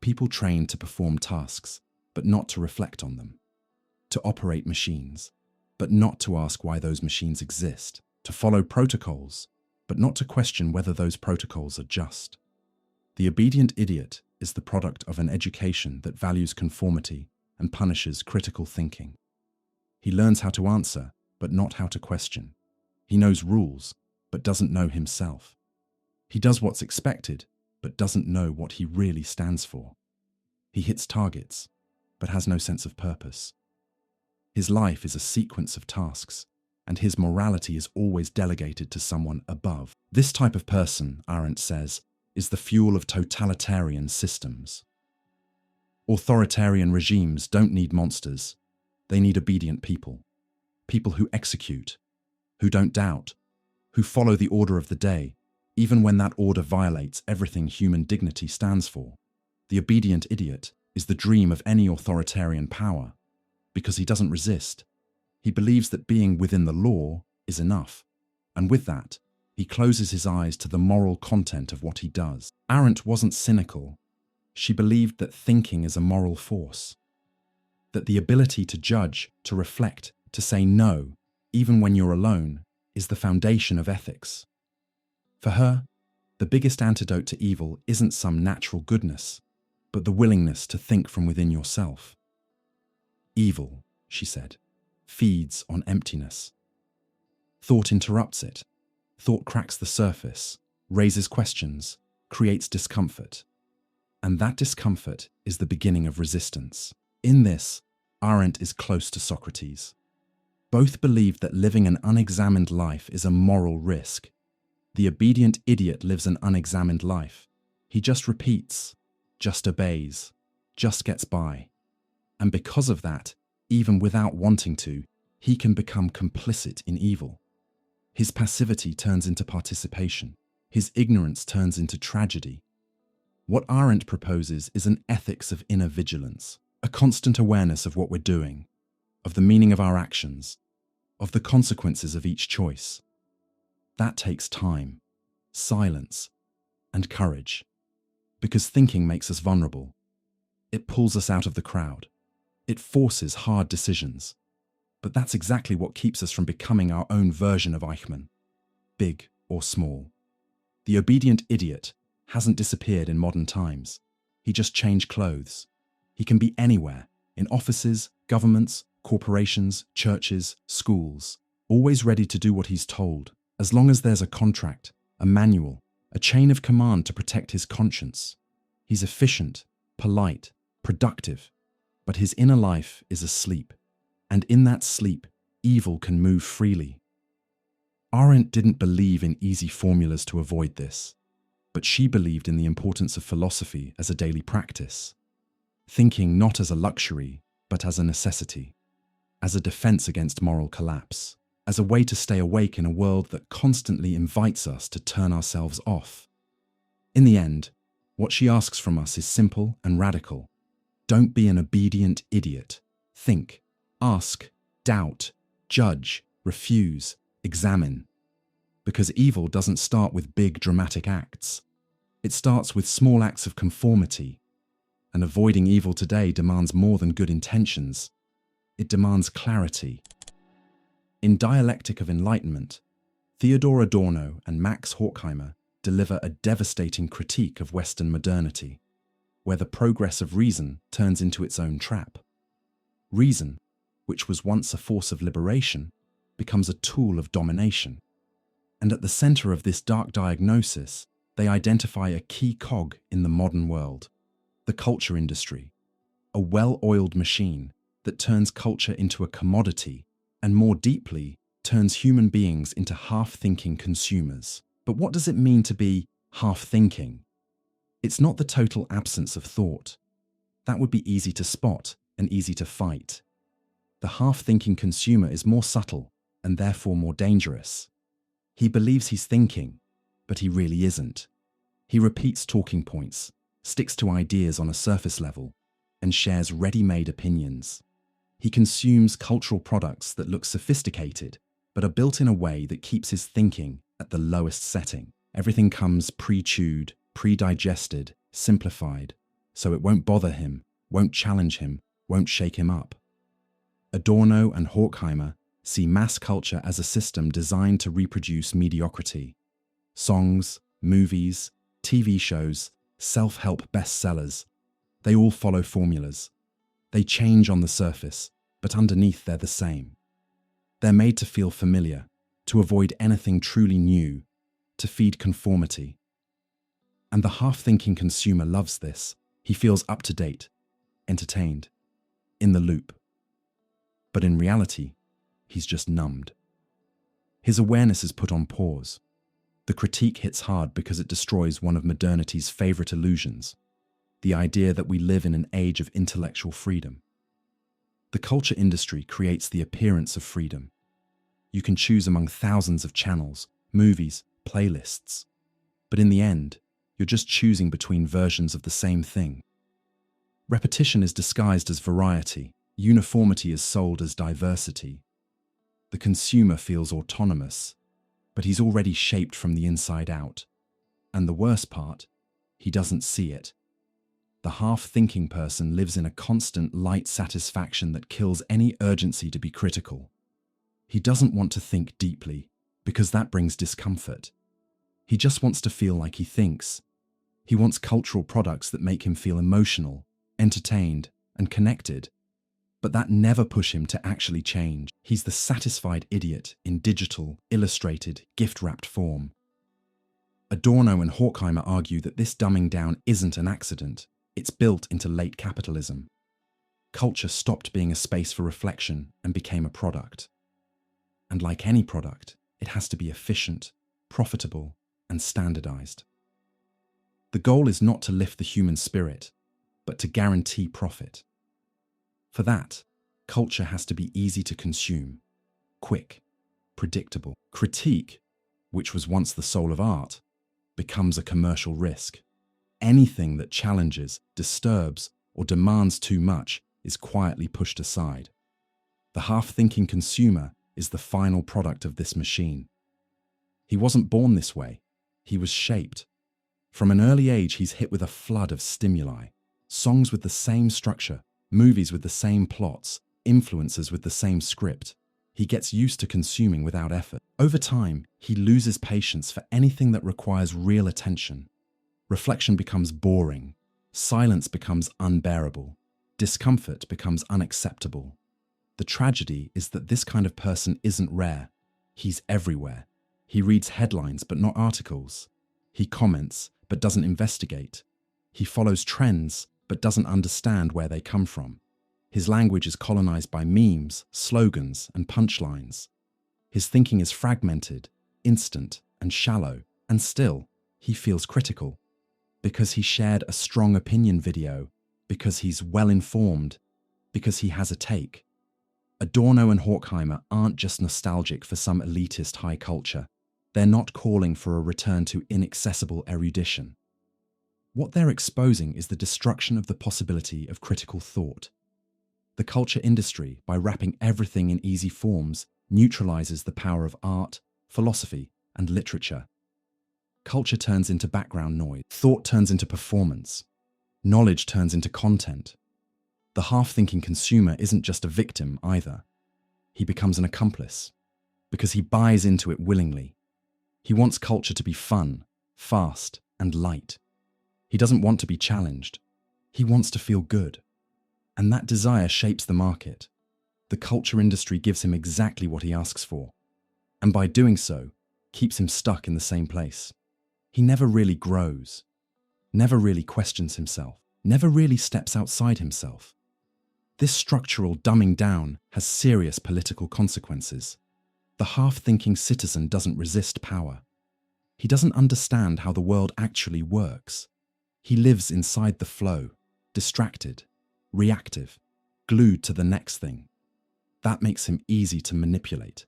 Speaker 1: People trained to perform tasks, but not to reflect on them. To operate machines, but not to ask why those machines exist. To follow protocols, but not to question whether those protocols are just. The obedient idiot is the product of an education that values conformity and punishes critical thinking. He learns how to answer, but not how to question. He knows rules, but doesn't know himself. He does what's expected, but doesn't know what he really stands for. He hits targets, but has no sense of purpose. His life is a sequence of tasks, and his morality is always delegated to someone above. This type of person, Arendt says, is the fuel of totalitarian systems. Authoritarian regimes don't need monsters. They need obedient people. People who execute, who don't doubt, who follow the order of the day, even when that order violates everything human dignity stands for. The obedient idiot is the dream of any authoritarian power, because he doesn't resist. He believes that being within the law is enough, and with that, he closes his eyes to the moral content of what he does. Arendt wasn't cynical. She believed that thinking is a moral force, that the ability to judge, to reflect, to say no, even when you're alone, is the foundation of ethics. For her, the biggest antidote to evil isn't some natural goodness, but the willingness to think from within yourself. Evil, she said, feeds on emptiness. Thought interrupts it. Thought cracks the surface, raises questions, creates discomfort. And that discomfort is the beginning of resistance. In this, Arendt is close to Socrates. Both believe that living an unexamined life is a moral risk. The obedient idiot lives an unexamined life. He just repeats, just obeys, just gets by. And because of that, even without wanting to, he can become complicit in evil. His passivity turns into participation. His ignorance turns into tragedy. What Arendt proposes is an ethics of inner vigilance, a constant awareness of what we're doing, of the meaning of our actions, of the consequences of each choice. That takes time, silence, and courage, because thinking makes us vulnerable. It pulls us out of the crowd. It forces hard decisions. But that's exactly what keeps us from becoming our own version of Eichmann, big or small. The obedient idiot hasn't disappeared in modern times. He just changed clothes. He can be anywhere, in offices, governments, corporations, churches, schools, always ready to do what he's told, as long as there's a contract, a manual, a chain of command to protect his conscience. He's efficient, polite, productive, but his inner life is asleep. And in that sleep, evil can move freely. Arendt didn't believe in easy formulas to avoid this, but she believed in the importance of philosophy as a daily practice, thinking not as a luxury, but as a necessity, as a defense against moral collapse, as a way to stay awake in a world that constantly invites us to turn ourselves off. In the end, what she asks from us is simple and radical. Don't be an obedient idiot. Think. Ask, doubt, judge, refuse, examine. Because evil doesn't start with big dramatic acts. It starts with small acts of conformity. And avoiding evil today demands more than good intentions. It demands clarity. In Dialectic of Enlightenment, Theodor Adorno and Max Horkheimer deliver a devastating critique of Western modernity. where the progress of reason turns into its own trap. Reason, which was once a force of liberation, becomes a tool of domination. And at the center of this dark diagnosis, they identify a key cog in the modern world: the culture industry, a well-oiled machine that turns culture into a commodity and, more deeply, turns human beings into half-thinking consumers. But what does it mean to be half-thinking? It's not the total absence of thought. That would be easy to spot and easy to fight. The half-thinking consumer is more subtle and therefore more dangerous. He believes he's thinking, but he really isn't. He repeats talking points, sticks to ideas on a surface level, and shares ready-made opinions. He consumes cultural products that look sophisticated, but are built in a way that keeps his thinking at the lowest setting. Everything comes pre-chewed, pre-digested, simplified, so it won't bother him, won't challenge him, won't shake him up. Adorno and Horkheimer see mass culture as a system designed to reproduce mediocrity. Songs, movies, TV shows, self-help bestsellers, they all follow formulas. They change on the surface, but underneath they're the same. They're made to feel familiar, to avoid anything truly new, to feed conformity. And the half-thinking consumer loves this. He feels up to date, entertained, in the loop. But in reality, he's just numbed. His awareness is put on pause. The critique hits hard because it destroys one of modernity's favorite illusions: the idea that we live in an age of intellectual freedom. The culture industry creates the appearance of freedom. You can choose among thousands of channels, movies, playlists. But in the end, you're just choosing between versions of the same thing. Repetition is disguised as variety. Uniformity is sold as diversity. The consumer feels autonomous, but he's already shaped from the inside out. And the worst part, he doesn't see it. The half-thinking person lives in a constant light satisfaction that kills any urgency to be critical. He doesn't want to think deeply, because that brings discomfort. He just wants to feel like he thinks. He wants cultural products that make him feel emotional, entertained, and connected. But that never push him to actually change. He's the satisfied idiot in digital, illustrated, gift-wrapped form. Adorno and Horkheimer argue that this dumbing down isn't an accident. It's built into late capitalism. Culture stopped being a space for reflection and became a product. And like any product, it has to be efficient, profitable, and standardized. The goal is not to lift the human spirit, but to guarantee profit. For that, culture has to be easy to consume, quick, predictable. Critique, which was once the soul of art, becomes a commercial risk. Anything that challenges, disturbs, or demands too much is quietly pushed aside. The half-thinking consumer is the final product of this machine. He wasn't born this way. He was shaped. From an early age, he's hit with a flood of stimuli. Songs with the same structure, movies with the same plots, influencers with the same script. He gets used to consuming without effort. Over time, he loses patience for anything that requires real attention. Reflection becomes boring. Silence becomes unbearable. Discomfort becomes unacceptable. The tragedy is that this kind of person isn't rare. He's everywhere. He reads headlines but not articles. He comments but doesn't investigate. He follows trends but doesn't understand where they come from. His language is colonized by memes, slogans, and punchlines. His thinking is fragmented, instant, and shallow, and still, he feels critical. Because he shared a strong opinion video, because he's well-informed, because he has a take. Adorno and Horkheimer aren't just nostalgic for some elitist high culture. They're not calling for a return to inaccessible erudition. What they're exposing is the destruction of the possibility of critical thought. The culture industry, by wrapping everything in easy forms, neutralizes the power of art, philosophy, and literature. Culture turns into background noise. Thought turns into performance. Knowledge turns into content. The half-thinking consumer isn't just a victim either. He becomes an accomplice, because he buys into it willingly. He wants culture to be fun, fast, and light. He doesn't want to be challenged. He wants to feel good. And that desire shapes the market. The culture industry gives him exactly what he asks for. And by doing so, keeps him stuck in the same place. He never really grows, never really questions himself, never really steps outside himself. This structural dumbing down has serious political consequences. The half-thinking citizen doesn't resist power. He doesn't understand how the world actually works. He lives inside the flow, distracted, reactive, glued to the next thing. That makes him easy to manipulate.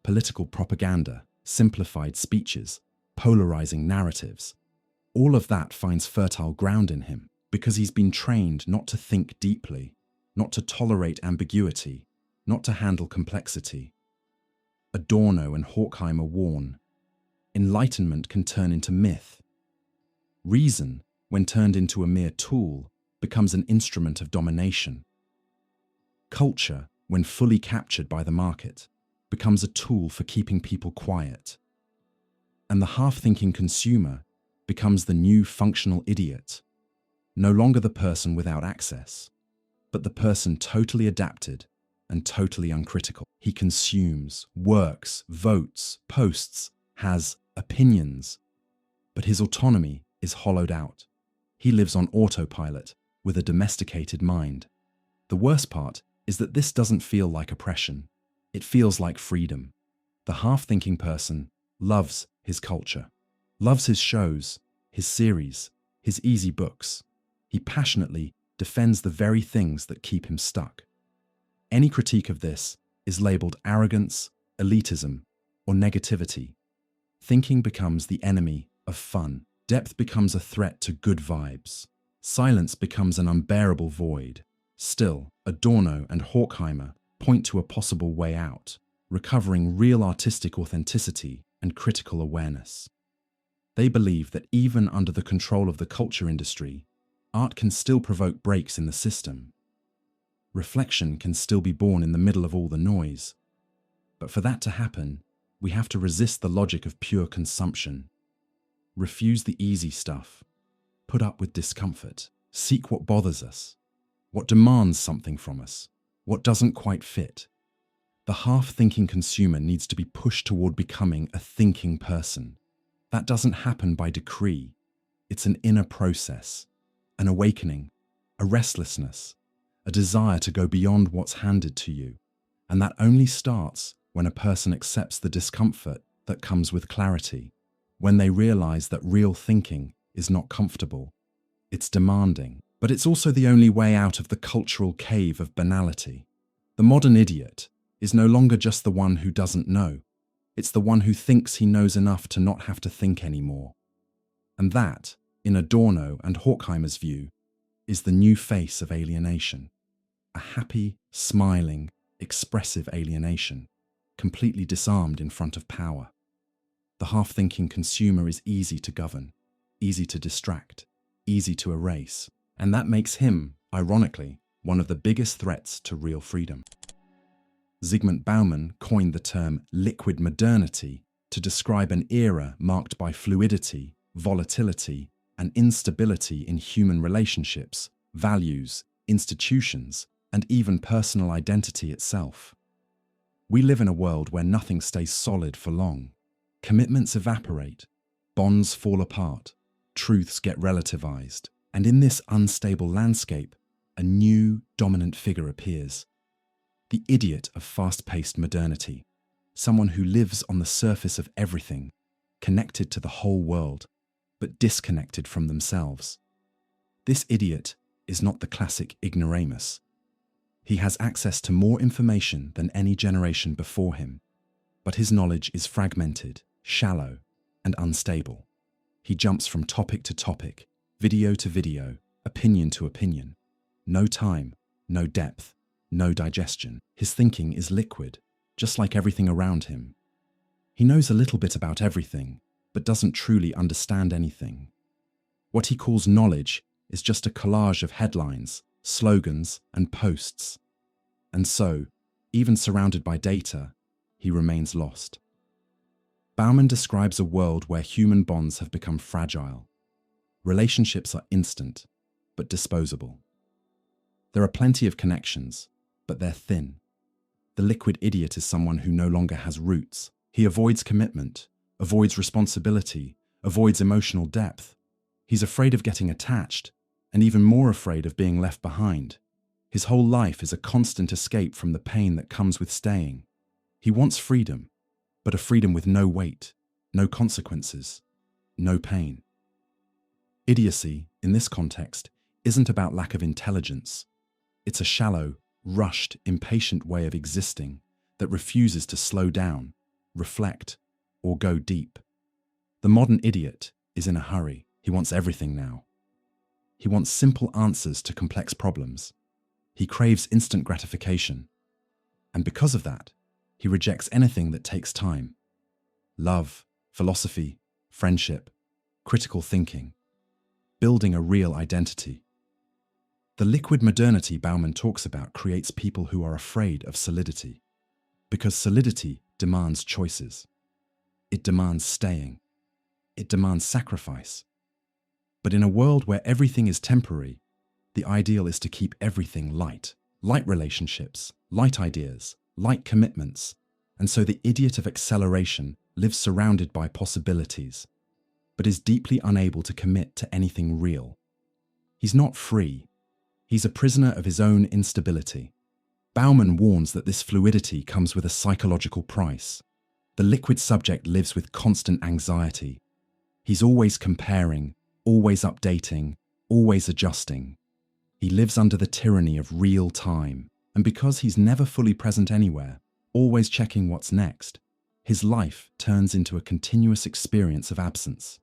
Speaker 1: Political propaganda, simplified speeches, polarizing narratives. All of that finds fertile ground in him because he's been trained not to think deeply, not to tolerate ambiguity, not to handle complexity. Adorno and Horkheimer warn, enlightenment can turn into myth. Reason, when turned into a mere tool, becomes an instrument of domination. Culture, when fully captured by the market, becomes a tool for keeping people quiet. And the half-thinking consumer becomes the new functional idiot, no longer the person without access, but the person totally adapted and totally uncritical. He consumes, works, votes, posts, has opinions, but his autonomy is hollowed out. He lives on autopilot with a domesticated mind. The worst part is that this doesn't feel like oppression. It feels like freedom. The half-thinking person loves his culture, loves his shows, his series, his easy books. He passionately defends the very things that keep him stuck. Any critique of this is labeled arrogance, elitism, or negativity. Thinking becomes the enemy of fun. Depth becomes a threat to good vibes. Silence becomes an unbearable void. Still, Adorno and Horkheimer point to a possible way out, recovering real artistic authenticity and critical awareness. They believe that even under the control of the culture industry, art can still provoke breaks in the system. Reflection can still be born in the middle of all the noise. But for that to happen, we have to resist the logic of pure consumption. Refuse the easy stuff. Put up with discomfort. Seek what bothers us, what demands something from us, what doesn't quite fit. The half-thinking consumer needs to be pushed toward becoming a thinking person. That doesn't happen by decree. It's an inner process, an awakening, a restlessness, a desire to go beyond what's handed to you. And that only starts when a person accepts the discomfort that comes with clarity, when they realize that real thinking is not comfortable, it's demanding, but it's also the only way out of the cultural cave of banality. The modern idiot is no longer just the one who doesn't know. It's the one who thinks he knows enough to not have to think anymore. And that, in Adorno and Horkheimer's view, is the new face of alienation. A happy, smiling, expressive alienation, completely disarmed in front of power. The half-thinking consumer is easy to govern, easy to distract, easy to erase, and that makes him, ironically, one of the biggest threats to real freedom. Zygmunt Bauman coined the term liquid modernity to describe an era marked by fluidity, volatility, and instability in human relationships, values, institutions, and even personal identity itself. We live in a world where nothing stays solid for long. Commitments evaporate, bonds fall apart, truths get relativized, and in this unstable landscape, a new dominant figure appears. The idiot of fast-paced modernity, someone who lives on the surface of everything, connected to the whole world, but disconnected from themselves. This idiot is not the classic ignoramus. He has access to more information than any generation before him, but his knowledge is fragmented, shallow, and unstable. He jumps from topic to topic, video to video, opinion to opinion. No time, no depth, no digestion. His thinking is liquid, just like everything around him. He knows a little bit about everything, but doesn't truly understand anything. What he calls knowledge is just a collage of headlines, slogans, and posts. And so, even surrounded by data, he remains lost. Bauman describes a world where human bonds have become fragile. Relationships are instant, but disposable. There are plenty of connections, but they're thin. The liquid idiot is someone who no longer has roots. He avoids commitment, avoids responsibility, avoids emotional depth. He's afraid of getting attached, and even more afraid of being left behind. His whole life is a constant escape from the pain that comes with staying. He wants freedom, but a freedom with no weight, no consequences, no pain. Idiocy, in this context, isn't about lack of intelligence. It's a shallow, rushed, impatient way of existing that refuses to slow down, reflect, or go deep. The modern idiot is in a hurry. He wants everything now. He wants simple answers to complex problems. He craves instant gratification. And because of that, he rejects anything that takes time. Love, philosophy, friendship, critical thinking, building a real identity. The liquid modernity Bauman talks about creates people who are afraid of solidity, because solidity demands choices. It demands staying. It demands sacrifice. But in a world where everything is temporary, the ideal is to keep everything light. Light relationships, light ideas, light commitments. And so the idiot of acceleration lives surrounded by possibilities, but is deeply unable to commit to anything real. He's not free. He's a prisoner of his own instability. Bauman warns that this fluidity comes with a psychological price. The liquid subject lives with constant anxiety. He's always comparing, always updating, always adjusting. He lives under the tyranny of real time, and because he's never fully present anywhere, always checking what's next, his life turns into a continuous experience of absence.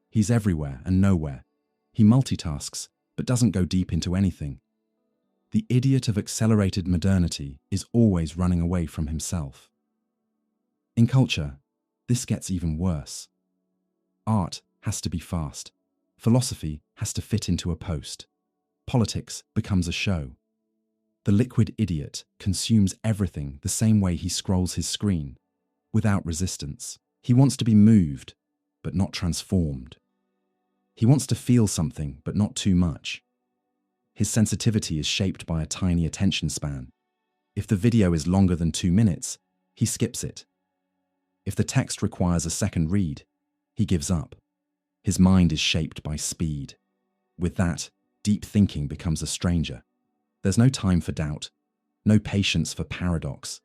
Speaker 1: He's everywhere and nowhere. He multitasks, but doesn't go deep into anything. The idiot of accelerated modernity is always running away from himself. In culture, this gets even worse. Art has to be fast. Philosophy has to fit into a post. Politics becomes a show. The liquid idiot consumes everything the same way he scrolls his screen, without resistance. He wants to be moved, but not transformed. He wants to feel something, but not too much. His sensitivity is shaped by a tiny attention span. If the video is longer than 2 minutes, he skips it. If the text requires a second read, he gives up. His mind is shaped by speed. With that, deep thinking becomes a stranger. There's no time for doubt, no patience for paradox.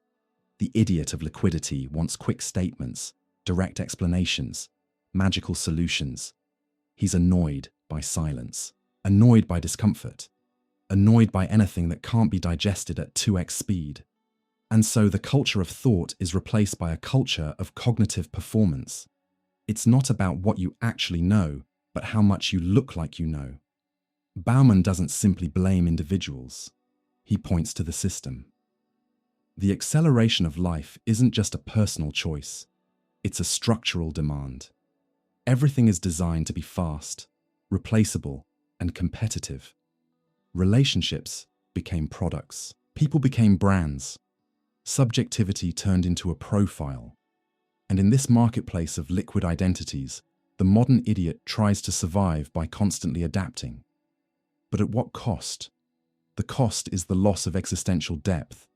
Speaker 1: The idiot of liquidity wants quick statements, direct explanations, magical solutions. He's annoyed by silence, annoyed by discomfort, annoyed by anything that can't be digested at 2x speed. And so the culture of thought is replaced by a culture of cognitive performance. It's not about what you actually know, but how much you look like you know. Bauman doesn't simply blame individuals. He points to the system. The acceleration of life isn't just a personal choice. It's a structural demand. Everything is designed to be fast, replaceable, and competitive. Relationships became products. People became brands. Subjectivity turned into a profile. And in this marketplace of liquid identities, the modern idiot tries to survive by constantly adapting. But at what cost? The cost is the loss of existential depth.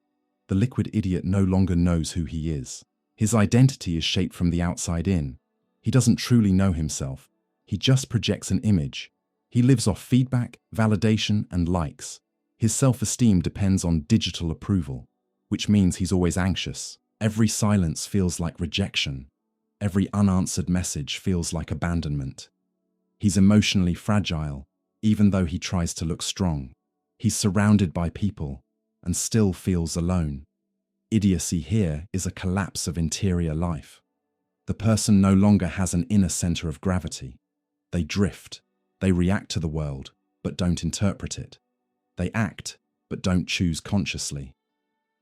Speaker 1: The liquid idiot no longer knows who he is. His identity is shaped from the outside in. He doesn't truly know himself. He just projects an image. He lives off feedback, validation, and likes. His self-esteem depends on digital approval, which means he's always anxious. Every silence feels like rejection. Every unanswered message feels like abandonment. He's emotionally fragile, even though he tries to look strong. He's surrounded by people and still feels alone. Idiocy here is a collapse of interior life. The person no longer has an inner center of gravity. They drift. They react to the world, but don't interpret it. They act, but don't choose consciously.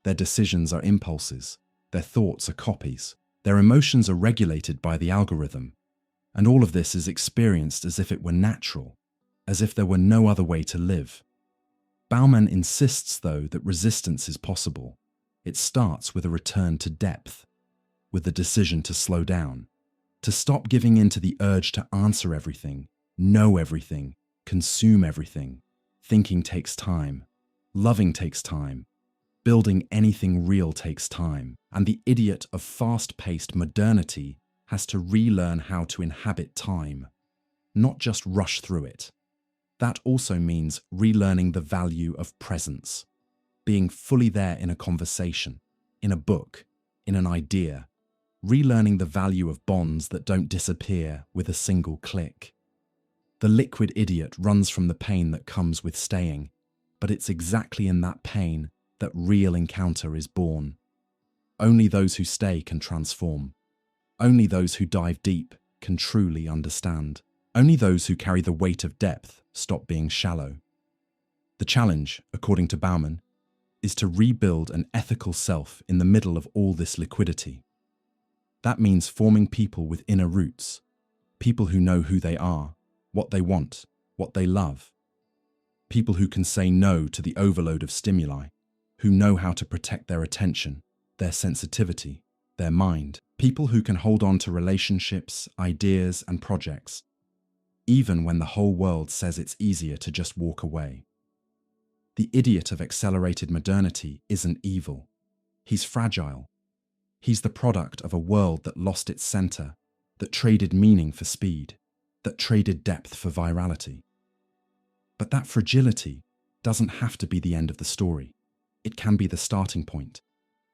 Speaker 1: Their decisions are impulses. Their thoughts are copies. Their emotions are regulated by the algorithm. And all of this is experienced as if it were natural, as if there were no other way to live. Bauman insists, though, that resistance is possible. It starts with a return to depth, with the decision to slow down, to stop giving in to the urge to answer everything, know everything, consume everything. Thinking takes time. Loving takes time. Building anything real takes time. And the idiot of fast-paced modernity has to relearn how to inhabit time, not just rush through it. That also means relearning the value of presence, being fully there in a conversation, in a book, in an idea, relearning the value of bonds that don't disappear with a single click. The liquid idiot runs from the pain that comes with staying, but it's exactly in that pain that real encounter is born. Only those who stay can transform. Only those who dive deep can truly understand. Only those who carry the weight of depth stop being shallow. The challenge, according to Bauman, is to rebuild an ethical self in the middle of all this liquidity. That means forming people with inner roots, people who know who they are, what they want, what they love. People who can say no to the overload of stimuli, who know how to protect their attention, their sensitivity, their mind. People who can hold on to relationships, ideas, and projects, even when the whole world says it's easier to just walk away. The idiot of accelerated modernity isn't evil. He's fragile. He's the product of a world that lost its center, that traded meaning for speed, that traded depth for virality. But that fragility doesn't have to be the end of the story. It can be the starting point.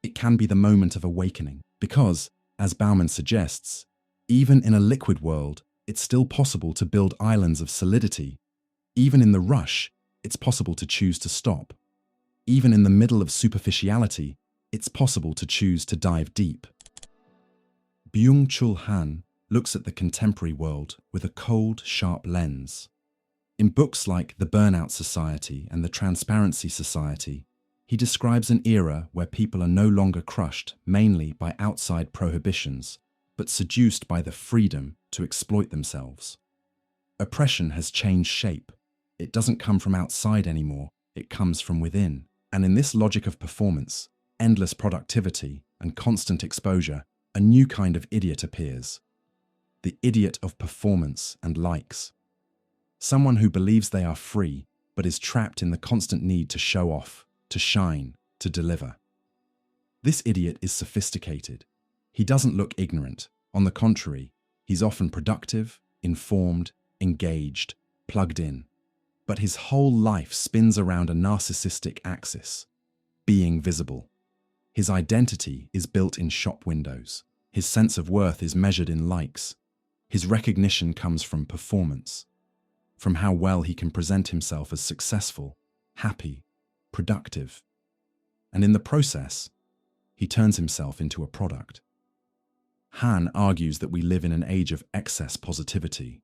Speaker 1: It can be the moment of awakening, because, as Bauman suggests, even in a liquid world, it's still possible to build islands of solidity. Even in the rush, it's possible to choose to stop. Even in the middle of superficiality, it's possible to choose to dive deep. Byung-Chul Han looks at the contemporary world with a cold, sharp lens. In books like The Burnout Society and The Transparency Society, he describes an era where people are no longer crushed mainly by outside prohibitions, but seduced by the freedom to exploit themselves. Oppression has changed shape. It doesn't come from outside anymore, it comes from within. And in this logic of performance, endless productivity, and constant exposure, a new kind of idiot appears. The idiot of performance and likes. Someone who believes they are free, but is trapped in the constant need to show off, to shine, to deliver. This idiot is sophisticated. He doesn't look ignorant. On the contrary, he's often productive, informed, engaged, plugged in. But his whole life spins around a narcissistic axis, being visible. His identity is built in shop windows. His sense of worth is measured in likes. His recognition comes from performance, from how well he can present himself as successful, happy, productive. And in the process, he turns himself into a product. Han argues that we live in an age of excess positivity.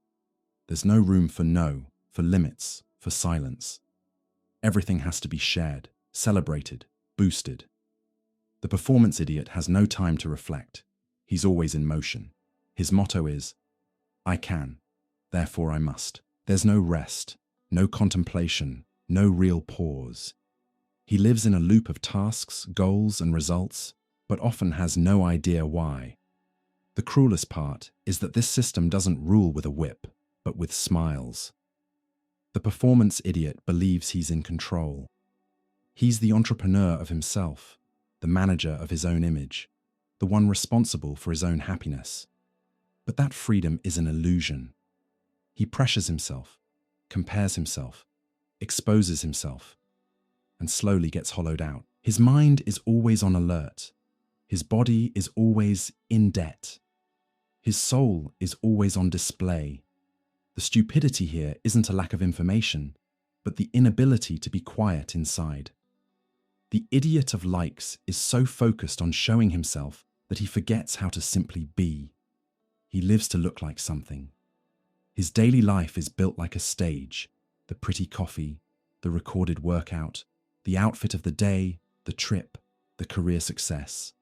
Speaker 1: There's no room for no, for limits, for silence. Everything has to be shared, celebrated, boosted. The performance idiot has no time to reflect. He's always in motion. His motto is, I can, therefore I must. There's no rest, no contemplation, no real pause. He lives in a loop of tasks, goals, and results, but often has no idea why. The cruelest part is that this system doesn't rule with a whip, but with smiles. The performance idiot believes he's in control. He's the entrepreneur of himself, the manager of his own image, the one responsible for his own happiness. But that freedom is an illusion. He pressures himself, compares himself, exposes himself, and slowly gets hollowed out. His mind is always on alert. His body is always in debt. His soul is always on display. The stupidity here isn't a lack of information, but the inability to be quiet inside. The idiot of likes is so focused on showing himself that he forgets how to simply be. He lives to look like something. His daily life is built like a stage, the pretty coffee, the recorded workout, the outfit of the day, the trip, the career success.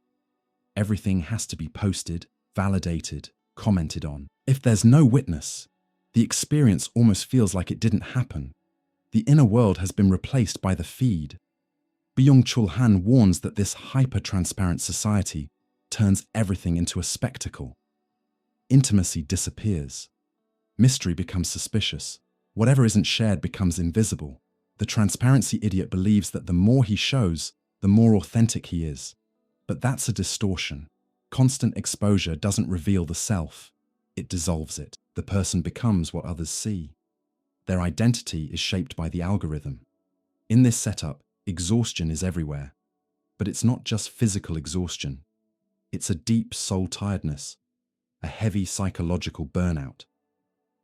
Speaker 1: Everything has to be posted, validated, commented on. If there's no witness, the experience almost feels like it didn't happen. The inner world has been replaced by the feed. Byung-Chul Han warns that this hyper-transparent society turns everything into a spectacle. Intimacy disappears. Mystery becomes suspicious. Whatever isn't shared becomes invisible. The transparency idiot believes that the more he shows, the more authentic he is. But that's a distortion. Constant exposure doesn't reveal the self. It dissolves it. The person becomes what others see. Their identity is shaped by the algorithm. In this setup, exhaustion is everywhere. But it's not just physical exhaustion. It's a deep soul tiredness, a heavy psychological burnout.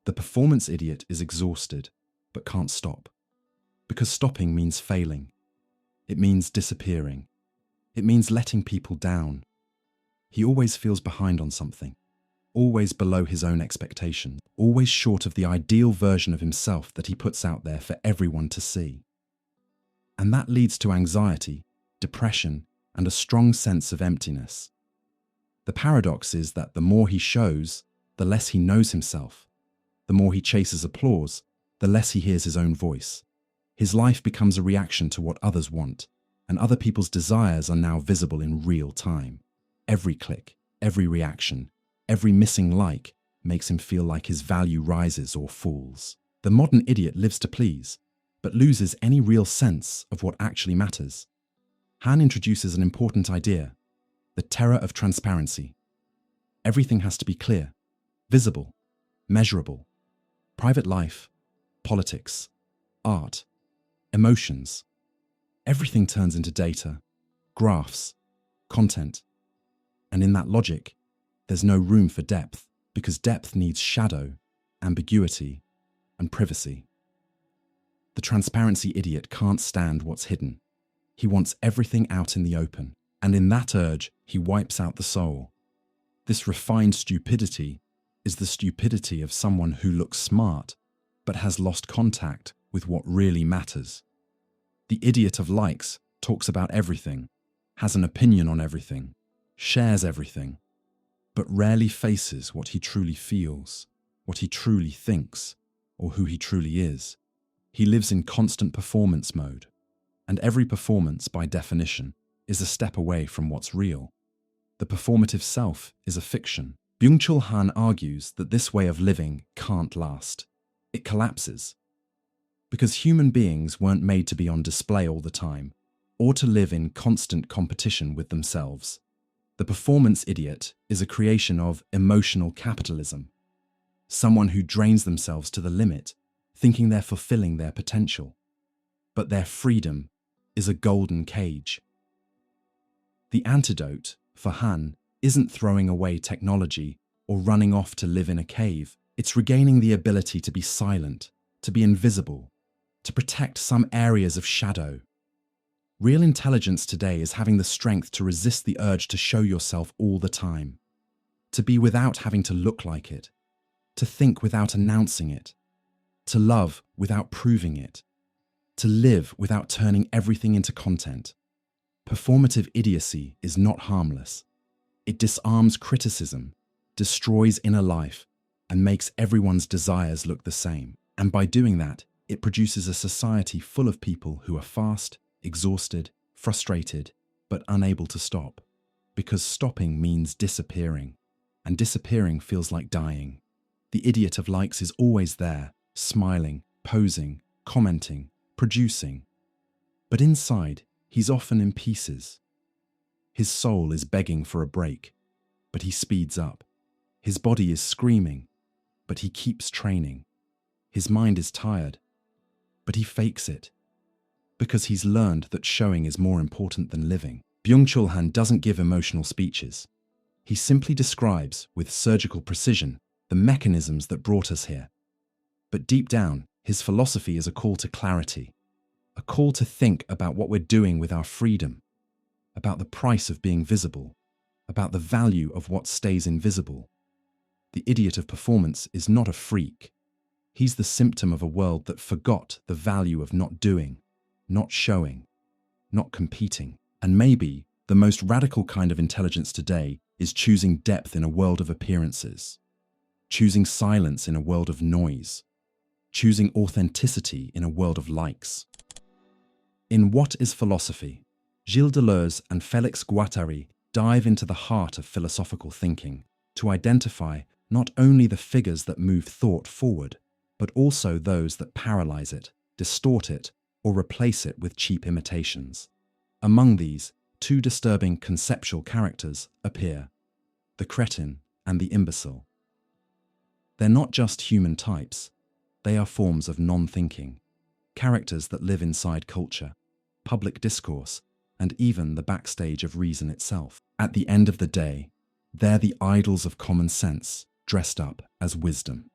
Speaker 1: The performance idiot is exhausted, but can't stop. Because stopping means failing. It means disappearing. It means letting people down. He always feels behind on something, always below his own expectations, always short of the ideal version of himself that he puts out there for everyone to see. And that leads to anxiety, depression, and a strong sense of emptiness. The paradox is that the more he shows, the less he knows himself. The more he chases applause, the less he hears his own voice. His life becomes a reaction to what others want, and other people's desires are now visible in real time. Every click, every reaction, every missing like makes him feel like his value rises or falls. The modern idiot lives to please, but loses any real sense of what actually matters. Han introduces an important idea: the terror of transparency. Everything has to be clear, visible, measurable. Private life, politics, art, emotions. Everything turns into data, graphs, content. And in that logic, there's no room for depth, because depth needs shadow, ambiguity, and privacy. The transparency idiot can't stand what's hidden. He wants everything out in the open, and in that urge, he wipes out the soul. This refined stupidity is the stupidity of someone who looks smart, but has lost contact with what really matters. The idiot of likes talks about everything, has an opinion on everything, shares everything, but rarely faces what he truly feels, what he truly thinks, or who he truly is. He lives in constant performance mode, and every performance, by definition, is a step away from what's real. The performative self is a fiction. Byung-Chul Han argues that this way of living can't last. It collapses. Because human beings weren't made to be on display all the time, or to live in constant competition with themselves. The performance idiot is a creation of emotional capitalism. Someone who drains themselves to the limit, thinking they're fulfilling their potential. But their freedom is a golden cage. The antidote, for Han, isn't throwing away technology or running off to live in a cave. It's regaining the ability to be silent, to be invisible, to protect some areas of shadow. Real intelligence today is having the strength to resist the urge to show yourself all the time, to be without having to look like it, to think without announcing it, to love without proving it, to live without turning everything into content. Performative idiocy is not harmless. It disarms criticism, destroys inner life, and makes everyone's desires look the same. And by doing that, it produces a society full of people who are fast, exhausted, frustrated, but unable to stop. Because stopping means disappearing, and disappearing feels like dying. The idiot of likes is always there, smiling, posing, commenting, producing. But inside, he's often in pieces. His soul is begging for a break, but he speeds up. His body is screaming, but he keeps training. His mind is tired, but he fakes it, because he's learned that showing is more important than living. Byung-Chul Han doesn't give emotional speeches. He simply describes, with surgical precision, the mechanisms that brought us here. But deep down, his philosophy is a call to clarity, a call to think about what we're doing with our freedom, about the price of being visible, about the value of what stays invisible. The idiot of performance is not a freak. He's the symptom of a world that forgot the value of not doing, not showing, not competing. And maybe the most radical kind of intelligence today is choosing depth in a world of appearances, choosing silence in a world of noise, choosing authenticity in a world of likes. In What is Philosophy? Gilles Deleuze and Félix Guattari dive into the heart of philosophical thinking to identify not only the figures that move thought forward, but also those that paralyze it, distort it, or replace it with cheap imitations. Among these, two disturbing conceptual characters appear: the cretin and the imbecile. They're not just human types, they are forms of non-thinking, characters that live inside culture, public discourse, and even the backstage of reason itself. At the end of the day, they're the idols of common sense dressed up as wisdom.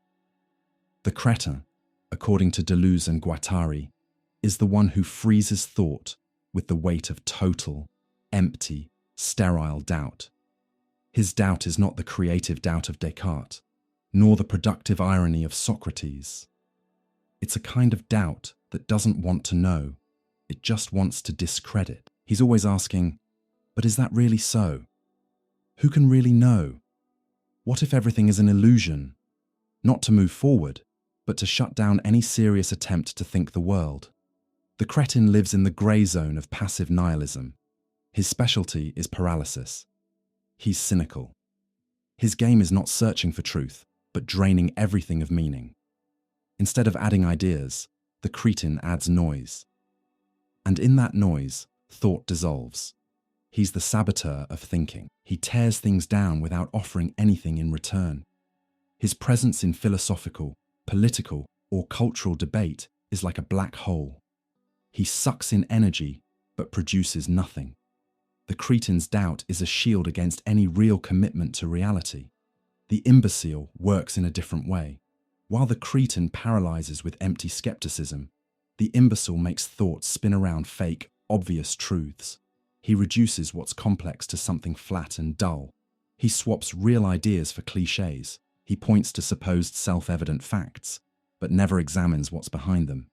Speaker 1: The cretin, according to Deleuze and Guattari, is the one who freezes thought with the weight of total, empty, sterile doubt. His doubt is not the creative doubt of Descartes, nor the productive irony of Socrates. It's a kind of doubt that doesn't want to know, it just wants to discredit. He's always asking, but is that really so? Who can really know? What if everything is an illusion? Not to move forward, but to shut down any serious attempt to think the world. The cretin lives in the grey zone of passive nihilism. His specialty is paralysis. He's cynical. His game is not searching for truth, but draining everything of meaning. Instead of adding ideas, the cretin adds noise. And in that noise, thought dissolves. He's the saboteur of thinking. He tears things down without offering anything in return. His presence in philosophical, political, or cultural debate is like a black hole. He sucks in energy, but produces nothing. The cretin's doubt is a shield against any real commitment to reality. The imbecile works in a different way. While the cretin paralyzes with empty skepticism, the imbecile makes thought spin around fake, obvious truths. He reduces what's complex to something flat and dull. He swaps real ideas for clichés. He points to supposed self-evident facts, but never examines what's behind them.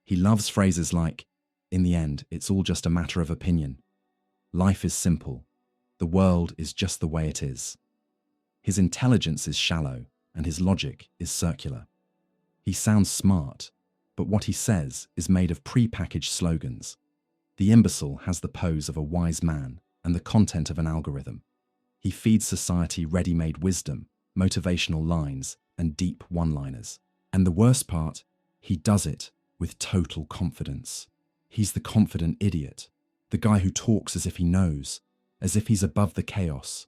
Speaker 1: He loves phrases like, "In the end, it's all just a matter of opinion. Life is simple. The world is just the way it is." His intelligence is shallow, and his logic is circular. He sounds smart, but what he says is made of pre-packaged slogans. The imbecile has the pose of a wise man and the content of an algorithm. He feeds society ready-made wisdom, motivational lines, and deep one-liners. And the worst part, he does it with total confidence. He's the confident idiot, the guy who talks as if he knows, as if he's above the chaos.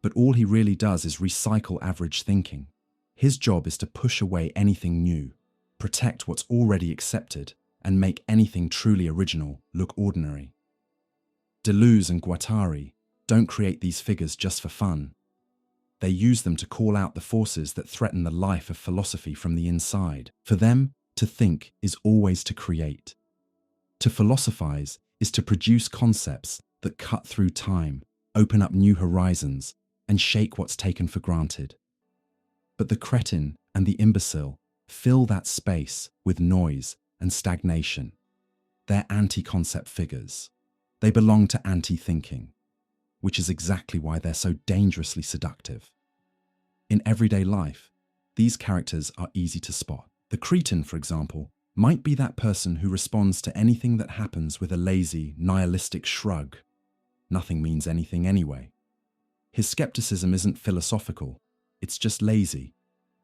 Speaker 1: But all he really does is recycle average thinking. His job is to push away anything new, protect what's already accepted, and make anything truly original look ordinary. Deleuze and Guattari don't create these figures just for fun. They use them to call out the forces that threaten the life of philosophy from the inside. For them, to think is always to create. To philosophize is to produce concepts that cut through time, open up new horizons, and shake what's taken for granted. But the cretin and the imbecile fill that space with noise and stagnation. They're anti-concept figures. They belong to anti-thinking, which is exactly why they're so dangerously seductive. In everyday life, these characters are easy to spot. The cretin, for example, might be that person who responds to anything that happens with a lazy, nihilistic shrug. Nothing means anything anyway. His skepticism isn't philosophical, it's just lazy.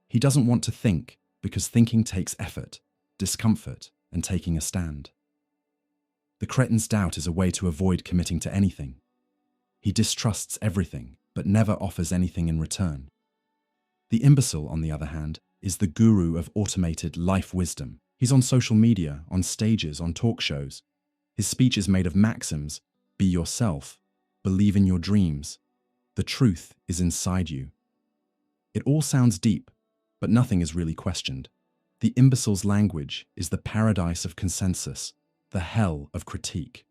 Speaker 1: He doesn't want to think because thinking takes effort, discomfort, and taking a stand. The cretin's doubt is a way to avoid committing to anything. He distrusts everything, but never offers anything in return. The imbecile, on the other hand, is the guru of automated life wisdom. He's on social media, on stages, on talk shows. His speech is made of maxims: be yourself, believe in your dreams. The truth is inside you. It all sounds deep, but nothing is really questioned. The imbecile's language is the paradise of consensus, the hell of critique.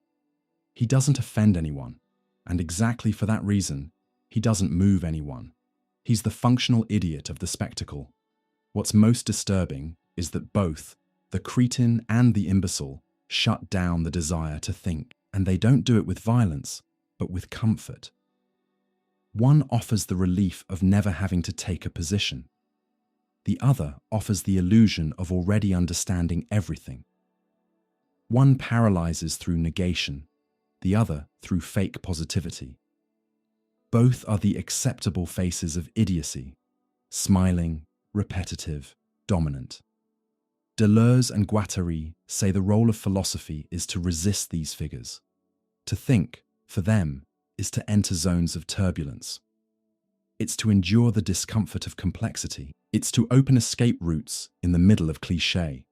Speaker 1: He doesn't offend anyone, and exactly for that reason, he doesn't move anyone. He's the functional idiot of the spectacle. What's most disturbing is that both the cretin and the imbecile shut down the desire to think, and they don't do it with violence, but with comfort. One offers the relief of never having to take a position. The other offers the illusion of already understanding everything. One paralyzes through negation, the other through fake positivity. Both are the acceptable faces of idiocy, smiling, repetitive, dominant. Deleuze and Guattari say the role of philosophy is to resist these figures. To think, for them, is to enter zones of turbulence. It's to endure the discomfort of complexity. It's to open escape routes in the middle of cliché.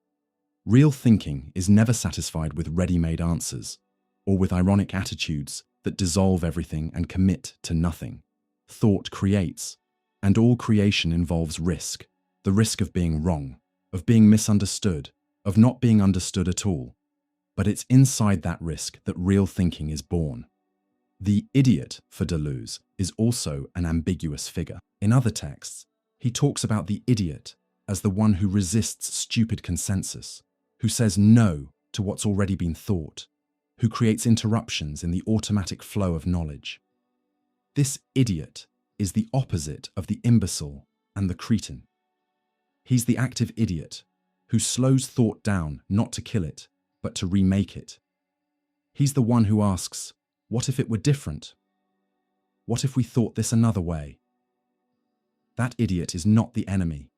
Speaker 1: Real thinking is never satisfied with ready-made answers, or with ironic attitudes that dissolve everything and commit to nothing. Thought creates, and all creation involves risk. The risk of being wrong, of being misunderstood, of not being understood at all. But it's inside that risk that real thinking is born. The idiot, for Deleuze, is also an ambiguous figure. In other texts, he talks about the idiot as the one who resists stupid consensus, who says no to what's already been thought, who creates interruptions in the automatic flow of knowledge. This idiot is the opposite of the imbecile and the cretin. He's the active idiot who slows thought down not to kill it, but to remake it. He's the one who asks, what if it were different? What if we thought this another way? That idiot is not the enemy.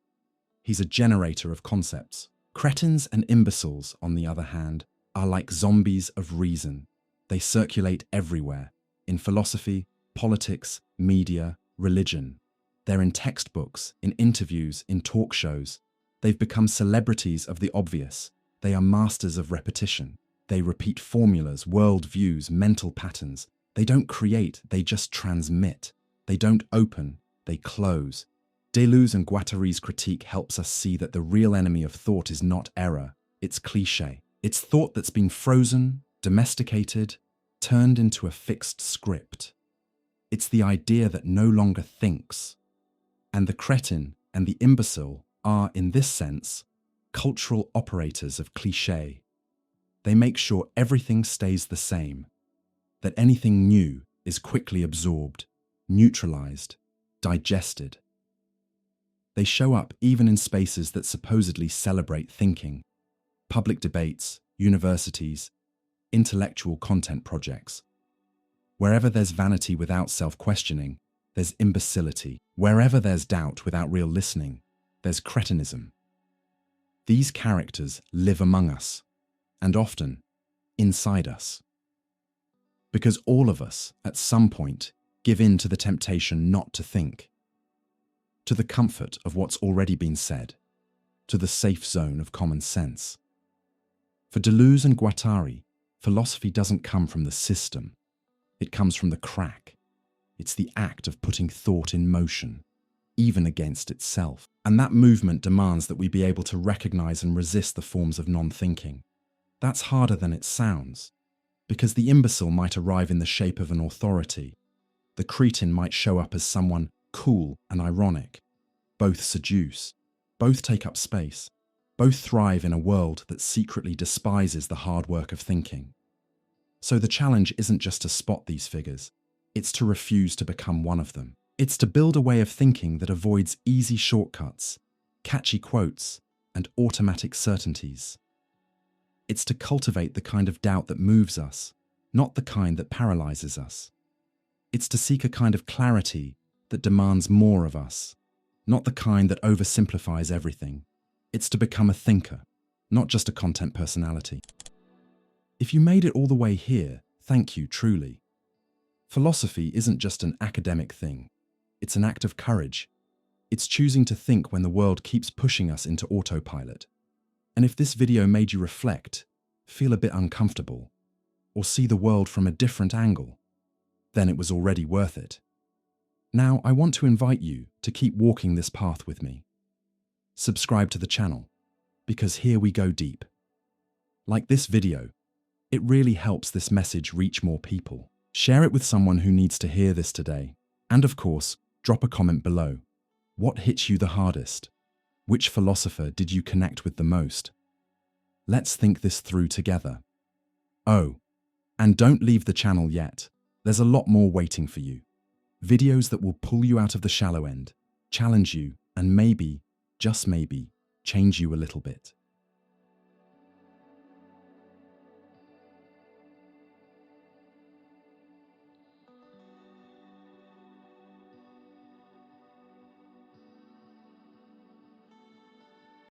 Speaker 1: He's a generator of concepts. Cretins and imbeciles, on the other hand, are like zombies of reason. They circulate everywhere, in philosophy, politics, media, religion. They're in textbooks, in interviews, in talk shows. They've become celebrities of the obvious. They are masters of repetition. They repeat formulas, worldviews, mental patterns. They don't create, they just transmit. They don't open, they close. Deleuze and Guattari's critique helps us see that the real enemy of thought is not error, it's cliché. It's thought that's been frozen, domesticated, turned into a fixed script. It's the idea that no longer thinks. And the cretin and the imbecile are, in this sense, cultural operators of cliché. They make sure everything stays the same, that anything new is quickly absorbed, neutralized, digested. They show up even in spaces that supposedly celebrate thinking: public debates, universities, intellectual content projects. Wherever there's vanity without self-questioning, there's imbecility. Wherever there's doubt without real listening, there's cretinism. These characters live among us, and often inside us. Because all of us, at some point, give in to the temptation not to think, to the comfort of what's already been said, to the safe zone of common sense. For Deleuze and Guattari, philosophy doesn't come from the system, it comes from the crack. It's the act of putting thought in motion, even against itself. And that movement demands that we be able to recognize and resist the forms of non-thinking. That's harder than it sounds, because the imbecile might arrive in the shape of an authority. The cretin might show up as someone cool and ironic. Both seduce, both take up space, both thrive in a world that secretly despises the hard work of thinking. So the challenge isn't just to spot these figures, it's to refuse to become one of them. It's to build a way of thinking that avoids easy shortcuts, catchy quotes, and automatic certainties. It's to cultivate the kind of doubt that moves us, not the kind that paralyzes us. It's to seek a kind of clarity that demands more of us, not the kind that oversimplifies everything. It's to become a thinker, not just a content personality. If you made it all the way here, thank you truly. Philosophy isn't just an academic thing. It's an act of courage. It's choosing to think when the world keeps pushing us into autopilot. And if this video made you reflect, feel a bit uncomfortable, or see the world from a different angle, then it was already worth it. Now, I want to invite you to keep walking this path with me. Subscribe to the channel, because here we go deep. Like this video, it really helps this message reach more people. Share it with someone who needs to hear this today. And of course, drop a comment below. What hit you the hardest? Which philosopher did you connect with the most? Let's think this through together. Oh, and don't leave the channel yet. There's a lot more waiting for you. Videos that will pull you out of the shallow end, challenge you, and maybe, just maybe, change you a little bit.